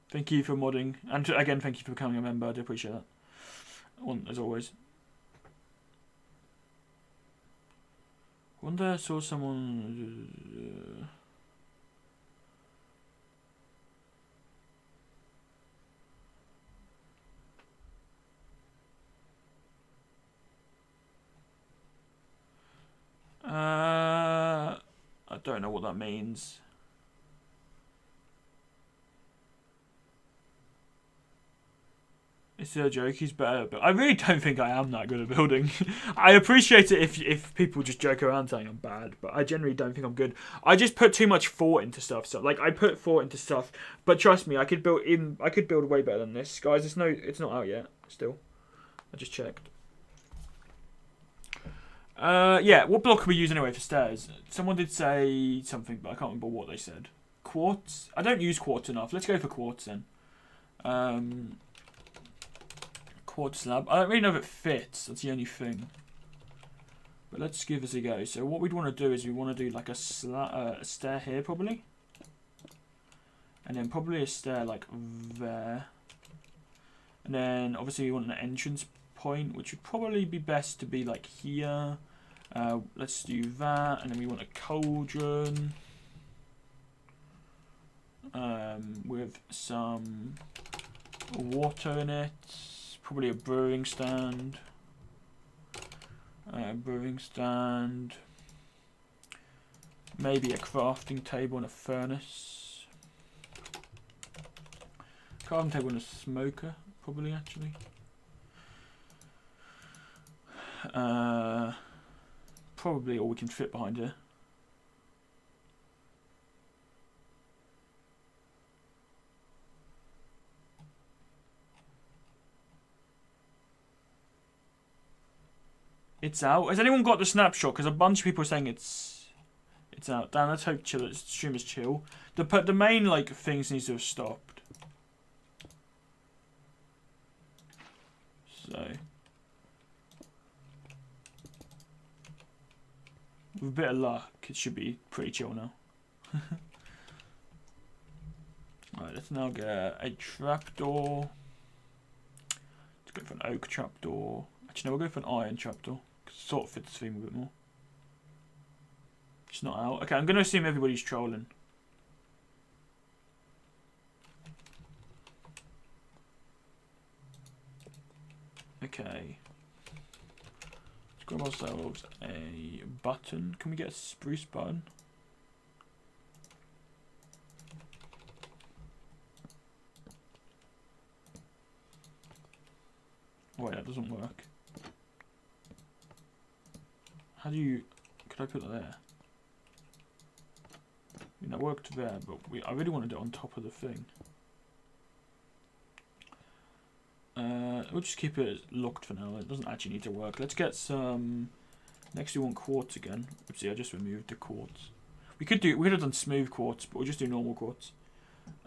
Thank you for modding. And again, thank you for becoming a member. I do appreciate that. As always. Wonder I saw someone... I don't know what that means. It's a joke, he's better, but I really don't think I am that good at building. I appreciate it if people just joke around saying I'm bad, but I generally don't think I'm good. I just put too much thought into stuff. So like I put thought into stuff, but trust me, I could build way better than this, guys. It's not out yet. Still, I just checked. Yeah, what block can we use anyway for stairs? Someone did say something, but I can't remember what they said. Quartz? I don't use quartz enough. Let's go for quartz then. Quartz slab. I don't really know if it fits. That's the only thing. But let's give this a go. So what we'd want to do is we want to do like a stair here probably. And then probably a stair like there. And then obviously we want an entrance point, which would probably be best to be like here. Let's do that. And then we want a cauldron. With some water in it. Probably a brewing stand. Maybe a crafting table and a furnace. Crafting table and a smoker, probably actually. Probably all we can fit behind here. It's out. Has anyone got the snapshot? Because a bunch of people are saying it's out. Damn, let's hope streamers chill. The main like things needs to have stopped. So with a bit of luck, it should be pretty chill now. Alright, let's now get a trapdoor. Let's go for an oak trapdoor. Actually, no, we'll go for an iron trapdoor. Sort of fits the theme a bit more. It's not out. Okay, I'm going to assume everybody's trolling. Okay. Let's grab ourselves a button. Can we get a spruce button? Oh wait, that doesn't work. How do you... Could I put that there? I mean, that worked there, but I really wanted it on top of the thing. We'll just keep it locked for now. It doesn't actually need to work. Let's get some... Next we want quartz again. Oopsie, I just removed the quartz. We could have done smooth quartz, but we'll just do normal quartz.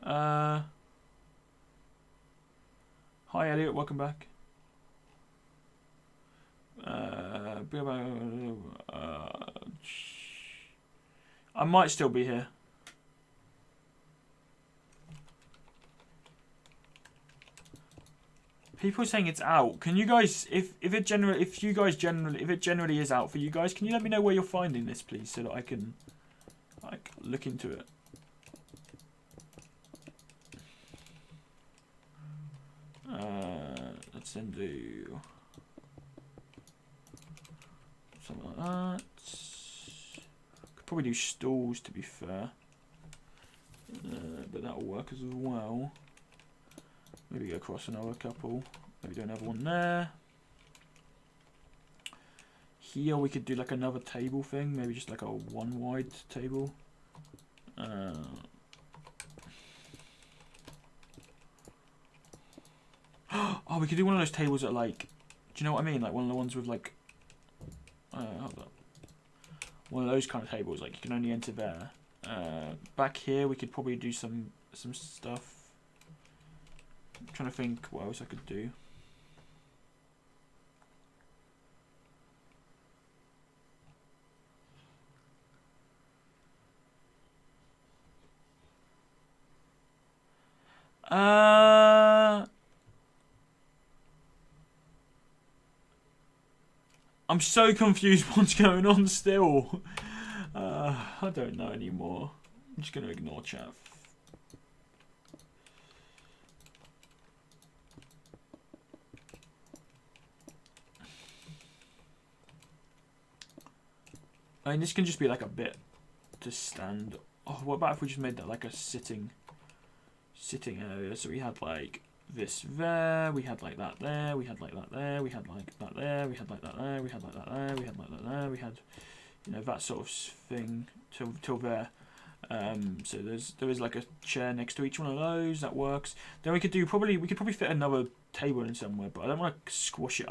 Hi Elliot, welcome back. I might still be here. People are saying it's out. Can you guys, if it generally is out for you guys, can you let me know where you're finding this, please, so that I can like look into it. Let's then do something like that. Could probably do stalls, to be fair, but that'll work as well. Maybe go across another couple. Maybe do another one there. Here we could do like another table thing. Maybe just like a one wide table. Oh, we could do one of those tables that like, do you know what I mean? Like one of the ones with like, hold up. One of those kind of tables, like you can only enter there. Back here we could probably do some stuff. I'm trying to think what else I could do. I'm so confused what's going on still. I don't know anymore. I'm just going to ignore chat. I mean, this can just be like a bit to stand. Oh, what about if we just made that like a sitting area? So we had like this there, we had like that there, we had like that there, we had like that there, we had like that there, we had like that there, we had like that there, we had, you know, that sort of thing till there. So there is like a chair next to each one of those. That works. Then we could probably fit another table in somewhere, but I don't want to squash it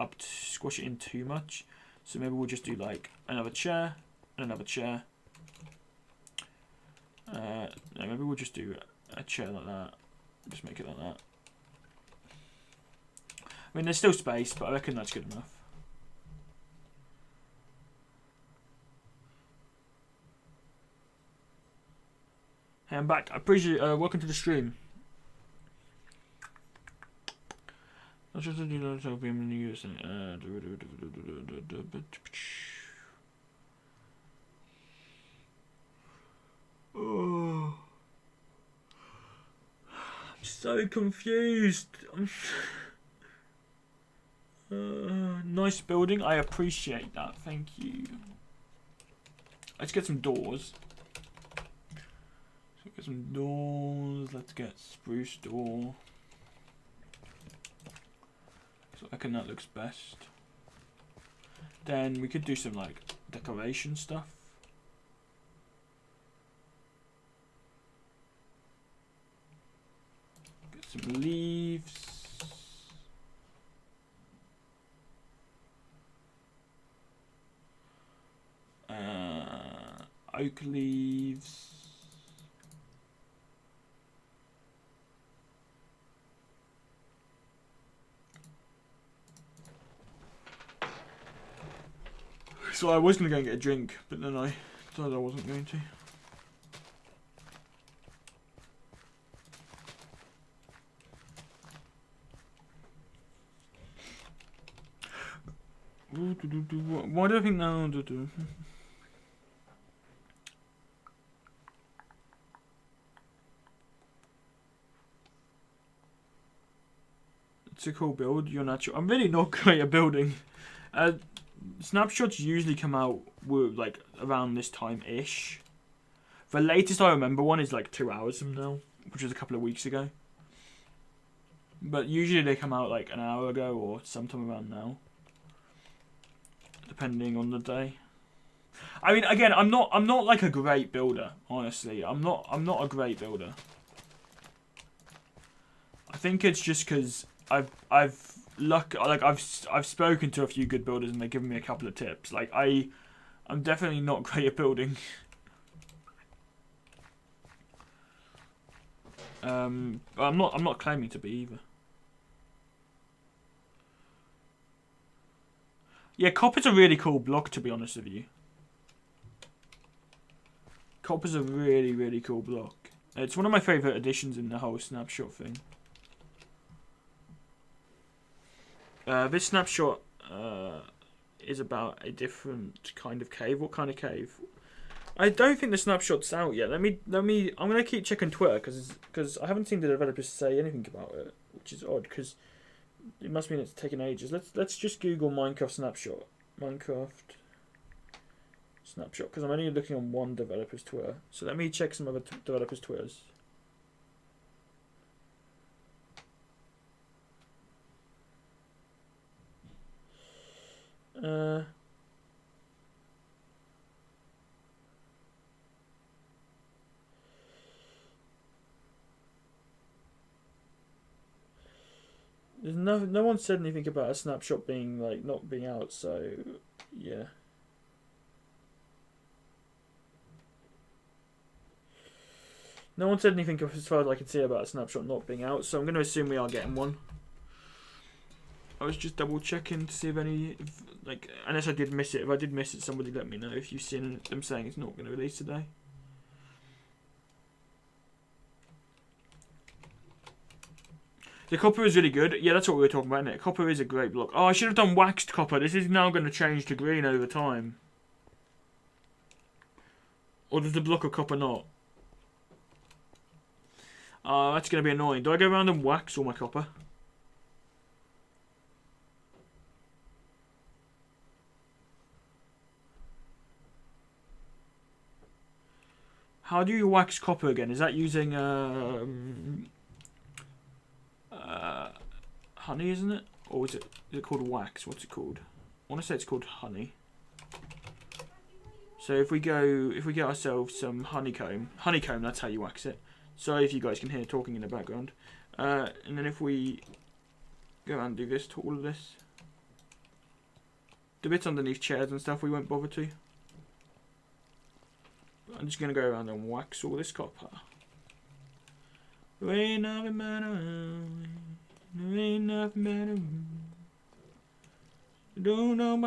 in too much. So maybe we'll just do like another chair and another chair. No, maybe we'll just do a chair like that. Just make it like that. I mean, there's still space, but I reckon that's good enough. Hey, I'm back. I appreciate welcome to the stream. Oh, I'm so confused. Nice building. I appreciate that. Thank you. Let's get some doors. Get some doors. Let's get spruce door. So I reckon that looks best. Then we could do some like decoration stuff. Get some leaves. Oak leaves. So I was going to go and get a drink, but then I decided I wasn't going to. Why do I think now? It's a cool build. You're natural. I'm really not great at building. Snapshots usually come out like around this time-ish. The latest I remember one is like 2 hours from now, which was a couple of weeks ago. But usually they come out like an hour ago or sometime around now, depending on the day. I mean, again, I'm not like a great builder, honestly. I'm not a great builder. I think it's just because I've spoken to a few good builders and they've given me a couple of tips. Like I'm definitely not great at building. But I'm not claiming to be either. Yeah, copper's a really cool block, to be honest with you. Copper's a really, really cool block. It's one of my favourite additions in the whole snapshot thing. This snapshot is about a different kind of cave. What kind of cave? I don't think the snapshot's out yet. I'm gonna keep checking Twitter because I haven't seen the developers say anything about it, which is odd because it must mean it's taken ages. Let's just Google Minecraft snapshot. Minecraft snapshot, because I'm only looking on one developer's Twitter. So let me check some other developers' Twitters. There's no one said anything about a snapshot being like not being out, so yeah. No one said anything as far as I can see about a snapshot not being out, so I'm going to assume we are getting one. I was just double checking to see if like, unless I did miss it. If I did miss it, somebody let me know if you've seen them saying it's not going to release today. The copper is really good. Yeah, that's what we were talking about, isn't it? Copper is a great block. Oh, I should have done waxed copper. This is now going to change to green over time. Or does the block of copper not? That's going to be annoying. Do I go around and wax all my copper? How do you wax copper again? Is that using honey, isn't it? Or is it called wax? What's it called? I want to say it's called honey. So if we get ourselves some honeycomb, that's how you wax it. Sorry if you guys can hear talking in the background. And then if we go and do this to all of this, the bits underneath chairs and stuff we won't bother to. But I'm just gonna go around and wax all this copper. There ain't nothing better. There ain't nothing better. I don't know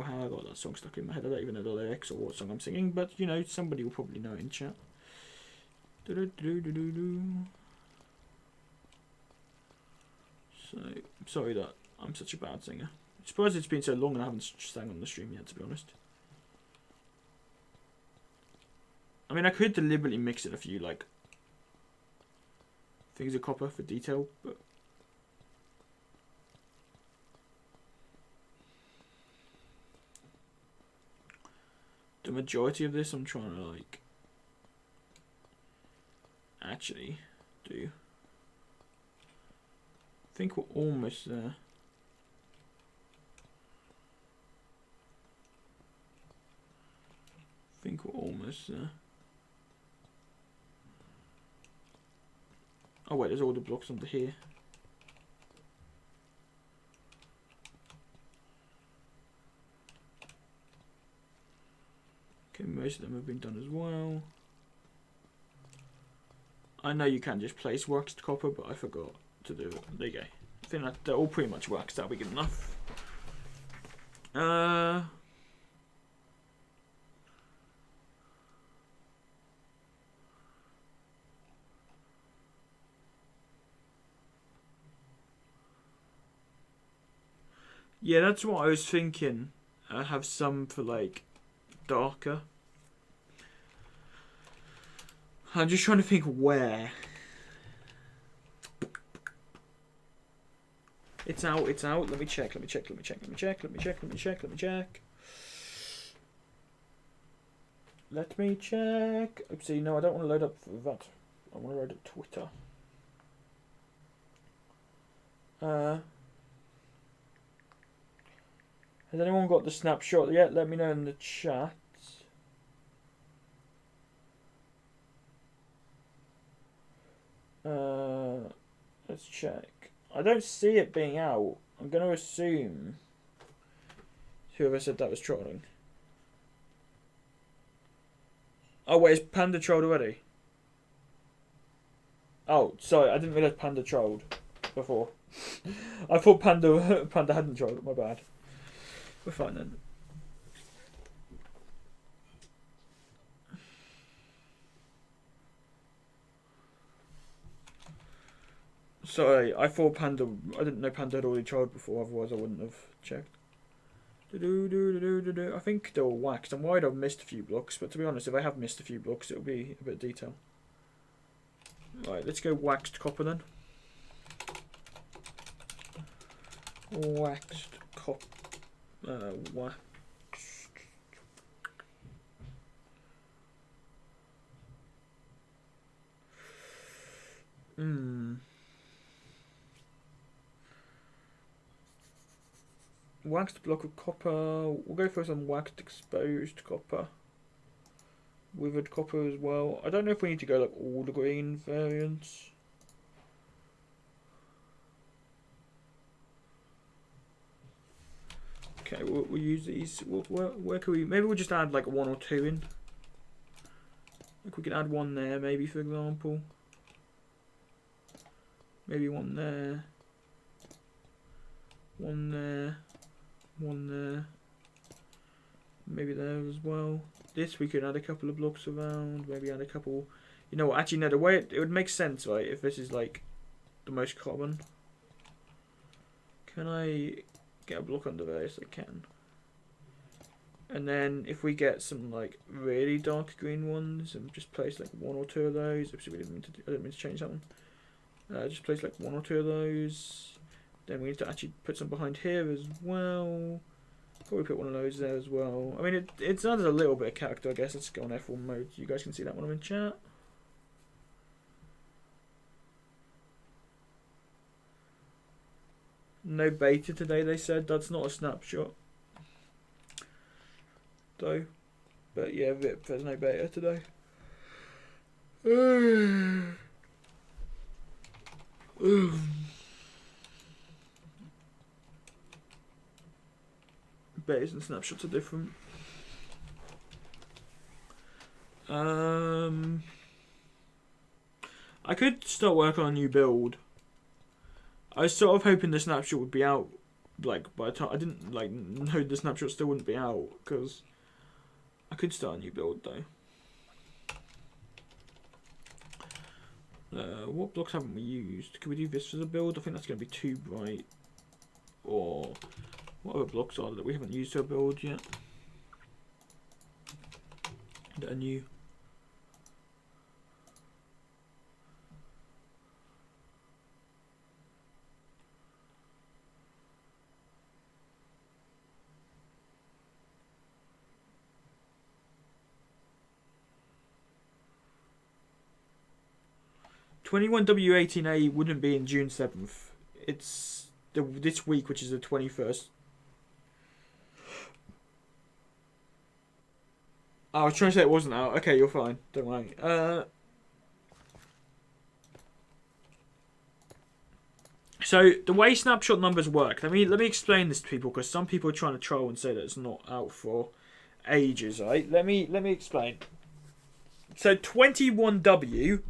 how I got that song stuck in my head. I don't even know the lyrics or what song I'm singing, but you know, somebody will probably know it in chat. So, I'm sorry that I'm such a bad singer. I'm surprised it's been so long and I haven't sang on the stream yet, to be honest. I mean, I could deliberately mix in a few, like, things of copper for detail, but the majority of this I'm trying to, like, actually do. I think we're almost there. I think we're almost there. Oh wait, there's all the blocks under here. Okay, most of them have been done as well. I know you can just place waxed copper, but I forgot to do it. There you go. I think that they're all pretty much waxed. That'll be good enough. Yeah, that's what I was thinking. I have some for like darker. I'm just trying to think where. It's out, it's out. Let me check. Oopsie, no, I don't want to load up that. I want to load up Twitter. Has anyone got the snapshot yet? Let me know in the chat. Let's check. I don't see it being out. I'm going to assume whoever said that was trolling. Oh wait, is Panda trolled already? Oh, sorry, I didn't realise Panda trolled before. I thought Panda hadn't trolled. My bad. We're fine then. Sorry, I thought Panda. I didn't know Panda had already trolled before. Otherwise, I wouldn't have checked. I think they're all waxed. I'm worried I've missed a few blocks, but to be honest, if I have missed a few blocks, it'll be a bit of detail. Right, let's go waxed copper then. Waxed copper. Waxed. Waxed block of copper. We'll go for some waxed exposed copper. Withered copper as well. I don't know if we need to go like all the green variants. Okay, we'll use these. Where can we? Maybe we'll just add like one or two in. Like we can add one there, maybe, for example. Maybe one there. One there. One there. Maybe there as well. This we could add a couple of blocks around. Maybe add a couple. You know what? Actually, no. The way it would make sense, right? If this is like the most common. Can I get a block under there? Yes, I can. And then if we get some like really dark green ones, and just place like one or two of those. Oops, I didn't mean to change that one. Just place like one or two of those. Then we need to actually put some behind here as well. Probably put one of those there as well. I mean, it adds a little bit of character, I guess. Let's go on F1 mode. You guys can see that when I'm in chat. No beta today, they said. That's not a snapshot. Though. But yeah, VIP, there's no beta today. Betas and snapshots are different. I could start working on a new build. I was sort of hoping the snapshot would be out, like, by the time I didn't like know the snapshot still wouldn't be out, because I could start a new build though. What blocks haven't we used? Can we do this as a build? I think that's going to be too bright. Or what other blocks are there that we haven't used to a build yet? That are new. (21w18a) wouldn't be in June 7th. It's this week, which is the 21st. I was trying to say it wasn't out. Okay, you're fine. Don't worry. So the way snapshot numbers work, let me explain this to people, because some people are trying to troll and say that it's not out for ages. Right? Let me explain. So 21w.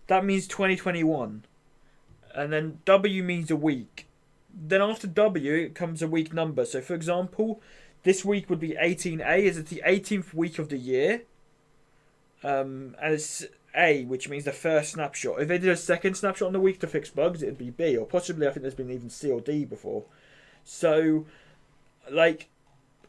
That means 2021. And then W means a week. Then after W, it comes a week number. So, for example, this week would be 18A, as it's the 18th week of the year. And it's A, which means the first snapshot. If they did a second snapshot on the week to fix bugs, it would be B. Or possibly, I think there's been even C or D before. So, like,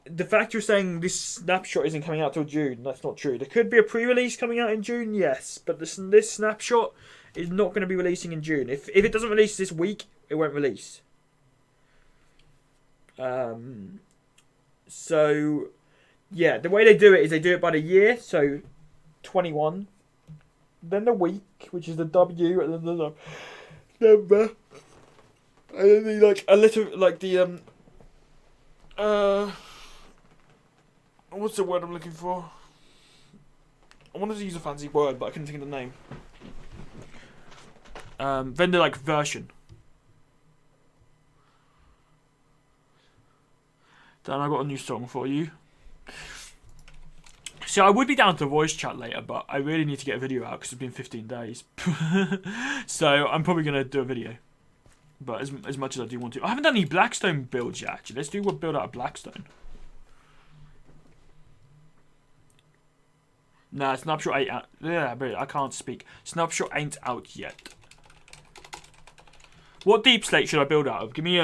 the fact you're saying this snapshot isn't coming out till June, that's not true. There could be a pre-release coming out in June, yes, but this snapshot is not going to be releasing in June. If it doesn't release this week, it won't release. So yeah, the way they do it is they do it by the year, so 21, then the week, which is the W, and then the number, and then the, like a little like the what's the word I'm looking for? I wanted to use a fancy word, but I couldn't think of the name. Then the like version. Then I got a new song for you. So I would be down to voice chat later, but I really need to get a video out because it's been 15 days. So I'm probably gonna do a video. But as much as I do want to, I haven't done any Blackstone builds yet. Actually, let's do a build out of Blackstone. Nah, Snapshot ain't out. Yeah, but I can't speak. Snapshot ain't out yet. What deep slate should I build out of? Give me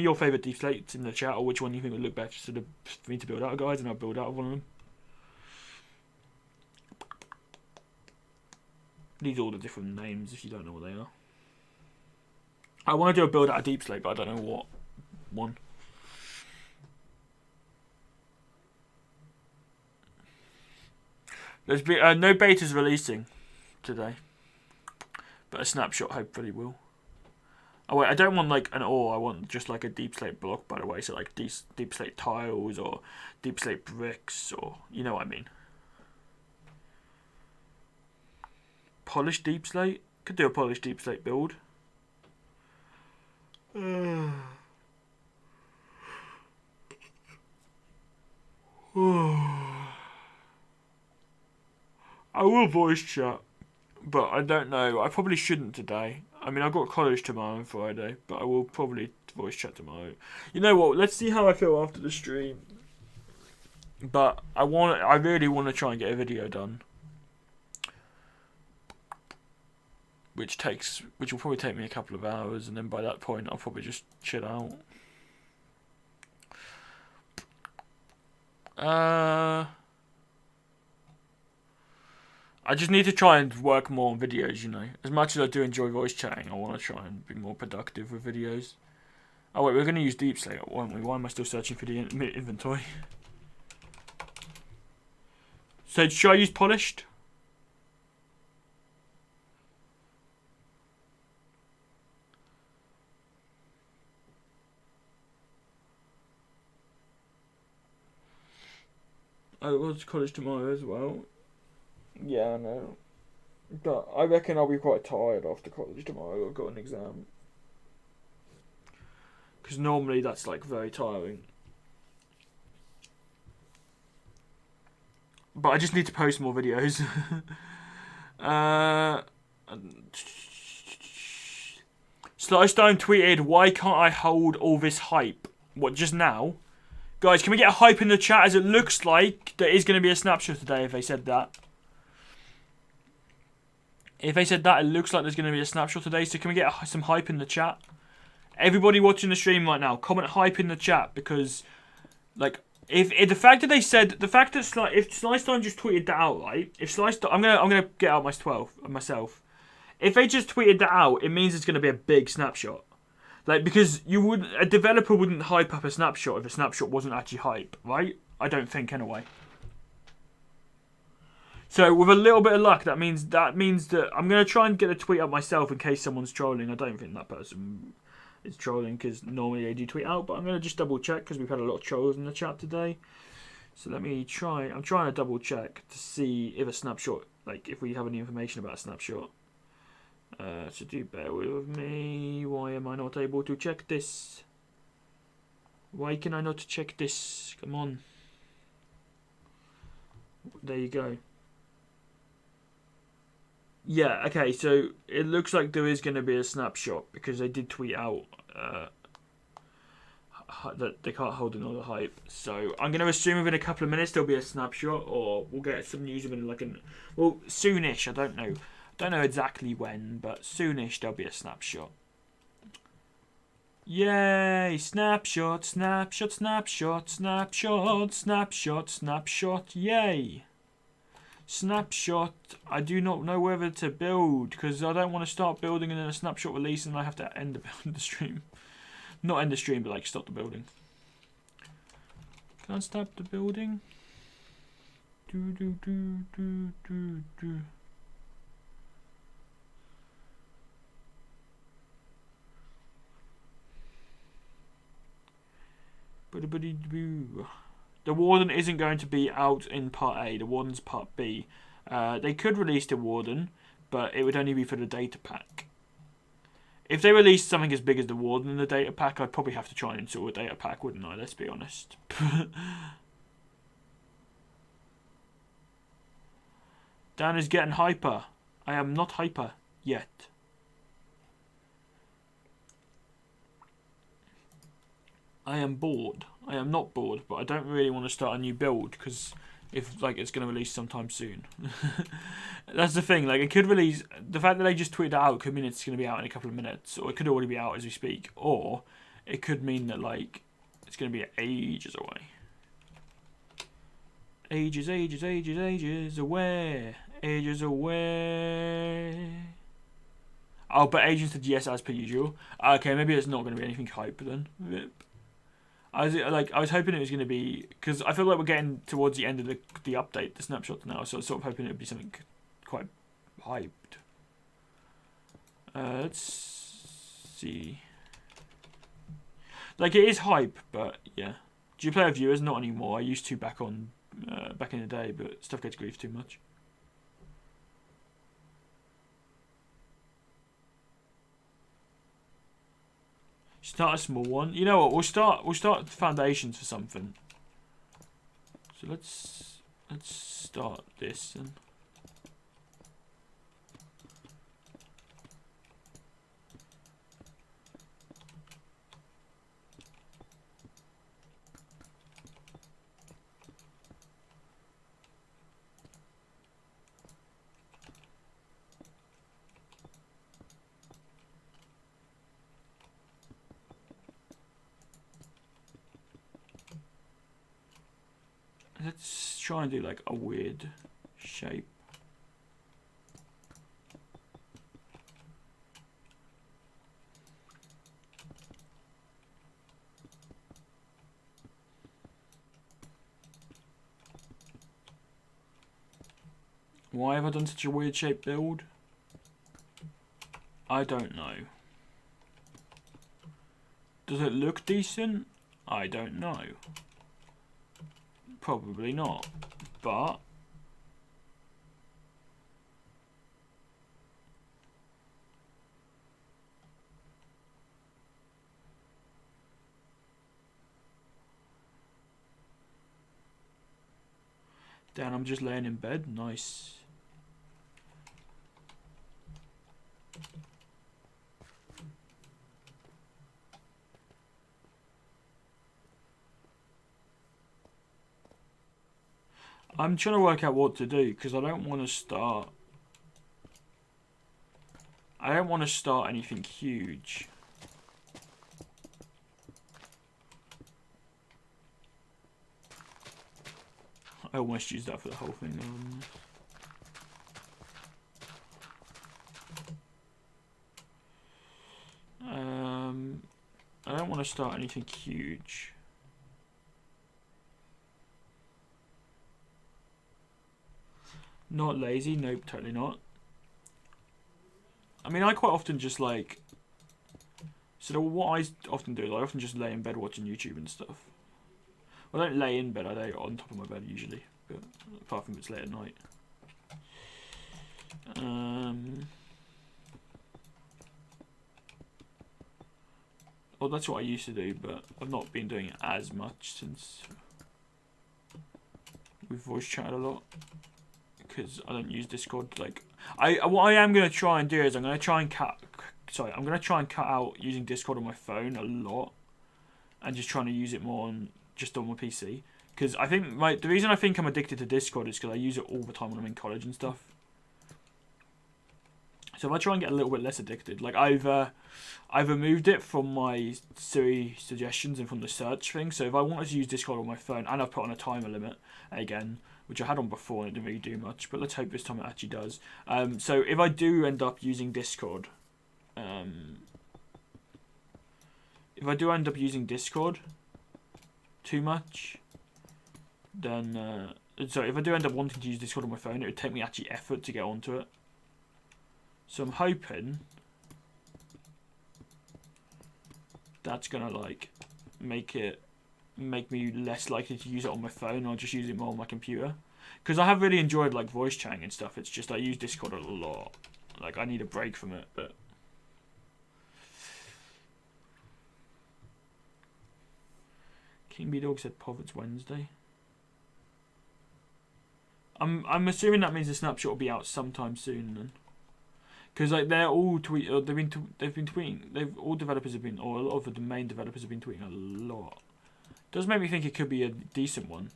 your favourite deep slates in the chat, or which one you think would look best for me to build out of, guys, and I'll build out of one of them. These are all the different names if you don't know what they are. I want to do a build out of deep slate, but I don't know what one. There's been no betas releasing today, but a snapshot hopefully will. Oh wait, I don't want like an ore. I want just like a deep slate block, by the way. So like deep slate tiles or deep slate bricks, or you know what I mean. Polished deep slate. Could do a polished deep slate build. I will voice chat, but I don't know. I probably shouldn't today. I mean, I've got college tomorrow and Friday, but I will probably voice chat tomorrow. You know what? Let's see how I feel after the stream. But I really want to try and get a video done, which will probably take me a couple of hours, and then by that point I'll probably just chill out. I just need to try and work more on videos, you know. As much as I do enjoy voice chatting, I want to try and be more productive with videos. Oh wait, we're going to use deep slate, won't we? Why am I still searching for the inventory? So should I use polished? I go to college tomorrow as well. Yeah, I know. But I reckon I'll be quite tired after college tomorrow. I've got an exam. Because normally that's like very tiring. But I just need to post more videos. SldSweat tweeted, "Why can't I hold all this hype?" What, just now? Guys, can we get a hype in the chat, as it looks like there is going to be a snapshot today if they said that. If they said that, it looks like there's going to be a snapshot today. So can we get some hype in the chat? Everybody watching the stream right now, comment hype in the chat, because like if the fact that if SldSweat just tweeted that out, right? If SldSweat, I'm gonna get out myself. If they just tweeted that out, it means it's gonna be a big snapshot. Like, because a developer wouldn't hype up a snapshot if a snapshot wasn't actually hype, right? I don't think anyway. So with a little bit of luck, that means that I'm gonna try and get a tweet up myself in case someone's trolling. I don't think that person is trolling, because normally they do tweet out, but I'm gonna just double check because we've had a lot of trolls in the chat today. So let me try. I'm trying to double check to see if a snapshot, like if we have any information about a snapshot. So do bear with me. Why am I not able to check this? Why can I not check this? Come on. There you go. Yeah, okay, so it looks like there is going to be a snapshot, because they did tweet out that they can't hold another hype. So I'm going to assume within a couple of minutes there'll be a snapshot, or we'll get some news within well, soonish. I don't know. Don't know exactly when, but soonish there'll be a snapshot. Yay! Snapshot, snapshot, snapshot, snapshot, snapshot, snapshot, yay! Snapshot, I do not know whether to build, because I don't want to start building and then a snapshot release and I have to end the stream. Not end the stream, but like stop the building. Can't stop the building. Do. The Warden isn't going to be out in Part A. The Warden's Part B. They could release the Warden, but it would only be for the data pack. If they released something as big as the Warden in the data pack, I'd probably have to try and install a data pack, wouldn't I? Let's be honest. Dan is getting hyper. I am not hyper yet. I am bored. I am not bored, but I don't really want to start a new build, because if like it's going to release sometime soon. That's the thing. Like, it could release. The fact that they just tweeted out could mean it's going to be out in a couple of minutes, or it could already be out as we speak, or it could mean that like it's going to be ages away. Ages away. Ages away. Oh, but Agent said yes as per usual. Okay, maybe it's not going to be anything hype then. Rip. I was hoping it was going to be, because I feel like we're getting towards the end of the update, the snapshot now, so I was sort of hoping it would be something quite hyped. Let's see. Like, it is hype, but yeah. Do you play with viewers? Not anymore. I used to back in the day, but stuff gets griefed too much. Start a small one. You know what? We'll start foundations for something. So let's start this and. Let's try and do like a weird shape. Why have I done such a weird shape build? I don't know. Does it look decent? I don't know. Probably not, but Dan, I'm just laying in bed. Nice. I'm trying to work out what to do because I don't want to start. I don't want to start anything huge. I almost used that for the whole thing. I don't want to start anything huge. Not lazy, nope, totally not. I mean, I quite often just like. So what I often do is I often just lay in bed watching YouTube and stuff. Well, I don't lay in bed, I lay on top of my bed usually, but apart from it's late at night. Well, that's what I used to do, but I've not been doing it as much since we've voice chatted a lot. Because I don't use Discord. Like, what I am gonna try and do is I'm gonna try and cut out using Discord on my phone a lot, and just trying to use it more on my PC. Because I think the reason I think I'm addicted to Discord is because I use it all the time when I'm in college and stuff. So if I try and get a little bit less addicted, like I've removed it from my Siri suggestions and from the search thing. So if I wanted to use Discord on my phone, and I've put on a timer limit again, which I had on before and it didn't really do much, but let's hope this time it actually does. So if I do end up using Discord, too much, then if I do end up wanting to use Discord on my phone, it would take me actually effort to get onto it. So I'm hoping that's gonna like make me less likely to use it on my phone. I'll just use it more on my computer, because I have really enjoyed like voice chatting and stuff. It's just I use Discord a lot. Like I need a break from it, but King B Dog said Povert's Wednesday. I'm assuming that means the snapshot will be out sometime soon then. Because like they're all they've been tweeting. All developers have been, or a lot of the main developers have been tweeting a lot. Does make me think it could be a decent one.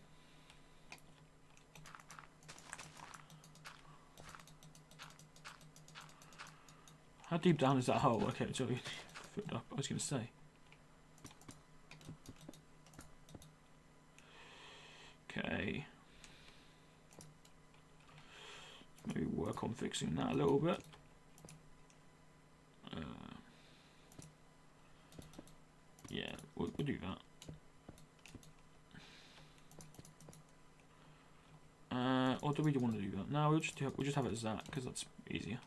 How deep down is that hole? Okay, it's already flipped up. I was going to say. Okay. Maybe work on fixing that a little bit. Yeah, we'll do that. Or do we want to do that? No, we'll just have it as that because that's easier.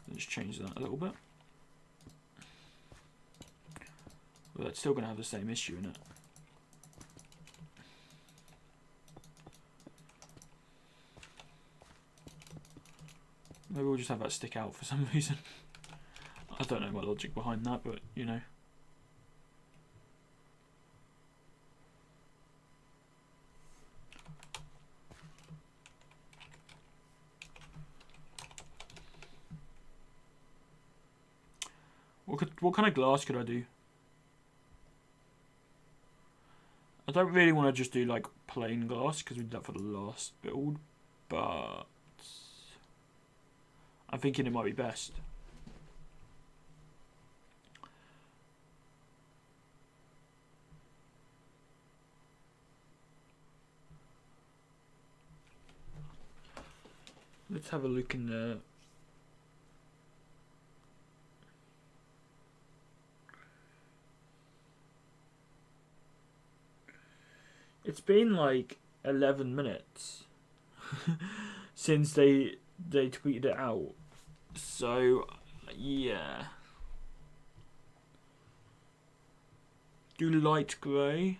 Let's change that a little bit. But that's still going to have the same issue in it. Maybe we'll just have that stick out for some reason. I don't know my logic behind that, but you know. What kind of glass could I do? I don't really want to just do like plain glass because we did that for the last build, but I'm thinking it might be best. Let's have a look in there. It's been like 11 minutes since they tweeted it out. So, yeah. Do light grey.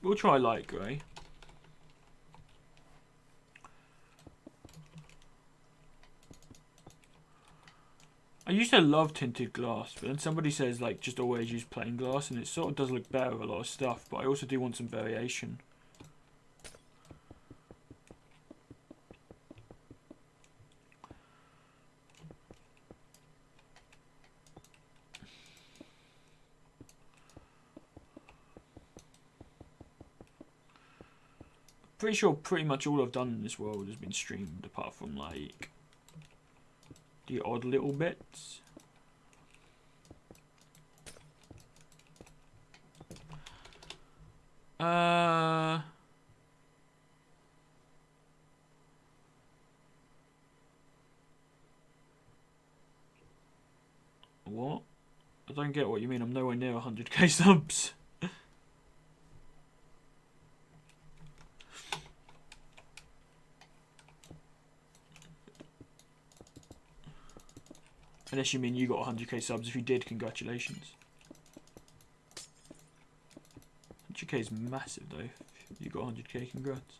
We'll try light grey. I used to love tinted glass, but then somebody says like just always use plain glass, and it sort of does look better with a lot of stuff, but I also do want some variation. Pretty sure pretty much all I've done in this world has been streamed, apart from like the odd little bits. What? I don't get what you mean. I'm nowhere near 100k subs. Unless you mean you got 100k subs. If you did, congratulations. 100k is massive though. If you got 100k, congrats.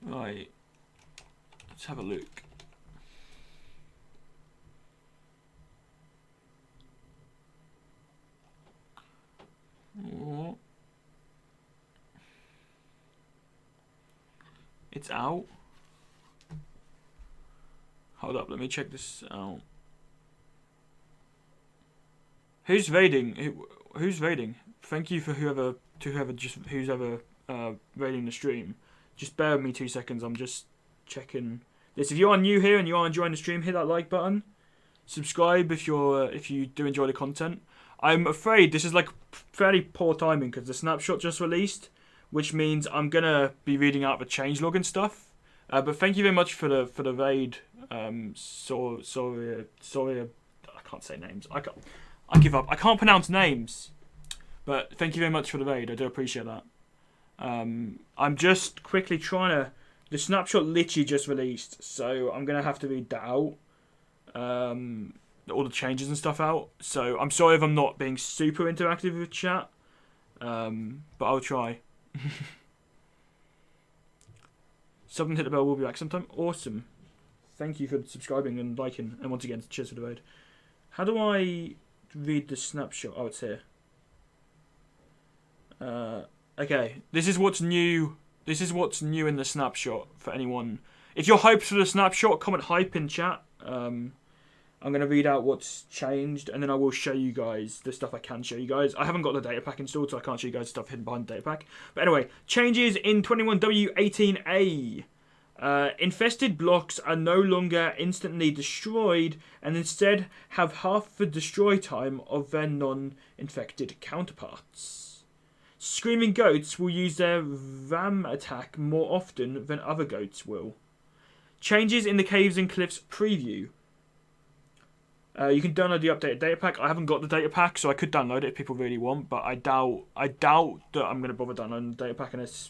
Right. Let's have a look. Oh. It's out. Hold up, let me check this out. Who's raiding? Who's raiding? Thank you for whoever who's ever raiding the stream. Just bear with me 2 seconds. I'm just checking this. If you are new here and you are enjoying the stream, hit that like button. Subscribe if you do enjoy the content. I'm afraid this is like fairly poor timing because the snapshot just released, which means I'm gonna be reading out the changelog and stuff. But thank you very much for the raid. Sorry, I can't say names. I give up. I can't pronounce names. But thank you very much for the raid. I do appreciate that. I'm just quickly trying to. The snapshot literally just released, so I'm gonna have to read that out. All the changes and stuff out. So I'm sorry if I'm not being super interactive with chat. But I'll try. Something hit the bell. We'll be back sometime. Awesome. Thank you for subscribing and liking. And once again, cheers for the raid. How do I read the snapshot? Oh, it's here. Okay. This is what's new. This is what's new in the snapshot for anyone. If you're hyped for the snapshot, comment hype in chat. I'm going to read out what's changed, and then I will show you guys the stuff I can show you guys. I haven't got the data pack installed, so I can't show you guys stuff hidden behind the data pack. But anyway, changes in 21w18a. Infested blocks are no longer instantly destroyed, and instead have half the destroy time of their non-infected counterparts. Screaming goats will use their ram attack more often than other goats will. Changes in the Caves and Cliffs preview. You can download the updated data pack. I haven't got the data pack, so I could download it if people really want, but I doubt that I'm going to bother downloading the data pack unless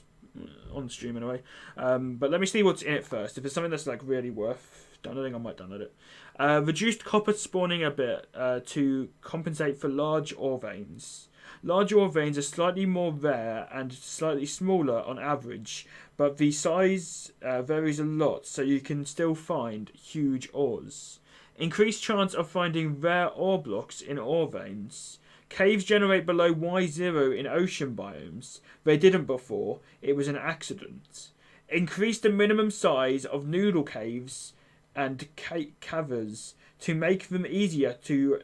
on stream anyway. But let me see what's in it first. If it's something that's like really worth downloading, I might download it. Reduced copper spawning a bit to compensate for large ore veins. Large ore veins are slightly more rare and slightly smaller on average, but the size varies a lot, so you can still find huge ores. Increased chance of finding rare ore blocks in ore veins. Caves generate below Y0 in ocean biomes. They didn't before. It was an accident. Increase the minimum size of noodle caves and caverns to make them easier to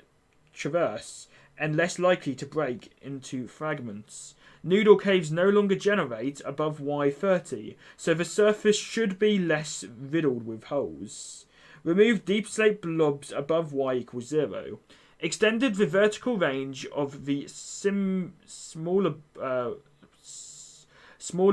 traverse and less likely to break into fragments. Noodle caves no longer generate above Y30, so the surface should be less riddled with holes. Remove deep slate blobs above Y=0. Extended the vertical range of the smaller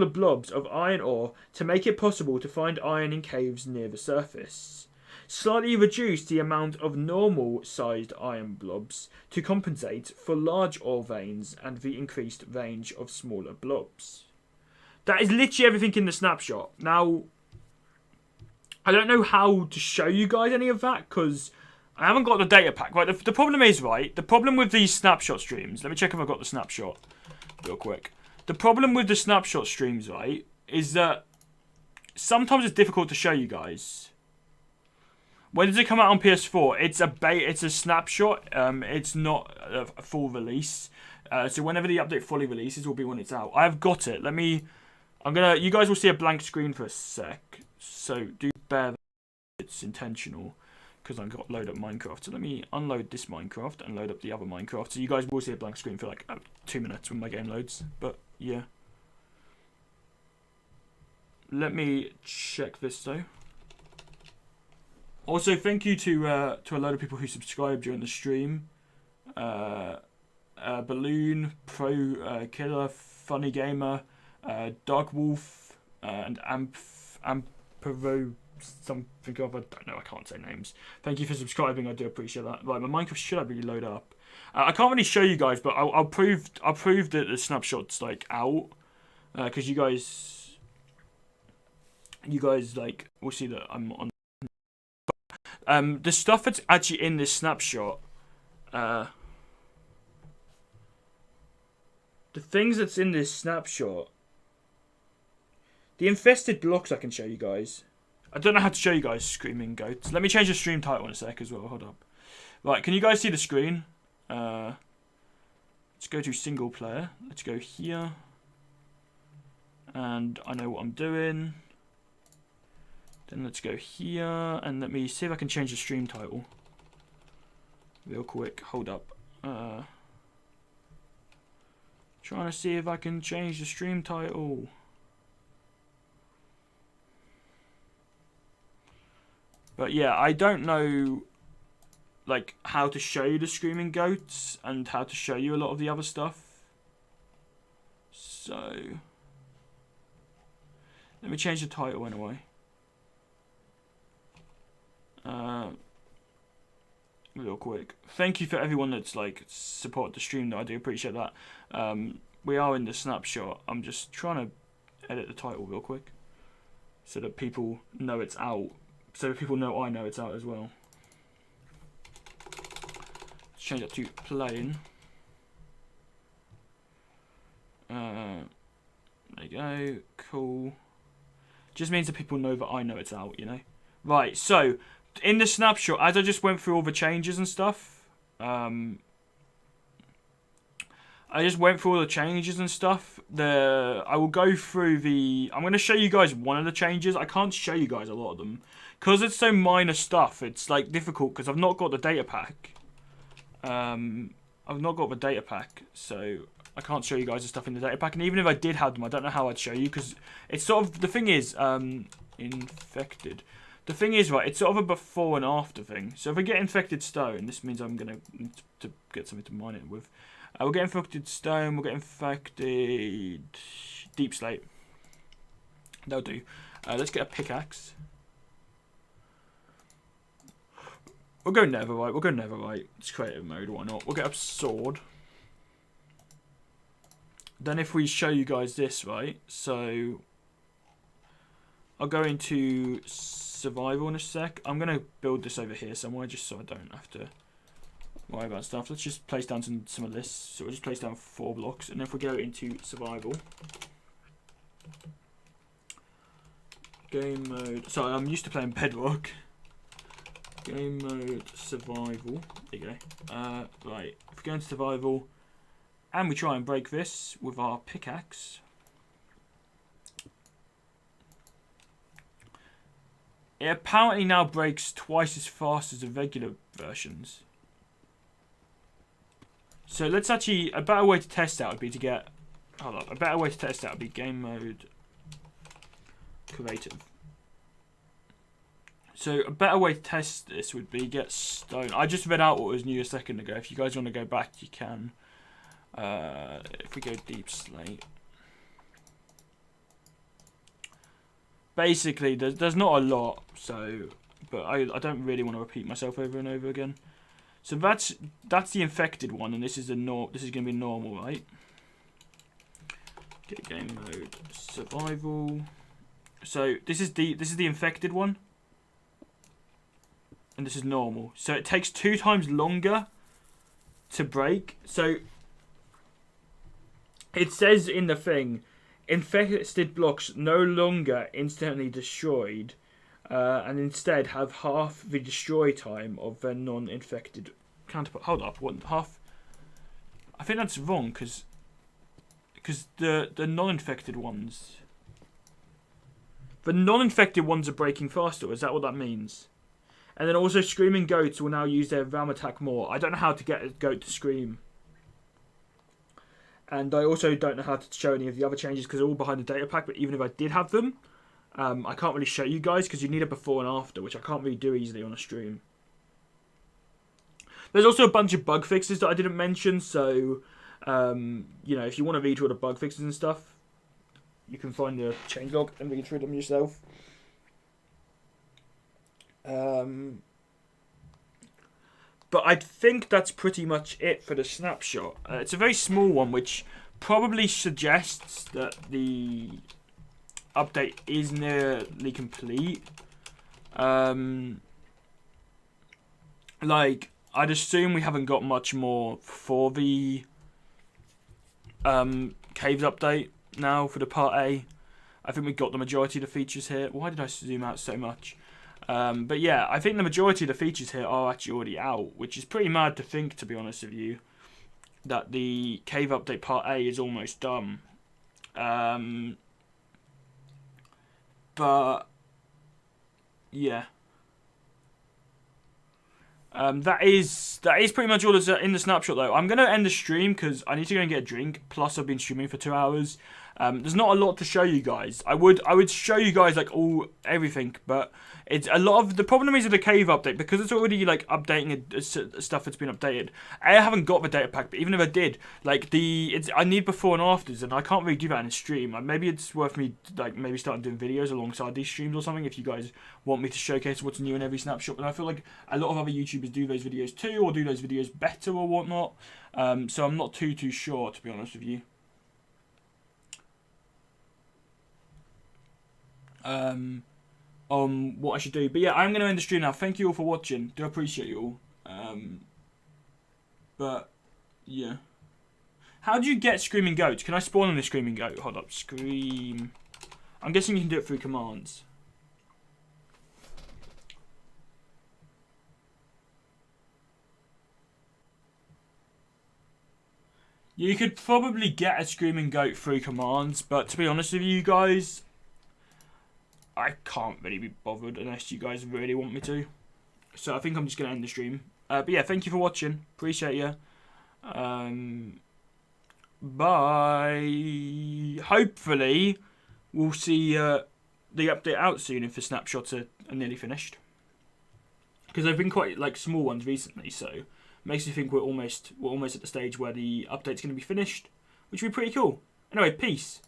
blobs of iron ore to make it possible to find iron in caves near the surface. Slightly reduced the amount of normal-sized iron blobs to compensate for large ore veins and the increased range of smaller blobs. That is literally everything in the snapshot. Now, I don't know how to show you guys any of that because I haven't got the data pack. Right, the problem is, right, the problem with these snapshot streams, let me check if I've got the snapshot real quick. The problem with the snapshot streams, right, is that sometimes it's difficult to show you guys. When does it come out on PS4? It's a snapshot. It's not a full release. So whenever the update fully releases will be when it's out. I've got it. You guys will see a blank screen for a sec. So do bear that it's intentional. Because I've got to load up Minecraft. So let me unload this Minecraft and load up the other Minecraft. So you guys will see a blank screen for like 2 minutes when my game loads. But yeah. Let me check this though. Also, thank you to a load of people who subscribed during the stream. Balloon, Pro Killer, Funny Gamer, Dark Wolf, and Ampero something of, I don't know, I can't say names. Thank you for subscribing, I do appreciate that. Right, my Minecraft should really load up. I can't really show you guys, but I'll prove that the snapshot's like out, because you guys like will see that I'm on. The stuff that's actually in this snapshot, the things that's in this snapshot, the infested blocks I can show you guys. I don't know how to show you guys Screaming Goats. Let me change the stream title in a sec as well, hold up. Right, can you guys see the screen? Let's go to single player. Let's go here. And I know what I'm doing. Then let's go here, and let me see if I can change the stream title. Real quick, hold up. Trying to see if I can change the stream title. But yeah, I don't know like how to show you the Screaming Goats and how to show you a lot of the other stuff. So let me change the title anyway. Real quick, thank you for everyone that's like supported the stream though, I do appreciate that. We are in the snapshot. I'm just trying to edit the title real quick so that people know it's out, so that people know I know it's out as well. Let's change that to plain. There you go, cool. Just means that people know that I know it's out, you know. Right, so in the snapshot, as I just went through all the changes and stuff, I just went through all the changes and stuff. I will go through I'm going to show you guys one of the changes. I can't show you guys a lot of them because it's so minor stuff. It's like difficult because I've not got the data pack. I've not got the data pack, so I can't show you guys the stuff in the data pack. And even if I did have them, I don't know how I'd show you because it's sort of, the thing is, infected. The thing is, right, it's sort of a before and after thing. So if I get infected stone, this means I'm going to get something to mine it with. We'll get infected stone, we'll get infected deep slate. That'll do. Let's get a pickaxe. We'll go netherite. It's creative mode, why not? We'll get a sword. Then if we show you guys this, right, so I'll go into survival in a sec. I'm going to build this over here somewhere just so I don't have to worry about stuff. Let's just place down some of this. So we'll just place down 4 blocks, and if we go into survival, game mode. Sorry, I'm used to playing Bedrock. Game mode survival. There you go. Right, if we go into survival and we try and break this with our pickaxe, it apparently now breaks twice as fast as the regular versions. So let's actually, a better way to test that would be to get, hold up, a better way to test that would be game mode creative. So a better way to test this would be get stone. I just read out what was new a second ago. If you guys want to go back, you can. If we go deep slate. Basically, there's not a lot, so, but I don't really want to repeat myself over and over again. So that's the infected one, and this is this is going to be normal, right? Get game mode survival. So this is the infected one. and this is normal. So it takes 2 times longer to break. So it says in the thing, infested blocks no longer instantly destroyed, and instead have half the destroy time of their non-infected counterpart. Hold up, what, half? I think that's wrong, because the non-infected ones... The non-infected ones are breaking faster, is that what that means? And then also screaming goats will now use their ram attack more. I don't know how to get a goat to scream. And I also don't know how to show any of the other changes because they're all behind the data pack, but even if I did have them, I can't really show you guys because you need a before and after, which I can't really do easily on a stream. There's also a bunch of bug fixes that I didn't mention, so, you know, if you want to read through all the bug fixes and stuff, you can find the changelog and read through them yourself. But I think that's pretty much it for the snapshot. It's a very small one, which probably suggests that the update is nearly complete. Like, I'd assume we haven't got much more for the caves update now for the part A. I think we got the majority of the features here. Why did I zoom out so much? But yeah, I think the majority of the features here are actually already out, which is pretty mad to think, to be honest with you, that the cave update part A is almost done. But yeah, that is pretty much all that's in the snapshot though. I'm gonna end the stream because I need to go and get a drink. Plus, I've been streaming for 2 hours. There's not a lot to show you guys. I would show you guys like everything, but it's a lot of the problem is with the cave update because it's already like updating stuff that's been updated. I haven't got the data pack, but even if I did, like I need before and afters, and I can't really do that in a stream. Maybe it's worth me like maybe starting doing videos alongside these streams or something if you guys want me to showcase what's new in every snapshot. But I feel like a lot of other YouTubers do those videos too, or do those videos better or whatnot. So I'm not too sure, to be honest with you. On what I should do. But yeah, I'm going to end the stream now. Thank you all for watching. Do appreciate you all. But yeah. How do you get screaming goats? Can I spawn on the screaming goat? Hold up. Scream. I'm guessing you can do it through commands. You could probably get a screaming goat through commands, but to be honest with you guys, I can't really be bothered unless you guys really want me to. So I think I'm just going to end the stream. But yeah, thank you for watching. Appreciate you. Bye. Hopefully, we'll see the update out soon if the snapshots are nearly finished. Because they've been quite like small ones recently, so it makes me think we're almost at the stage where the update's going to be finished, which would be pretty cool. Anyway, peace.